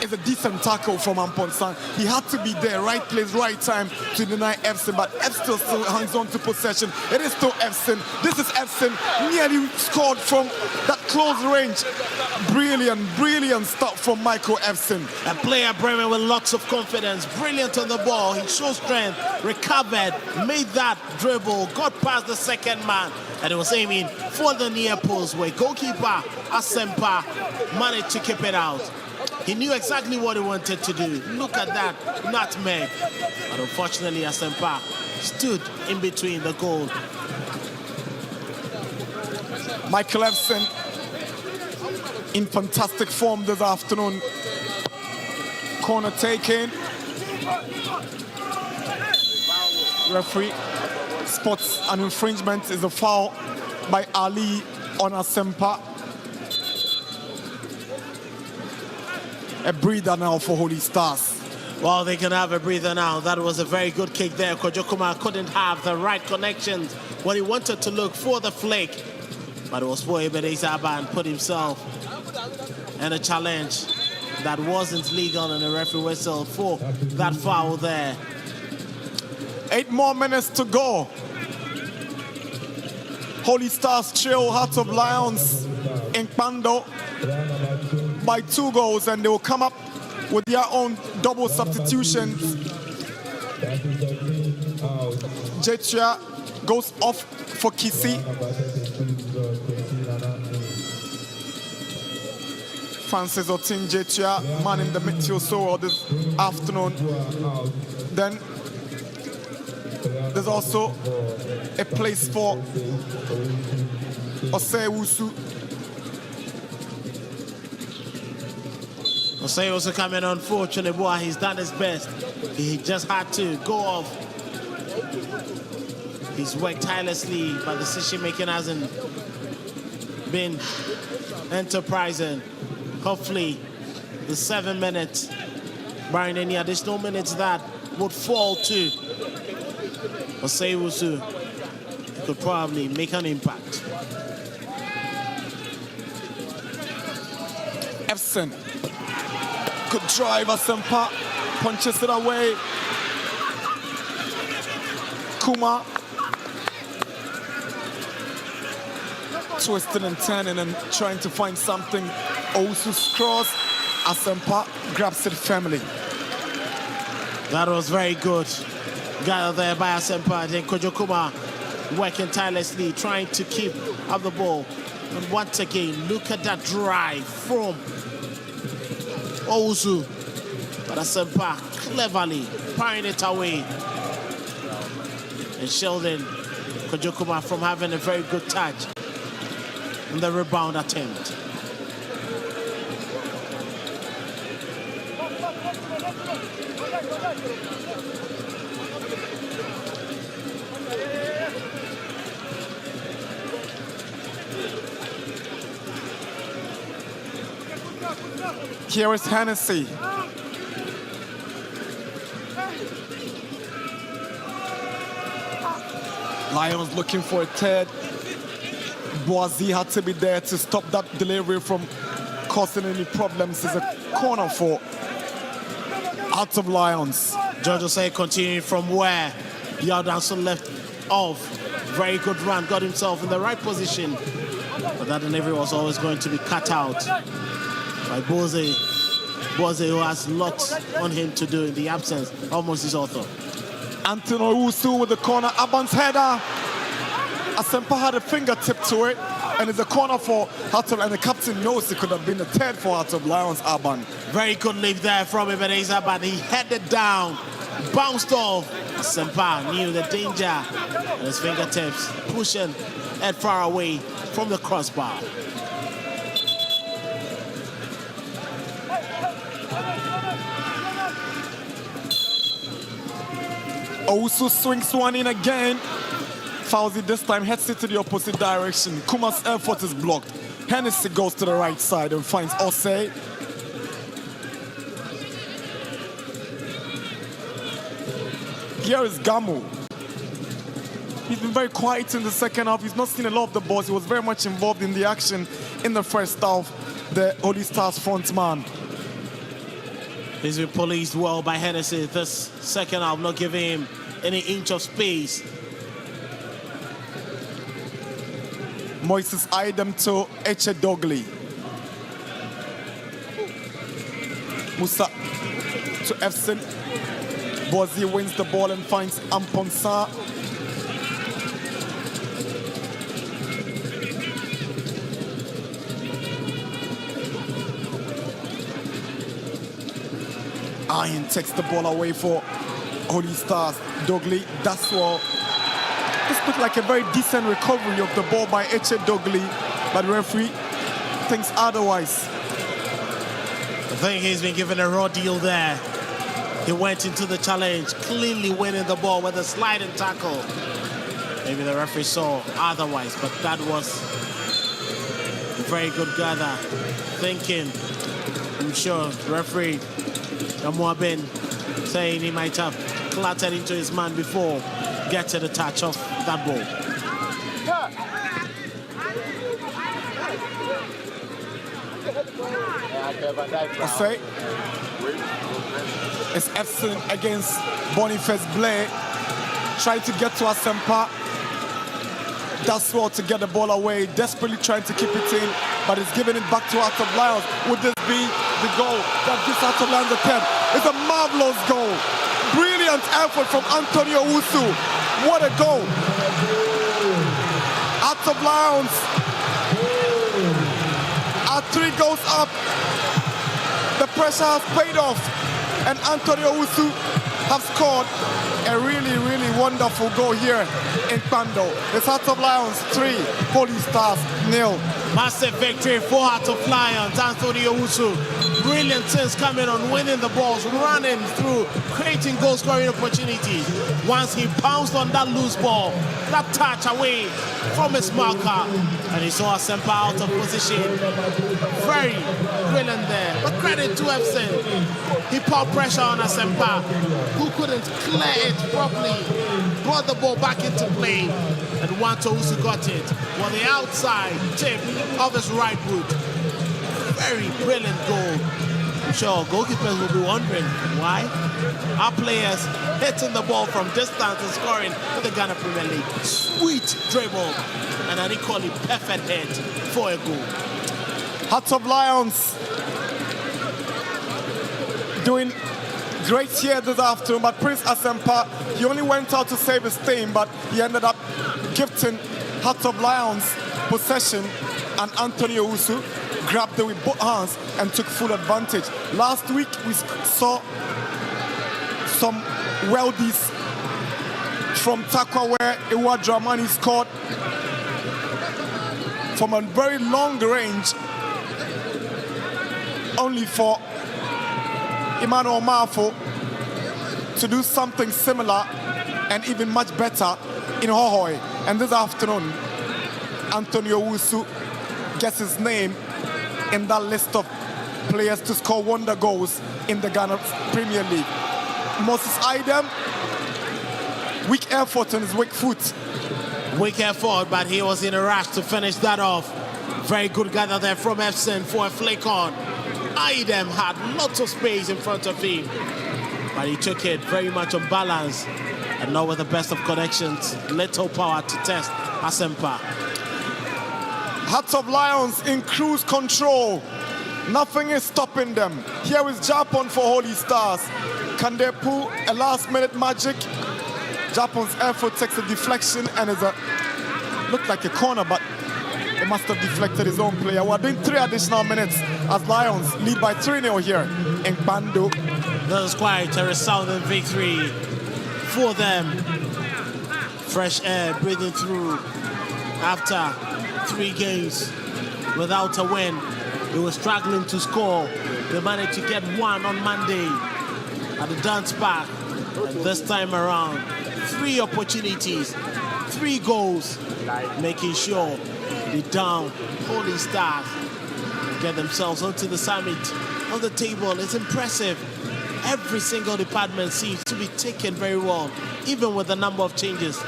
L: is a decent tackle from Amponsah. He had to be there, right place, right time to deny Efson, but Efson still hangs on to possession. It is still Efson. This is Efson, nearly scored from that close range. Brilliant stuff from Michael Efson.
E: A player Bremen with lots of confidence, brilliant on the ball. He showed strength, recovered, made that dribble, got past the second man, and it was aiming for the near post where goalkeeper Asempa managed to keep it out. He knew exactly what he wanted to do. Look at that nutmeg. But unfortunately, Asempa stood in between the goal.
L: Michael Efson in fantastic form this afternoon. Corner taken. Referee spots an infringement. Is a foul by Ali on Asempa. A breather now for Holy Stars.
E: Well, they can have a breather now. That was a very good kick there. Kojokuma couldn't have the right connections when he wanted to look for the flick. But it was for Ebenezer Aban put himself in a challenge that wasn't legal, and the referee whistled for that foul there.
L: 8 more minutes to go. Holy Stars trail Hearts of Lions in Pando by 2 goals, and they will come up with their own double substitutions. Jetria goes off for Kisi. Francis Otin Jetria, man in the midfield so this afternoon. Then there's also a place for Osewusu.
E: Osewusu coming on, unfortunately, boy, he's done his best. He just had to go off. He's worked tirelessly, but the decision-making hasn't been enterprising. Hopefully, the 7 minutes, barring any additional minutes that would fall to Osewusu, could probably make an impact.
L: Efson could drive Asempa, punches it away. Kuma twisting and turning and trying to find something. Owusu's cross, Asempa grabs it firmly.
E: That was very good. Gathered there by Asempa. Then Kojokuma working tirelessly, trying to keep up the ball. And once again, look at that drive from Owusu. But Asempa cleverly firing it away. And shielding Kojokuma from having a very good touch in the rebound attempt.
L: Here is Hennessy. Lions looking for a third. Boazi had to be there to stop that delivery from causing any problems. It's a corner for Hearts of Lions.
E: George say continuing from where Yaldanson left off. Very good run, got himself in the right position. But that delivery was always going to be cut out by Boze. Boze, who has lots on him to do in the absence of Moses Otho.
L: Anthony Owusu with the corner. Aban's header. Asempa had a fingertip to it, and it's a corner for Hearts of Lions. And the captain knows it could have been a third for Hearts of Lions, Aban.
E: Very good leap there from Ebenezer, but he headed down, bounced off. Asempa knew the danger, and his fingertips pushing it far away from the crossbar.
L: Owusu swings one in again. Fauzi this time heads it to the opposite direction. Kuma's effort is blocked. Hennessy goes to the right side and finds Osei. Here is Gamu. He's been very quiet in the second half. He's not seen a lot of the balls. He was very much involved in the action in the first half. The Holy Stars front man.
E: He's been policed well by Hennessy this second half, not giving him any inch of space.
L: Moises Idem to Eche Dogley. Musa to Efson. Bozie wins the ball and finds Amponsa. Iron takes the ball away for Holy Stars. Dogley, that's all. This looked like a very decent recovery of the ball by Eche Dogley, but the referee thinks otherwise.
E: I think he's been given a raw deal there. He went into the challenge, cleanly winning the ball with a sliding tackle. Maybe the referee saw otherwise, but that was a very good gather. Thinking, I'm sure the referee, Yamuabin, saying he might have clattered into his man before getting the touch of that ball.
L: Say it's Efson against Boniface Blay. Trying to get to Asempa. That's well to get the ball away. Desperately trying to keep it in, but it's giving it back to Hearts of Lions. Would this be the goal that gives Hearts of Lions a 10? It's a marvelous goal. Brilliant effort from Antonio Usu. What a goal. Hearts of Lions are 3 goals up. The pressure has paid off, and Antonio Usu have scored a really, really wonderful goal here in Pando. It's Hearts of Lions 3, Holy Stars 0.
E: Massive victory for Hearts of Lions. Antonio Usu, brilliant things coming on, winning the balls, running through, creating goal-scoring opportunities. Once he pounced on that loose ball, that touch away from his marker, and he saw Asempa out of position. Very brilliant there, but credit to Efson. He put pressure on Asempa, who couldn't clear it properly, brought the ball back into play, and Wanto Usu got it on the outside tip of his right boot. Very brilliant goal. I'm sure goalkeepers will be wondering why. Our players hitting the ball from distance and scoring for the Ghana Premier League. Sweet dribble and an equally perfect hit for a goal.
L: Hearts of Lions doing great here this afternoon, but Prince Asempa, he only went out to save his team, but he ended up gifting Hearts of Lions possession, and Antonio Usu grabbed it with both hands and took full advantage. Last week we saw some weldies from Takwa where Iwa Dramani scored from a very long range, only for Emmanuel Mafo to do something similar and even much better in Hohoi. And this afternoon, Antonio Usu gets his name in that list of players to score wonder goals in the Ghana Premier League. Moses Idem, weak effort on his weak foot.
E: Weak effort, but he was in a rush to finish that off. Very good gather there from Efson for a flick on. Idem had lots of space in front of him, but he took it very much on balance and not with the best of connections. Little power to test Asempa.
L: Hearts of Lions in cruise control. Nothing is stopping them. Here is Japan for Holy Stars. Can they pull a last-minute magic? Japan's effort takes a deflection and is looked like a corner, but it must have deflected his own player. We're doing 3 additional minutes as Lions lead by 3-0 here in Pando.
E: That was quite a resounding victory for them. Fresh air breathing through after 3 games without a win. They were struggling to score. They managed to get one on Monday at the dance park. And this time around, 3 opportunities, 3 goals, making sure they down Holy Stars and get themselves onto the summit of the table. It's impressive. Every single department seems to be taken very well, even with the number of changes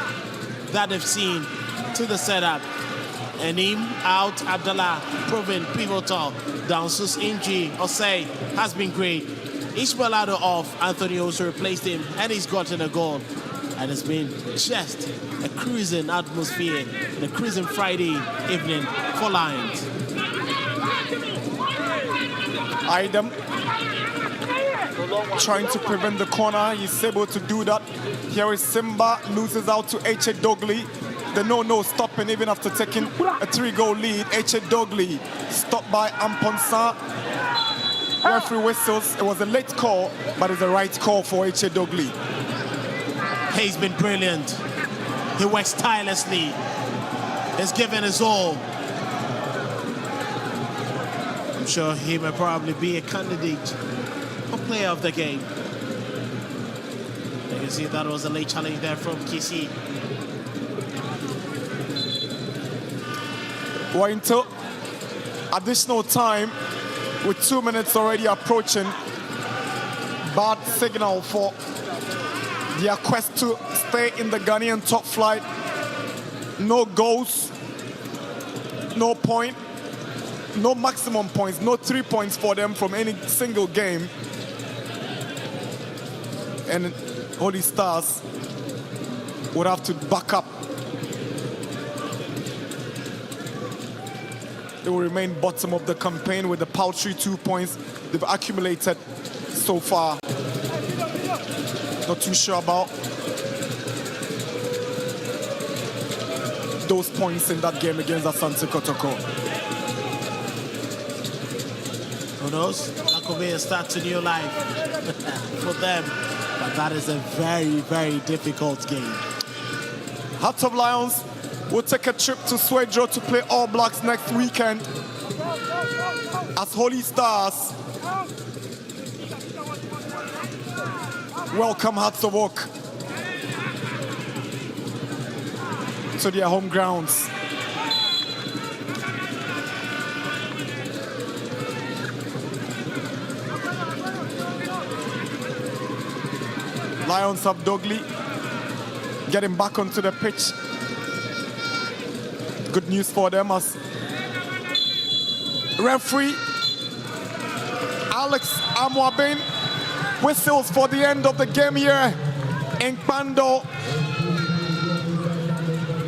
E: that they've seen to the setup. Enim out, Abdallah proving pivotal. Downsus injury, Osei has been great. Ishmaelado off, Anthony also replaced him, and he's gotten a goal. And it's been just a cruising atmosphere, and a cruising Friday evening for Lions.
L: Idem trying to prevent the corner. He's able to do that. Here is Simba, loses out to H.A. Dogley. The no stopping even after taking a 3-goal lead. H.A. Dogley stopped by Amponsa. Referee whistles. It was a late call, but it's the right call for H.A. Dogley.
E: He's been brilliant. He works tirelessly. He's given his all. I'm sure he may probably be a candidate for player of the game. You can see that was a late challenge there from KC.
L: We're into additional time with 2 minutes already approaching. Bad signal for their quest to stay in the Ghanaian top flight. No goals, no point, no maximum points, no 3 points for them from any single game. And Holy Stars would have to back up. They will remain bottom of the campaign with the paltry 2 points they've accumulated so far. Not too sure about those points in that game against Asante Kotoko.
E: Who knows? That could be a start to new life for them. But that is a very, very difficult game.
L: Hearts of Lions will take a trip to Swedro to play All Blacks next weekend as Holy Stars welcome Hearts of Oak to their home grounds. Lions of Dogley getting back onto the pitch. Good news for them as referee Alex Amwabin whistles for the end of the game here in Pando.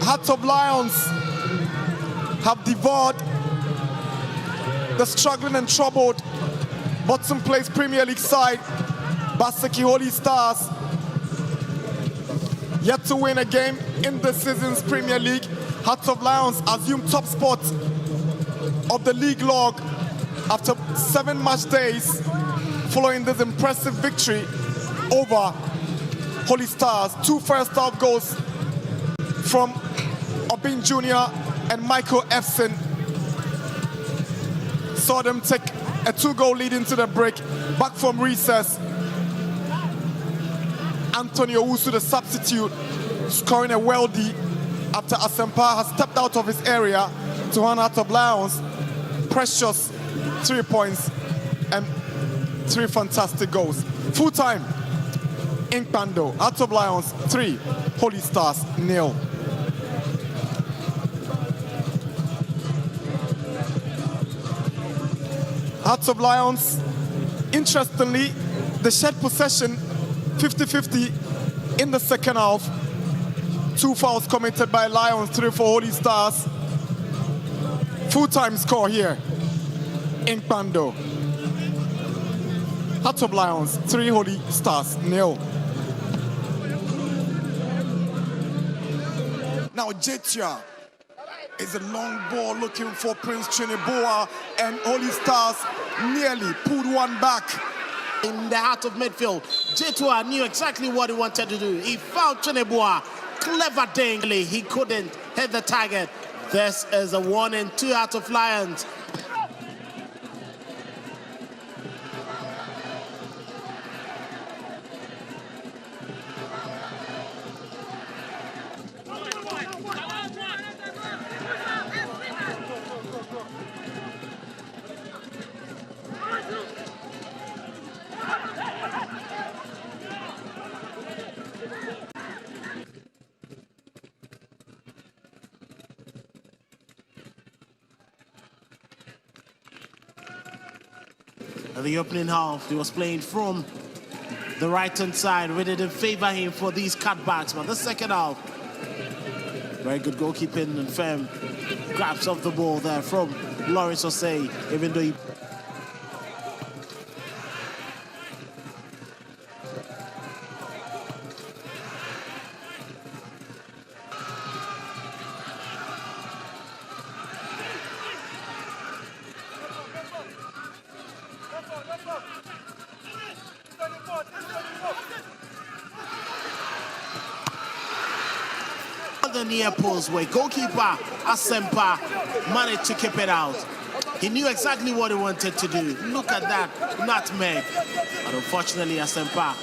L: Hearts of Lions have devoured the struggling and troubled bottom place Premier League side, Basake Holy Stars. Yet to win a game in this season's Premier League. Hearts of Lions assume top spot of the league log after 7 match days following this impressive victory over Holy Stars. 2 first half goals from Obin Jr. and Michael Efson saw them take a 2-goal lead into the break. Back from recess, Antonio Owusu, the substitute, scoring a worldie after Asempa has stepped out of his area to hand Hearts of Lions precious 3 points and 3 fantastic goals. Full time in Pando. Hearts of Lions 3, Holy Stars 0. Hearts of Lions, interestingly, they shared possession 50-50 in the second half. 2 fouls committed by Lions, 3 for Holy Stars. Full-time score here in Pando. Hearts of Lions, 3, Holy Stars 0. Now Jetia is a long ball looking for Prince Chineboa, and Holy Stars nearly pulled one back.
E: In the heart of midfield, Jetua knew exactly what he wanted to do. He found Chineboa. Clever dingly, he couldn't hit the target. This is a 1-2 Hearts of Lions. In the opening half, he was playing from the right-hand side. We didn't favor him for these cutbacks, but the second half, very good goalkeeping and firm grabs of the ball there from Lawrence Osei, even though he... the near post where goalkeeper Asempa managed to keep it out. He knew exactly what he wanted to do. Look at that nutmeg. But unfortunately, Asempa.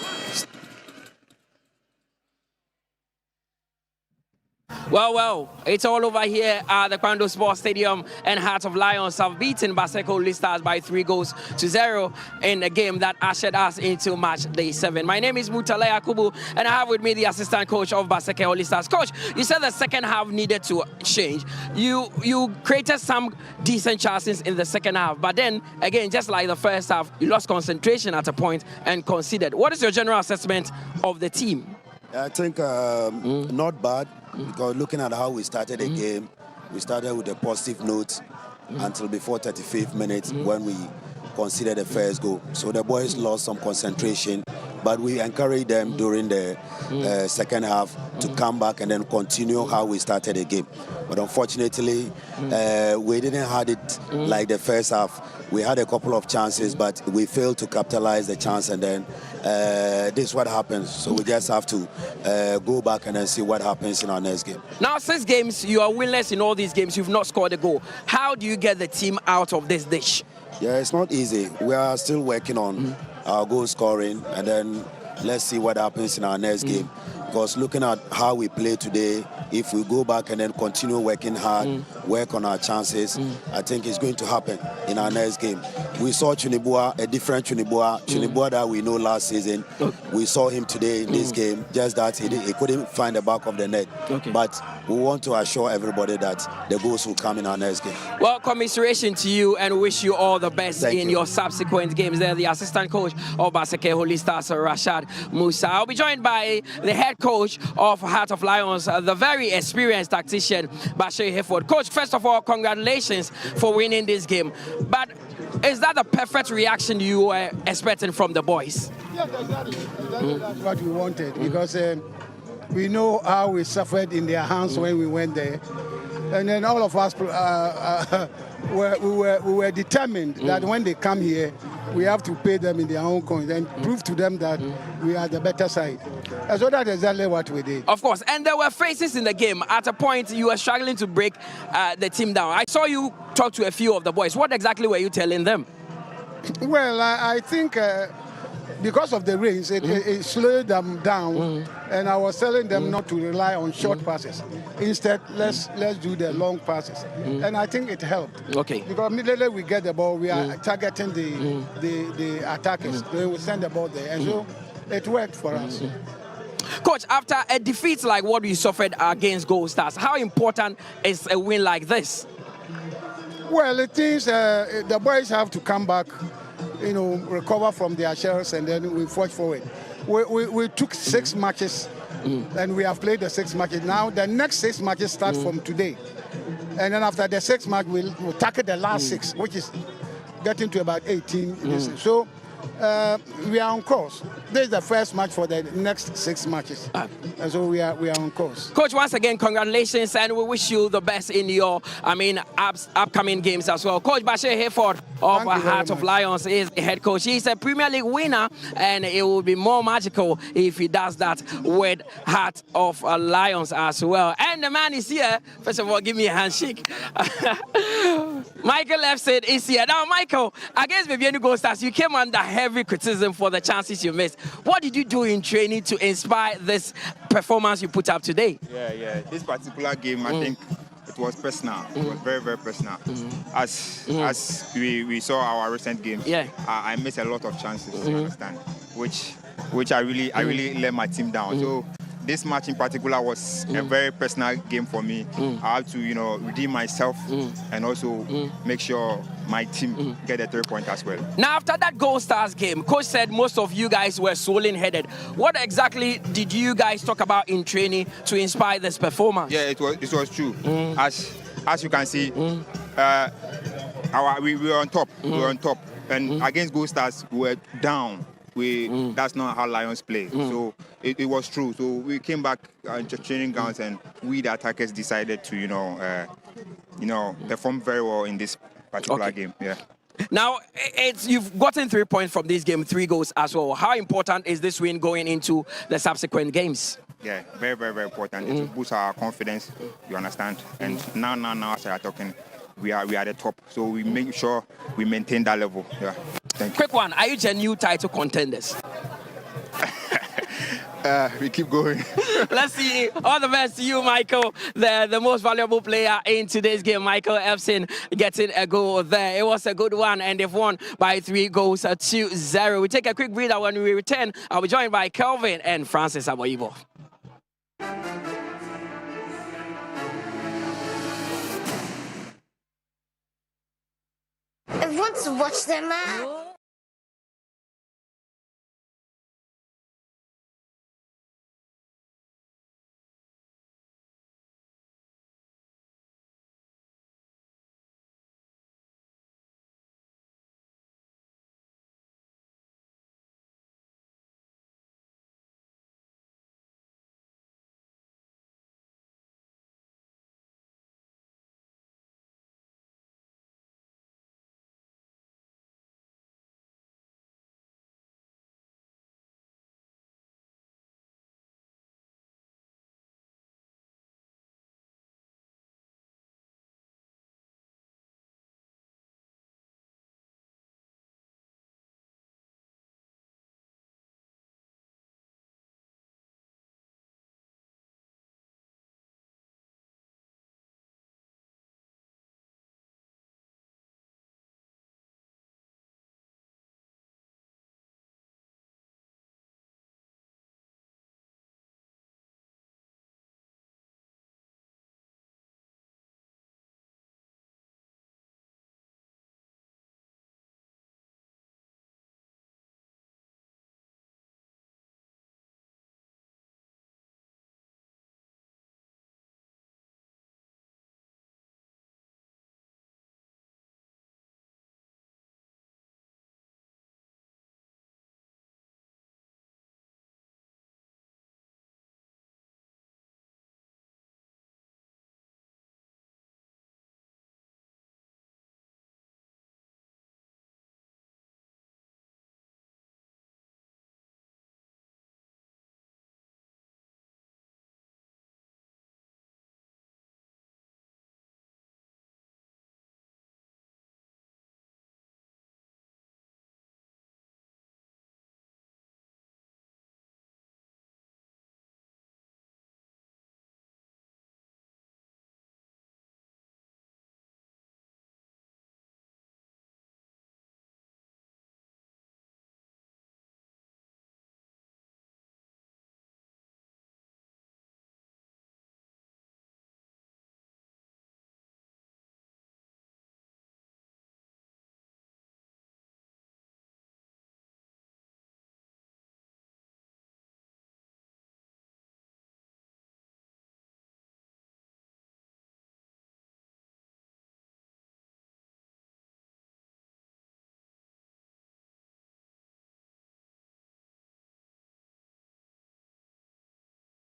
A: Well, it's all over here at the Kwando Sports Stadium, and Heart of Lions have beaten Basake Holy Stars by 3-0 in a game that ushered us into match day 7. My name is Mutale Akubu, and I have with me the assistant coach of Basake Holy Stars. Coach, you said the second half needed to change. You created some decent chances in the second half, but then, again, just like the first half, you lost concentration at a point and conceded. What is your general assessment of the team?
M: I think not bad, because looking at how we started the game, we started with a positive note until before 35th minute when we conceded the first goal. So the boys lost some concentration, but we encouraged them during the second half to come back and then continue how we started the game. But unfortunately, we didn't have it like the first half. We had a couple of chances, but we failed to capitalize the chance, and then this is what happens. So we just have to go back and then see what happens in our next game.
A: Now, 6 games, you are winless in all these games. You've not scored a goal. How do you get the team out of this dish?
M: Yeah, it's not easy. We are still working on our goal scoring, and then let's see what happens in our next game. Because looking at how we play today, if we go back and then continue working hard, work on our chances, I think it's going to happen in our next game. We saw Chunibua, a different Chunibua, Chunibua that we know last season. We saw him today in this game, just that he couldn't find the back of the net. But we want to assure everybody that the goals will come in our next game.
A: Well, commiseration to you, and wish you all the best in your subsequent games. There, the assistant coach of Basake Holy Stars, Rashad Musa. I'll be joined by the head coach of Heart of Lions, the very experienced tactician, Bashir Hayford. Coach, first of all, congratulations for winning this game. But is that the perfect reaction you were expecting from the boys?
J: Yes, exactly. That's what we wanted, because we know how we suffered in their hands when we went there. And then all of us we were determined that when they come here, we have to pay them in their own coins and prove to them that we are the better side. And so that's exactly what we did.
A: Of course, and there were phases in the game. At a point, you were struggling to break the team down. I saw you talk to a few of the boys. What exactly were you telling them?
J: Well, I think because of the rains, it slowed them down, and I was telling them not to rely on short passes. Instead, let's do the long passes, and I think it helped.
A: Okay.
J: Because immediately we get the ball, we are targeting the attackers. They will send the ball there, and so it worked for us.
A: Coach, after a defeat like what we suffered against Gold Stars, how important is a win like this?
J: Well, it is the boys have to come back, recover from their shells, and then we forge forward. We took 6 matches, and we have played the 6 matches. Now the next 6 matches start from today, and then after the 6 match, we'll tackle the last 6, which is getting to about 18. So we are on course. This is the first match for the next 6 matches, and so we are on course.
A: Coach, once again, congratulations, and we wish you the best in your, upcoming games as well. Coach Bashir Hayford of Heart of Lions is the head coach. He's a Premier League winner, and it will be more magical if he does that with Heart of Lions as well. And the man is here. First of all, give me a handshake. Michael Lefson is here. Now, Michael, against Babiani Gold Stars, you came under heavy criticism for the chances you missed. What did you do in training to inspire this performance you put up today?
O: Yeah. This particular game, I think it was personal. It was very, very personal. As we saw our recent games, I missed a lot of chances, you understand, which I really let my team down. So this match in particular was a very personal game for me. I had to, redeem myself and also make sure my team get a 3-point as well.
A: Now, after that Gold Stars game, coach said most of you guys were swollen-headed. What exactly did you guys talk about in training to inspire this performance?
O: Yeah, it was true. As you can see, we were on top. We were on top, and against Gold Stars, we were down. That's not how Lions play. So it was true. So we came back to training grounds, and we the attackers decided to perform very well in this particular game. Yeah.
A: Now, you've gotten 3 points from this game, 3 goals as well. How important is this win going into the subsequent games?
O: Yeah, very, very, very important. It boosts our confidence, you understand? And now, as I are talking, we are at the top. So we make sure we maintain that level. Yeah. Thank you.
A: Quick one, are you genuine title contenders?
O: We keep going.
A: Let's see. All the best to you, Michael, the most valuable player in today's game. Michael Epson getting a goal there. It was a good one, and they've won by 3 goals to 0. We take a quick breather. When we return, I'll be joined by Kelvin and Francis Aboibo.
F: I want to watch them.